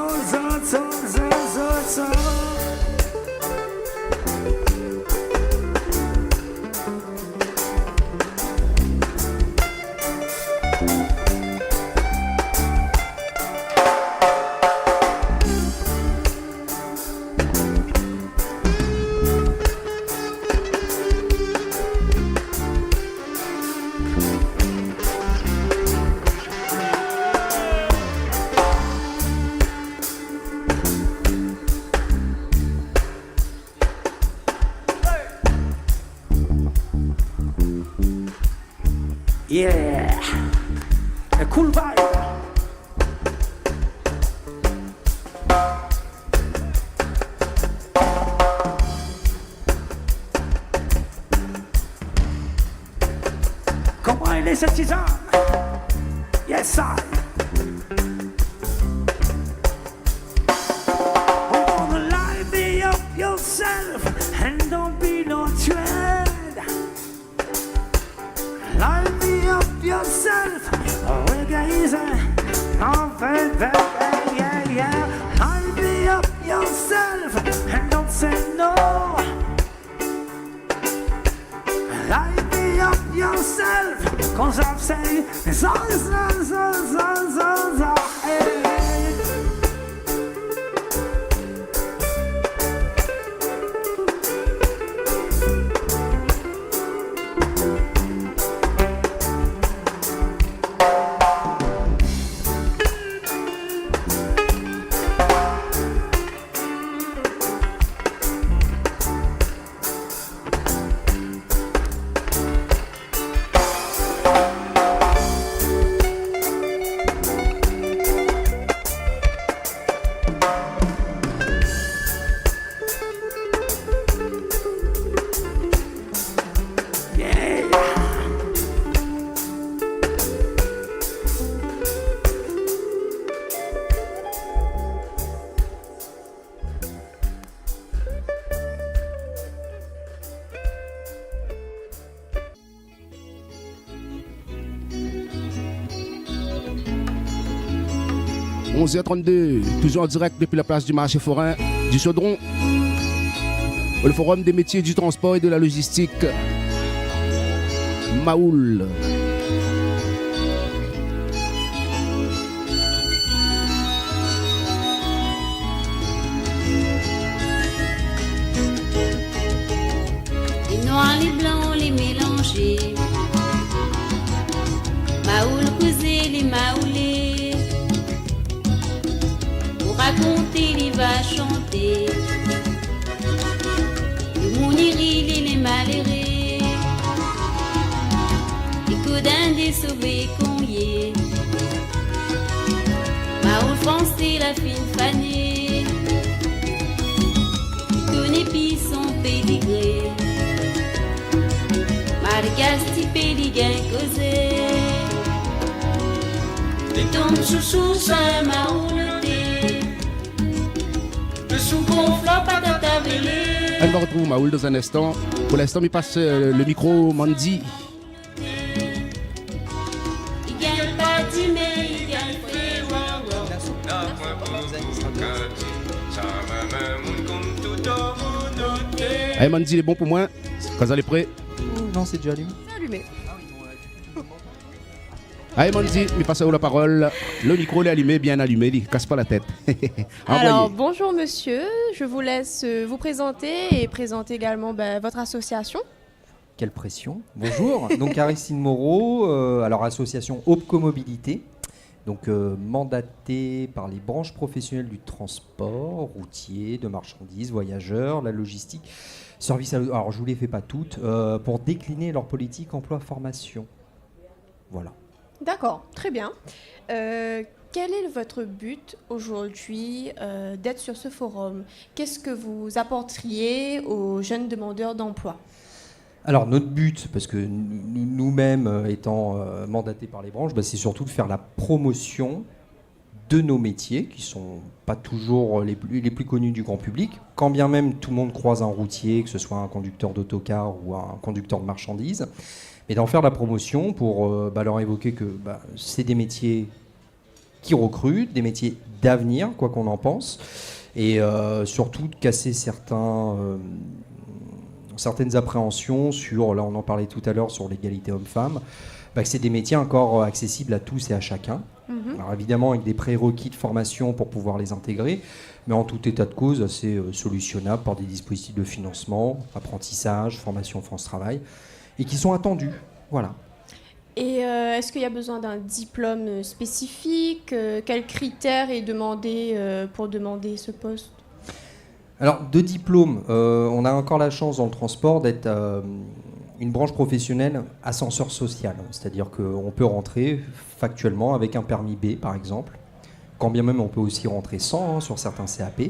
Yeah, a cool vibe. Comment il est cette tisane? Yes, I. Wanna liven up yourself and don't be no dread. Liven up yourself, regarde, en fait, yeah, yeah. Liven up yourself and don't say no. Liven up yourself, cause I'm saying, so, hey. – 11h32, toujours en direct depuis la place du marché forain du Chaudron, le forum des métiers du transport et de la logistique, Maoul. Les noirs, les blancs, les mélangés, Maoul causé, les maoulés, pour raconter, il va chanter, le mouniril et les malheureux, les coudins des sauvés conviés, Maoul français, la fine fanée, qui connaît pis son pédigré. Margasti péligain causé, et ton chouchou ça m'a ouleté, le sous-gonflant pas dans ta vélée. Elle me retrouve Maoul dans un instant. Pour l'instant, il passe le micro Mandy. Il gagne pas du mais il gagne fait Allez Mandy, il est bon pour moi. Quand elle est prêt. Non, c'est déjà allumé. C'est allumé. Allez Mandy, il passe où la parole. Le micro est allumé, bien allumé, il casse pas la tête. Alors, bonjour monsieur, je vous laisse vous présenter et présenter également votre association. Quelle pression. Bonjour, donc Aristide Moreau, alors association Opco Mobilité, donc mandatée par les branches professionnelles du transport, routier, de marchandises, voyageurs, la logistique, service alors je vous les fais pas toutes, pour décliner leur politique emploi-formation. Voilà. D'accord, très bien. Quel est votre but aujourd'hui d'être sur ce forum? Qu'est-ce que vous apporteriez aux jeunes demandeurs d'emploi? Alors notre but, parce que nous-mêmes étant mandatés par les branches, c'est surtout de faire la promotion de nos métiers, qui ne sont pas toujours les plus connus du grand public, quand bien même tout le monde croise un routier, que ce soit un conducteur d'autocar ou un conducteur de marchandises, mais d'en faire la promotion pour leur évoquer que c'est des métiers qui recrutent, des métiers d'avenir, quoi qu'on en pense, et surtout de casser certaines appréhensions sur, là on en parlait tout à l'heure, sur l'égalité homme-femme, que c'est des métiers encore accessibles à tous et à chacun. Alors évidemment avec des prérequis de formation pour pouvoir les intégrer, mais en tout état de cause c'est solutionnable par des dispositifs de financement, apprentissage, formation France Travail, et qui sont attendus. Voilà. Et est-ce qu'il y a besoin d'un diplôme spécifique? Quels critères est demandé pour demander ce poste? Alors, de diplôme, on a encore la chance dans le transport d'être une branche professionnelle ascenseur social. C'est-à-dire qu'on peut rentrer factuellement avec un permis B, par exemple, quand bien même on peut aussi rentrer sans sur certains CAP,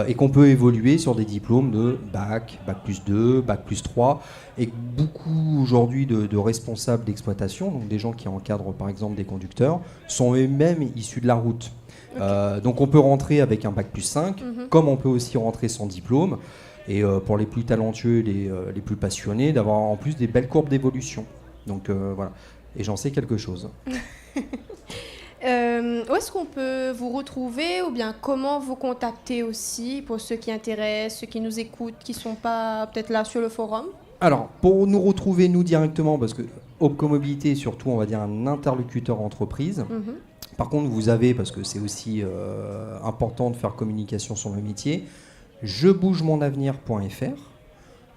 et qu'on peut évoluer sur des diplômes de bac, bac plus 2, bac plus 3, et beaucoup aujourd'hui de responsables d'exploitation, donc des gens qui encadrent par exemple des conducteurs, sont eux-mêmes issus de la route. Donc on peut rentrer avec un bac plus 5, comme on peut aussi rentrer sans diplôme, et pour les plus talentueux, les plus passionnés, d'avoir en plus des belles courbes d'évolution. Donc voilà, et j'en sais quelque chose. Où est-ce qu'on peut vous retrouver ou bien comment vous contacter aussi pour ceux qui intéressent, ceux qui nous écoutent, qui ne sont pas peut-être là sur le forum? Alors, pour nous retrouver, nous directement, parce que Opco Mobilité est surtout, on va dire, un interlocuteur entreprise. Par contre, vous avez, parce que c'est aussi important de faire communication sur le métier, jebougemonavenir.fr,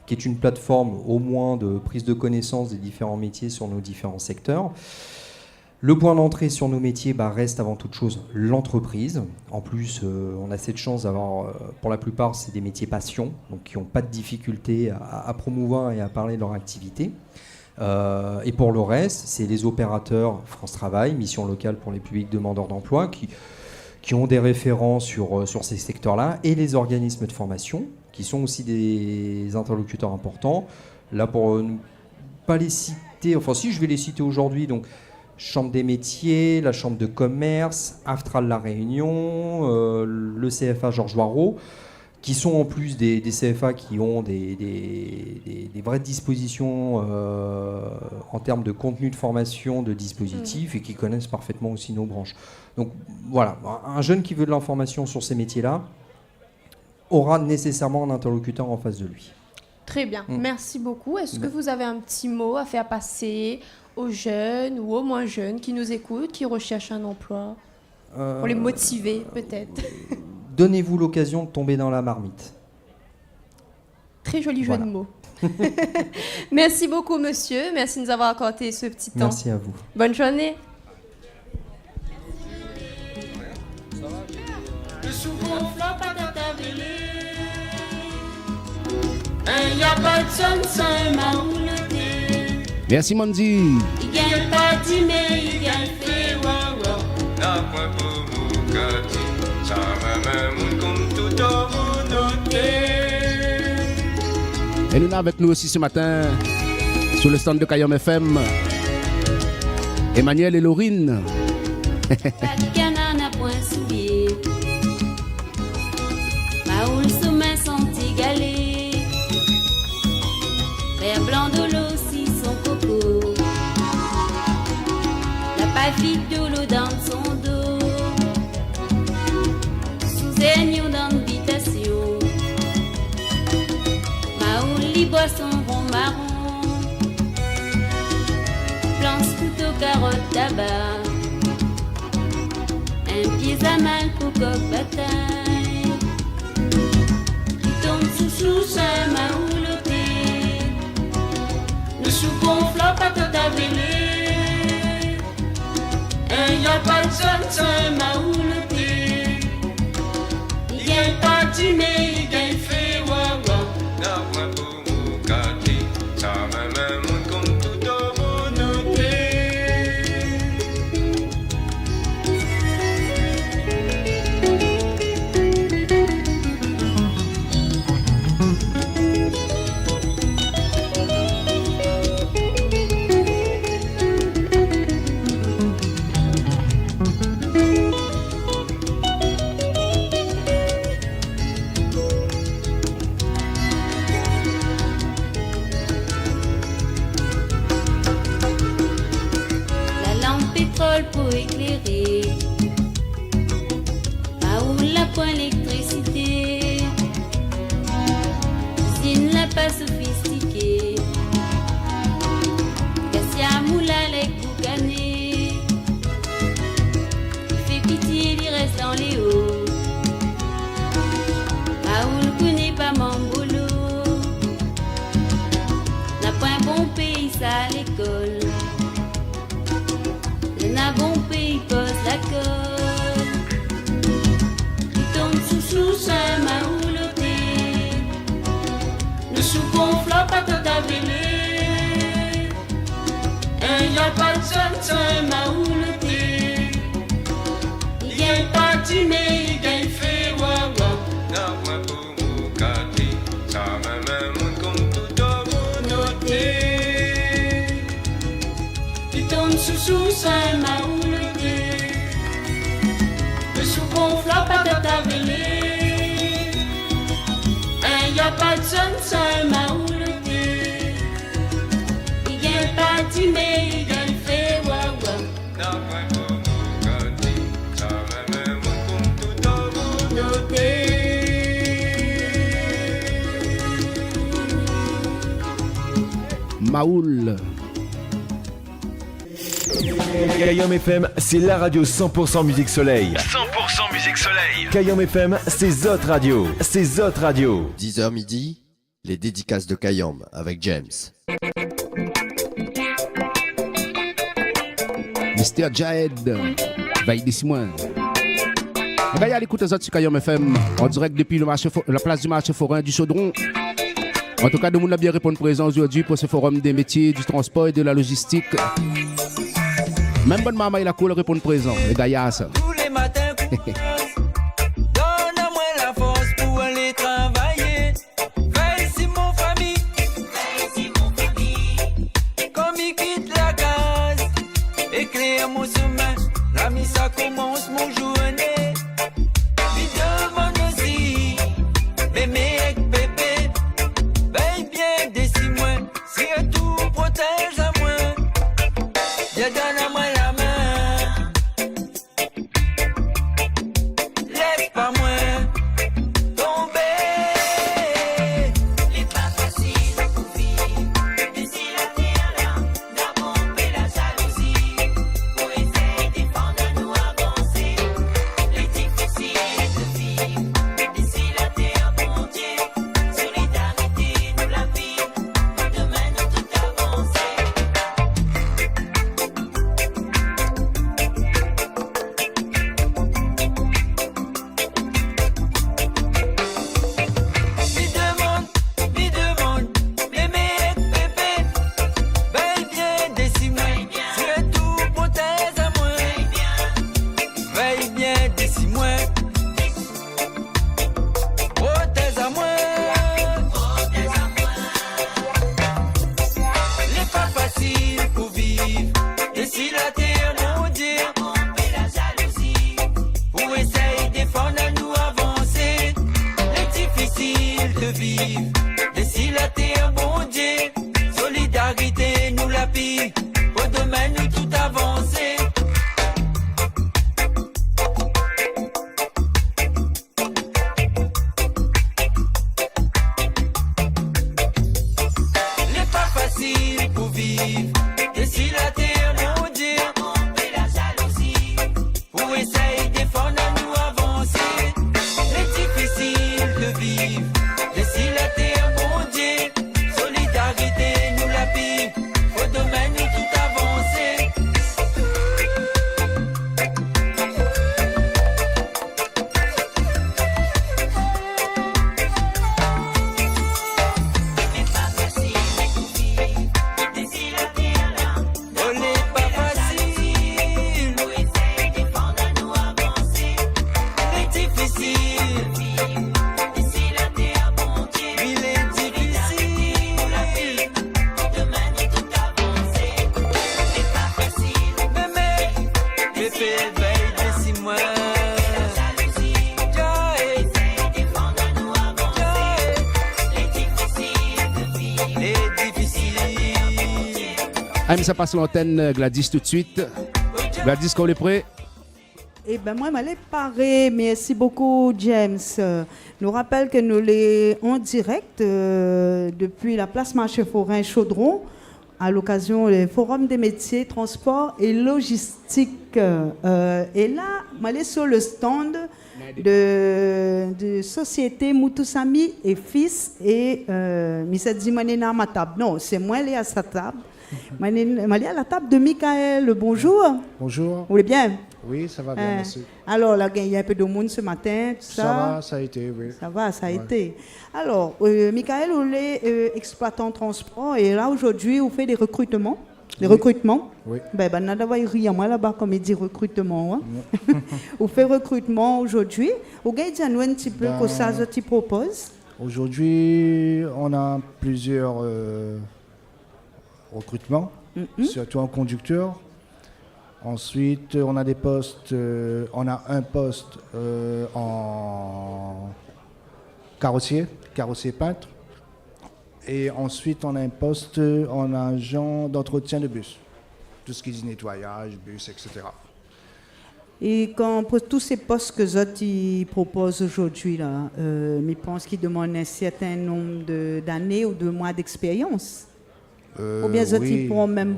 qui est une plateforme au moins de prise de connaissance des différents métiers sur nos différents secteurs. Le point d'entrée sur nos métiers reste avant toute chose l'entreprise. En plus, on a cette chance d'avoir, pour la plupart, c'est des métiers passion, donc qui n'ont pas de difficulté à promouvoir et à parler de leur activité. Et pour le reste, c'est les opérateurs France Travail, mission locale pour les publics demandeurs d'emploi, qui ont des référents sur ces secteurs-là, et les organismes de formation, qui sont aussi des interlocuteurs importants. Là, pour ne pas les citer, enfin si, je vais les citer aujourd'hui, donc Chambre des métiers, la Chambre de commerce, Aftral La Réunion, le CFA Georges Loireau, qui sont en plus des CFA qui ont des vraies dispositions en termes de contenu de formation, de dispositifs, et qui connaissent parfaitement aussi nos branches. Donc voilà, un jeune qui veut de l'information sur ces métiers-là aura nécessairement un interlocuteur en face de lui. Très bien, merci beaucoup. Est-ce que vous avez un petit mot à faire passer aux jeunes ou aux moins jeunes qui nous écoutent, qui recherchent un emploi, pour les motiver peut-être? Donnez-vous l'occasion de tomber dans la marmite. Très joli jeu de mots. Merci beaucoup monsieur, merci de nous avoir accordé ce petit temps. Merci à vous. Bonne journée. Le sous-gonflant pas dans ta vélée. Il n'y a pas de son sans maouleté. Merci Mondi. Il gagne pas dit mais il gagne fait waouh. La point pour vous gâter. Ça va même comme tout au vous noter. Et nous sommes avec nous aussi ce matin sur le stand de Kayom FM. Emmanuel et Laurine. Canana point soulier. Maoul sommet sont égalés. Vert blanc de l'eau si son coco. La pavite de l'eau dans son dos. Sous aignon dans l'habitation. Maoul lit boit son rond marron. Plante, couteau, carotte, tabac. Un pied à mal pour coque bataille. Il tombe sous sa maouloté. Le sous-gonflant pas de ta vélée. Il n'y a pas de zone sans maouloté. Il gagne pas dit mais il gagne fait waouh. La voix pour vous gâter. Ça même comme tout au vous noter. Pour éclairer, à où la point l'électricité, usine la pas sophistiquée, Cassia moula les boucanés, il fait pitié, il reste dans les hauts, à où le connaît pas mon boulot, n'a point bon pays ça à l'école. N'a bon pays pose la colle. Il tombe sous sa maouloté. Le sous-gonflant pas de ta vélée. y a pas de sunshine, ma ou le thé. Il y a pas de mais il y a fait wawa. Non, moi pour mon café, ça m'a même comme tout au monde noté. Il tombe sous ça, ma ou le thé. Le sous-bon flop à ta vélé. Il y a pas de sunshine, ma ou le thé. Il y a pas de mais il y a fait wawa. Non, moi pour mon café, ça m'a même comme tout au monde noté. Maoul. Kayam FM, c'est la radio 100% musique soleil. 100% musique soleil. Kayam FM, c'est Zot Radio. C'est Zot Radio. 10h midi, les dédicaces de Kayam avec James. Mr. Jaed, veille d'ici moins. On va y aller écouter sur Kayam FM en direct depuis la place du marché forain du Chaudron. En tout cas, nous avons bien répondu présent aujourd'hui pour ce forum des métiers, du transport et de la logistique. Même bonne maman, il a cool répondre présent. Les gars, ça. Tous les matins, donne-moi la force pour aller travailler. Veille si mon famille, comme il quitte la case, éclaire mon chemin, la mise ça commence mon journée. Il demande aussi, mémé avec bébé, veille bien des 6 mois, si tout protège à moi. Y'a donne-moi la main, laisse pas moi tomber. Il est pas facile pour vivre, et si la terre là n'a pompé la jalousie, pour essayer de défendre nous avancer. Il est difficile de vivre, et si la terre bon Dieu, solidarité nous la vie, demain nous tout avancer. Mi demande, mémé et bébé, veille bien des 6 mois, c'est tout protège à moi. Veille bien des 6 mois, protège à moi. N'est pas facile pour vivre, et si la terre nous dit, la jalousie, pour essayer de défendre nous avancer. C'est difficile de vivre, et si la terre bon Dieu, solidarité nous la pille, pour demain nous tout avancer. N'est pas facile pour vivre, et si la terre nous dit, la jalousie, pour essayer de défendre nous avancer. C'est difficile de vivre, et si la terre bon Dieu, solidarité nous la pille, pour demain nous tout avancer. Oh, n'est pas facile, pour essayer de défendre nous avancer. C'est difficile, et si la terre bon Dieu, il est difficile, demain nous tout avancer. C'est pas facile, mémé, bébé, veille de 6 mois. Aïe, ça passe l'antenne, Gladys, tout de suite. Gladys, quand on est prêt? Eh bien, moi, je m'allais parler. Merci beaucoup, James. Nous rappelle que nous sommes en direct depuis la place Marché Forain Chaudron à l'occasion du Forum des métiers, transport et logistique. Et là, je m'allais sur le stand de société Moutoussami et fils et Missa Dimanena à ma table. Non, c'est moi qui est à sa table. Je suis à la table de Michael. Bonjour. Bonjour. Vous allez bien? Oui, ça va bien, merci. Alors, là, il y a un peu de monde ce matin, tout ça. Ça va, ça a été, oui. Ça va, ça a Ouais. été. Alors, Michael, vous êtes exploitant transport et là, aujourd'hui, vous faites des recrutements. Les recrutements? Oui. Ben, on a rien moi là-bas, comme il dit recrutement. Hein? On fait recrutement aujourd'hui. Vous avez dit à nous un petit peu que ça tu proposes? Aujourd'hui, on a plusieurs recrutements, surtout en conducteur. Ensuite, on a des postes, on a un poste en carrossier peintre. Et ensuite, on a un poste en agent d'entretien de bus. Tout ce qui est nettoyage, bus, etc. Et quand pour tous ces postes que Zoti propose aujourd'hui, là, je pense qu'ils demandent un certain nombre d'années ou de mois d'expérience. Ou bien Zoti prend même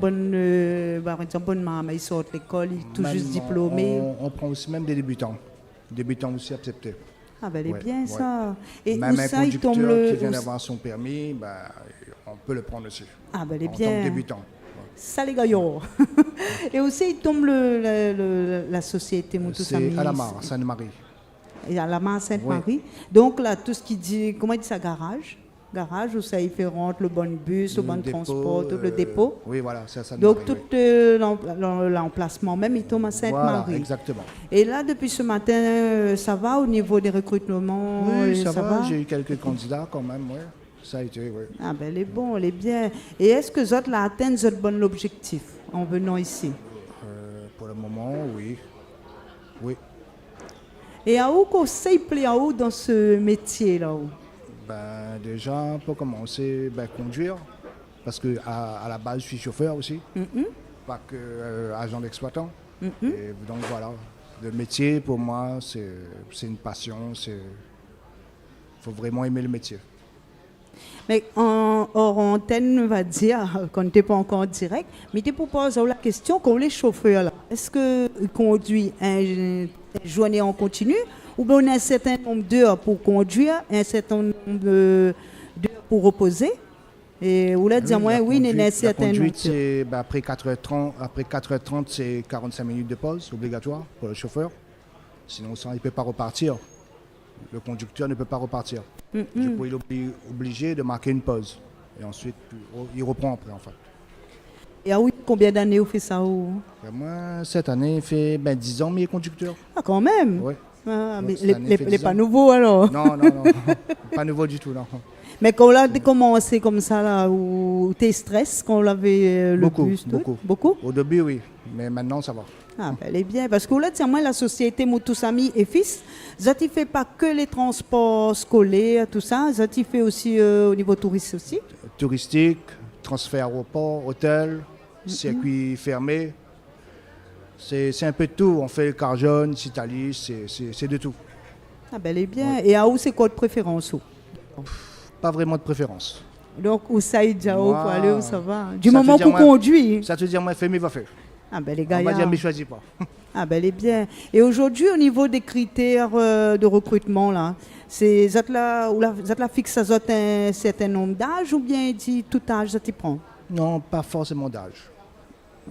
par exemple, bonne maman, ils sortent de l'école, ils sont tout juste diplômés. On prend aussi même des débutants. Débutants aussi acceptés. Ah ben, elle est bien ça. Et même un conducteur qui vient d'avoir son permis, on peut le prendre aussi. Ah ben, elle est en bien. tant que débutant. Ça les gaillons. Et aussi, il tombe la société Moutoussami. C'est à la Mare, Sainte-Marie. Et à la Mare, Sainte-Marie. Oui. Donc là, tout ce qui dit, comment il dit ça, garage? Garage où ça y fait rentrer le bon bus, le bon transport, tout le dépôt. Oui, voilà, c'est à Sainte-Marie. Donc tout l'emplacement même, il tombe à Sainte-Marie. Voilà, exactement. Et là, depuis ce matin, ça va au niveau des recrutements? Oui, ça va. J'ai eu quelques candidats quand même, oui. Ça a été, oui. Ah ben, elle est bon, elle est bien. Et est-ce que vous avez atteint votre bon objectif en venant ici? Pour le moment, oui. Oui. Et à où conseil plaît à où dans ce métier là? Déjà, on peut commencer conduire, parce que à la base, je suis chauffeur aussi, pas que agent d'exploitant. Et donc voilà, le métier pour moi, c'est une passion. Il faut vraiment aimer le métier. Mais hors antenne, on va dire, quand tu n'es pas encore en direct, mais tu proposes la question qu'on les chauffeurs là. Est-ce qu'ils conduisent une journée en continu ou bien on a un certain nombre d'heures pour conduire, un certain nombre d'heures pour reposer? Et vous l'avez dit, moi, oui, il y a un certain nombre. La conduite, c'est après 4h30, c'est 45 minutes de pause obligatoire pour le chauffeur. Sinon, ça, il ne peut pas repartir. Le conducteur ne peut pas repartir. Du coup, il est obligé de marquer une pause. Et ensuite, il reprend après, en fait. Et à combien d'années vous faites ça? Moi, cette année, il fait 10 ans, mais il est conducteur. Ah, quand même? Oui. Ah, mais les pas nouveaux, alors? Non. Pas nouveau du tout, non. Mais quand on a commencé comme ça, là, où tu stress quand on avait le bus? Beaucoup? Au début, oui. Mais maintenant, ça va. Ah, ben, elle est bien. Parce que là, moi, la société Moutoussami et Fils, ça ne fait pas que les transports scolaires, tout ça. Ça fait aussi au niveau touristique aussi. Touristique, transfert aéroport, hôtel, circuit fermé. C'est un peu de tout. On fait car jaune, Citalis, c'est de tout. Ah, ben, elle est bien. Ouais. Et à où c'est quoi de préférence? Pas vraiment de préférence. Donc, où ça y est déjà, pour aller où ça va? Du moment qu'on conduit. Ça te dit, moi, fais, mais va faire. Ah ben les gars, on va dire, mais choisis pas. Ah ben elle est bien. Et aujourd'hui, au niveau des critères de recrutement, là, c'est la fixe à un certain nombre d'âge ou bien dit tout âge ça t'y prend? Non, pas forcément d'âge.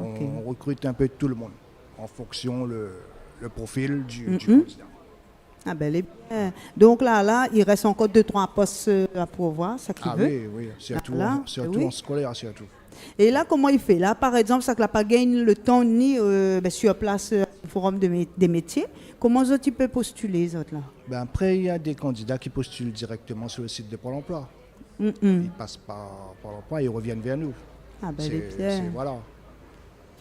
Okay. On recrute un peu tout le monde en fonction le profil du candidat. Ah ben elle est bien. Donc là, il reste encore 2-3 postes à pourvoir, ça qui veut. Oui, surtout en scolaire, surtout. Et là, comment il fait? Là, par exemple, ça ne pas gagné le temps ni sur place au Forum des métiers. Comment tu peux postuler, là? Après, il y a des candidats qui postulent directement sur le site de Pôle emploi. Ils passent par Pôle emploi et ils reviennent vers nous. Ah ben, voilà.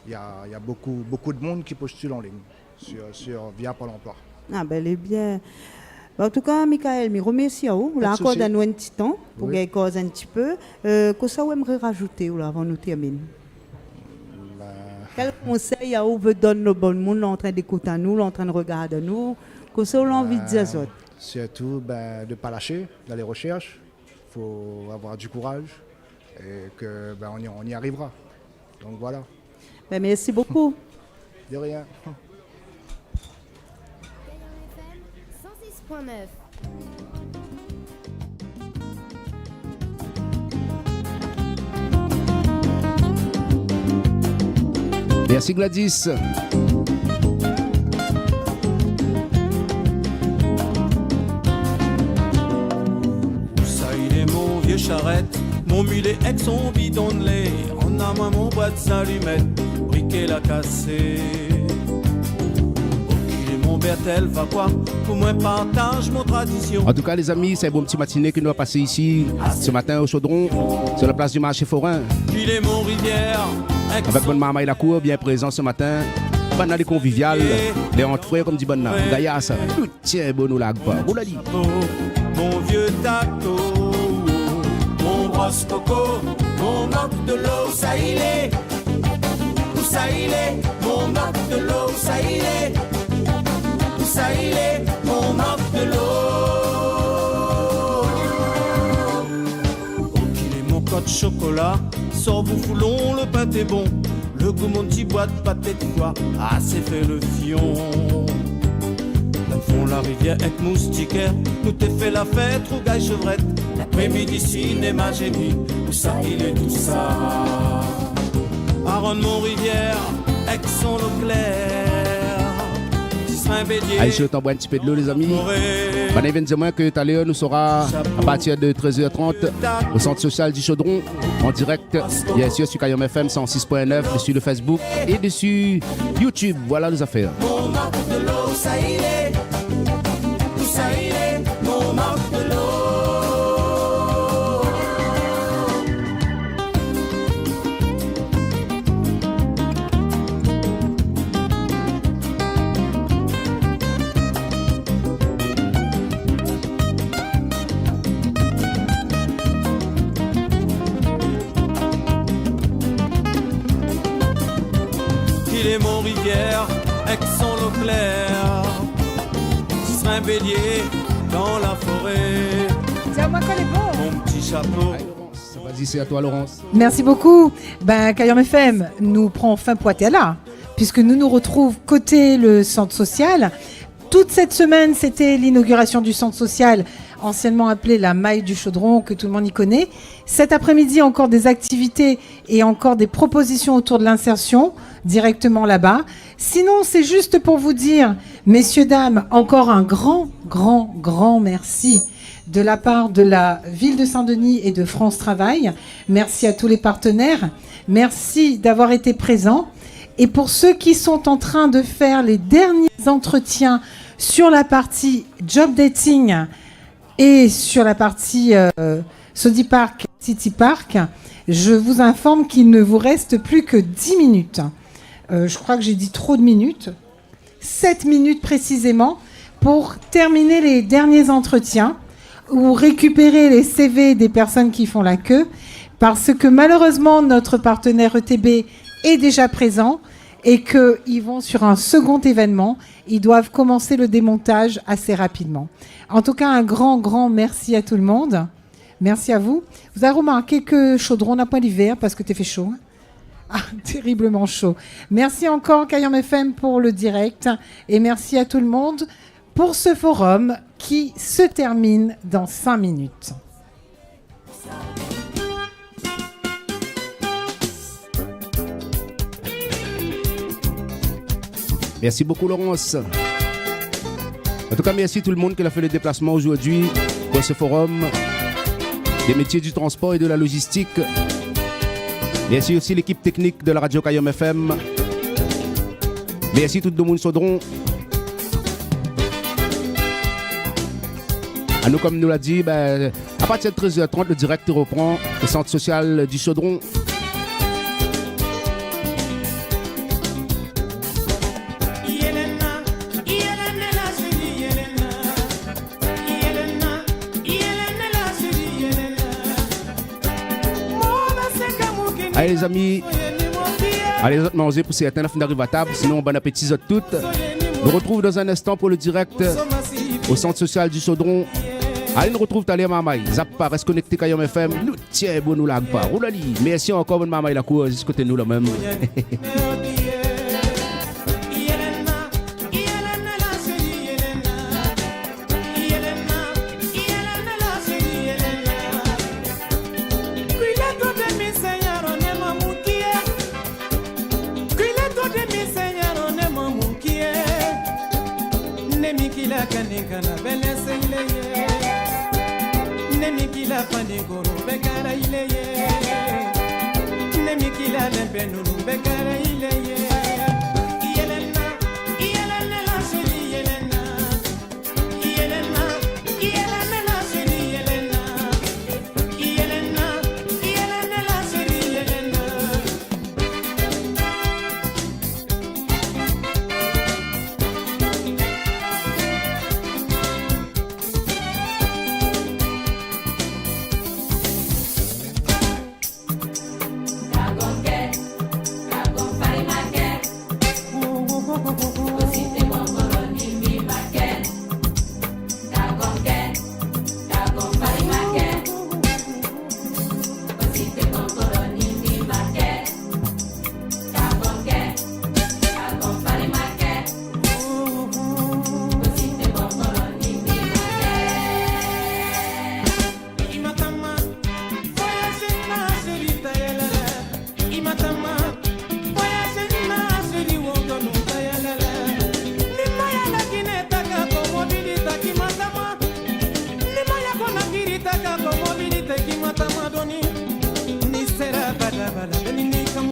Il y a beaucoup de monde qui postule en ligne via Pôle emploi. Ah ben, elle est bien. En tout cas, Michael, je remercie à vous. Là, encore donné un petit temps pour gagner cause un petit peu. Qu'est-ce que vous aimeriez rajouter avant de terminer? Quel conseil à vous veut donner le bon monde en train d'écouter à nous, en train de regarder nous? Qu'est-ce que vous avez envie de dire? Surtout de ne pas lâcher dans les recherches. Il faut avoir du courage et qu'on y arrivera. Donc voilà. Merci beaucoup. De rien. Merci Gladys. Ça y est mon vieux charrette, mon mulet avec son bidon de lait. En a moi mon boîte Saint-Lumette, briquet la cassée. Mon Bertel va quoi? Pour moi partage mon tradition. En tout cas les amis, c'est un bon petit matinée que nous avons passé ici ce matin au Chaudron, sur la place du marché forain. Puis les Mont-Rivière, avec bonne maman et la cour bien présent ce matin. Pendant les conviviales, les entre frères comme dit bonne maman. Gaillasse, tiens bon nous lag pas. Vous l'a dit. Mon vieux taco, mon brosse coco, mon moque de l'eau, ça il est. Où ça il est? Mon moque de l'eau, ça il est. Où ça il est? Mon moque de l'eau. Oh qu'il est mon code chocolat, sors vous foulons, le pain est bon. Le goût mon petit boîte pâté de quoi, ah c'est fait le fion. Dans le fond la rivière avec moustiquaire, nous t'ai fait la fête, rougaille chevrette. L'après-midi cinéma j'ai dit, où ça il est tout ça. Aaron Mont-Rivière, avec son eau claire. Allez, je t'envoie un petit peu de l'eau les amis. Bon événement que tout à l'heure nous sera à partir de 13h30 au centre social du Chaudron en direct bien sûr sur Kayom FM 106.9 dessus le Facebook et dessus YouTube. Voilà nos affaires. Mon marque de l'eau, ça il est. Où ça il est, mon marque de l'eau. Mont-Rivière, avec son eau claire, ce serait un bélier dans la forêt. C'est à moi qu'on est bon. Mon petit chapeau. Vas-y, c'est à toi, Laurence. Merci beaucoup. Kayom FM nous prend fin poité là, puisque nous nous retrouvons côté le centre social. Toute cette semaine, c'était l'inauguration du centre social, anciennement appelé la Maille du Chaudron, que tout le monde y connaît. Cet après-midi, encore des activités et encore des propositions autour de l'insertion, directement là-bas. Sinon, c'est juste pour vous dire, messieurs, dames, encore un grand, grand, grand merci de la part de la ville de Saint-Denis et de France Travail. Merci à tous les partenaires. Merci d'avoir été présents. Et pour ceux qui sont en train de faire les derniers entretiens sur la partie job dating et sur la partie Sodi Park, City Park, je vous informe qu'il ne vous reste plus que 10 minutes. Je crois que j'ai dit trop de minutes. 7 minutes précisément pour terminer les derniers entretiens ou récupérer les CV des personnes qui font la queue parce que malheureusement notre partenaire ETB est déjà présent et qu'ils vont sur un second événement. Ils doivent commencer le démontage assez rapidement. En tout cas, un grand, grand merci à tout le monde. Merci à vous. Vous avez remarqué que Chaudron n'a pas l'hiver parce que t'es fait chaud. Ah, terriblement chaud. Merci encore Kayom FM pour le direct et merci à tout le monde pour ce forum qui se termine dans 5 minutes. Merci beaucoup Laurence. En tout cas, merci tout le monde qui a fait le déplacement aujourd'hui pour ce forum des métiers du transport et de la logistique. Merci aussi l'équipe technique de la radio Kayom FM. Merci tout le monde Chaudron. À nous, comme nous l'a dit, à partir de 13h30, le direct reprend au centre social du Chaudron. Allez les amis, allez les autres manger pour certains d'arriver à table, sinon bon appétit aux toutes. Nous retrouve dans un instant pour le direct au centre social du Chaudron. Allez, nous retrouve tout à l'heure, Mamaï. Zap pas, reste connecté Kayom FM. Nous tiens, bon, nous lag pas. Roulali. Merci encore, bonne Mamaï, la cour, juste côté nous, là même. Kanikana bele sengleye Nemi kila pandikoro bekara ileye Nemi kila lempe nunu bekere ile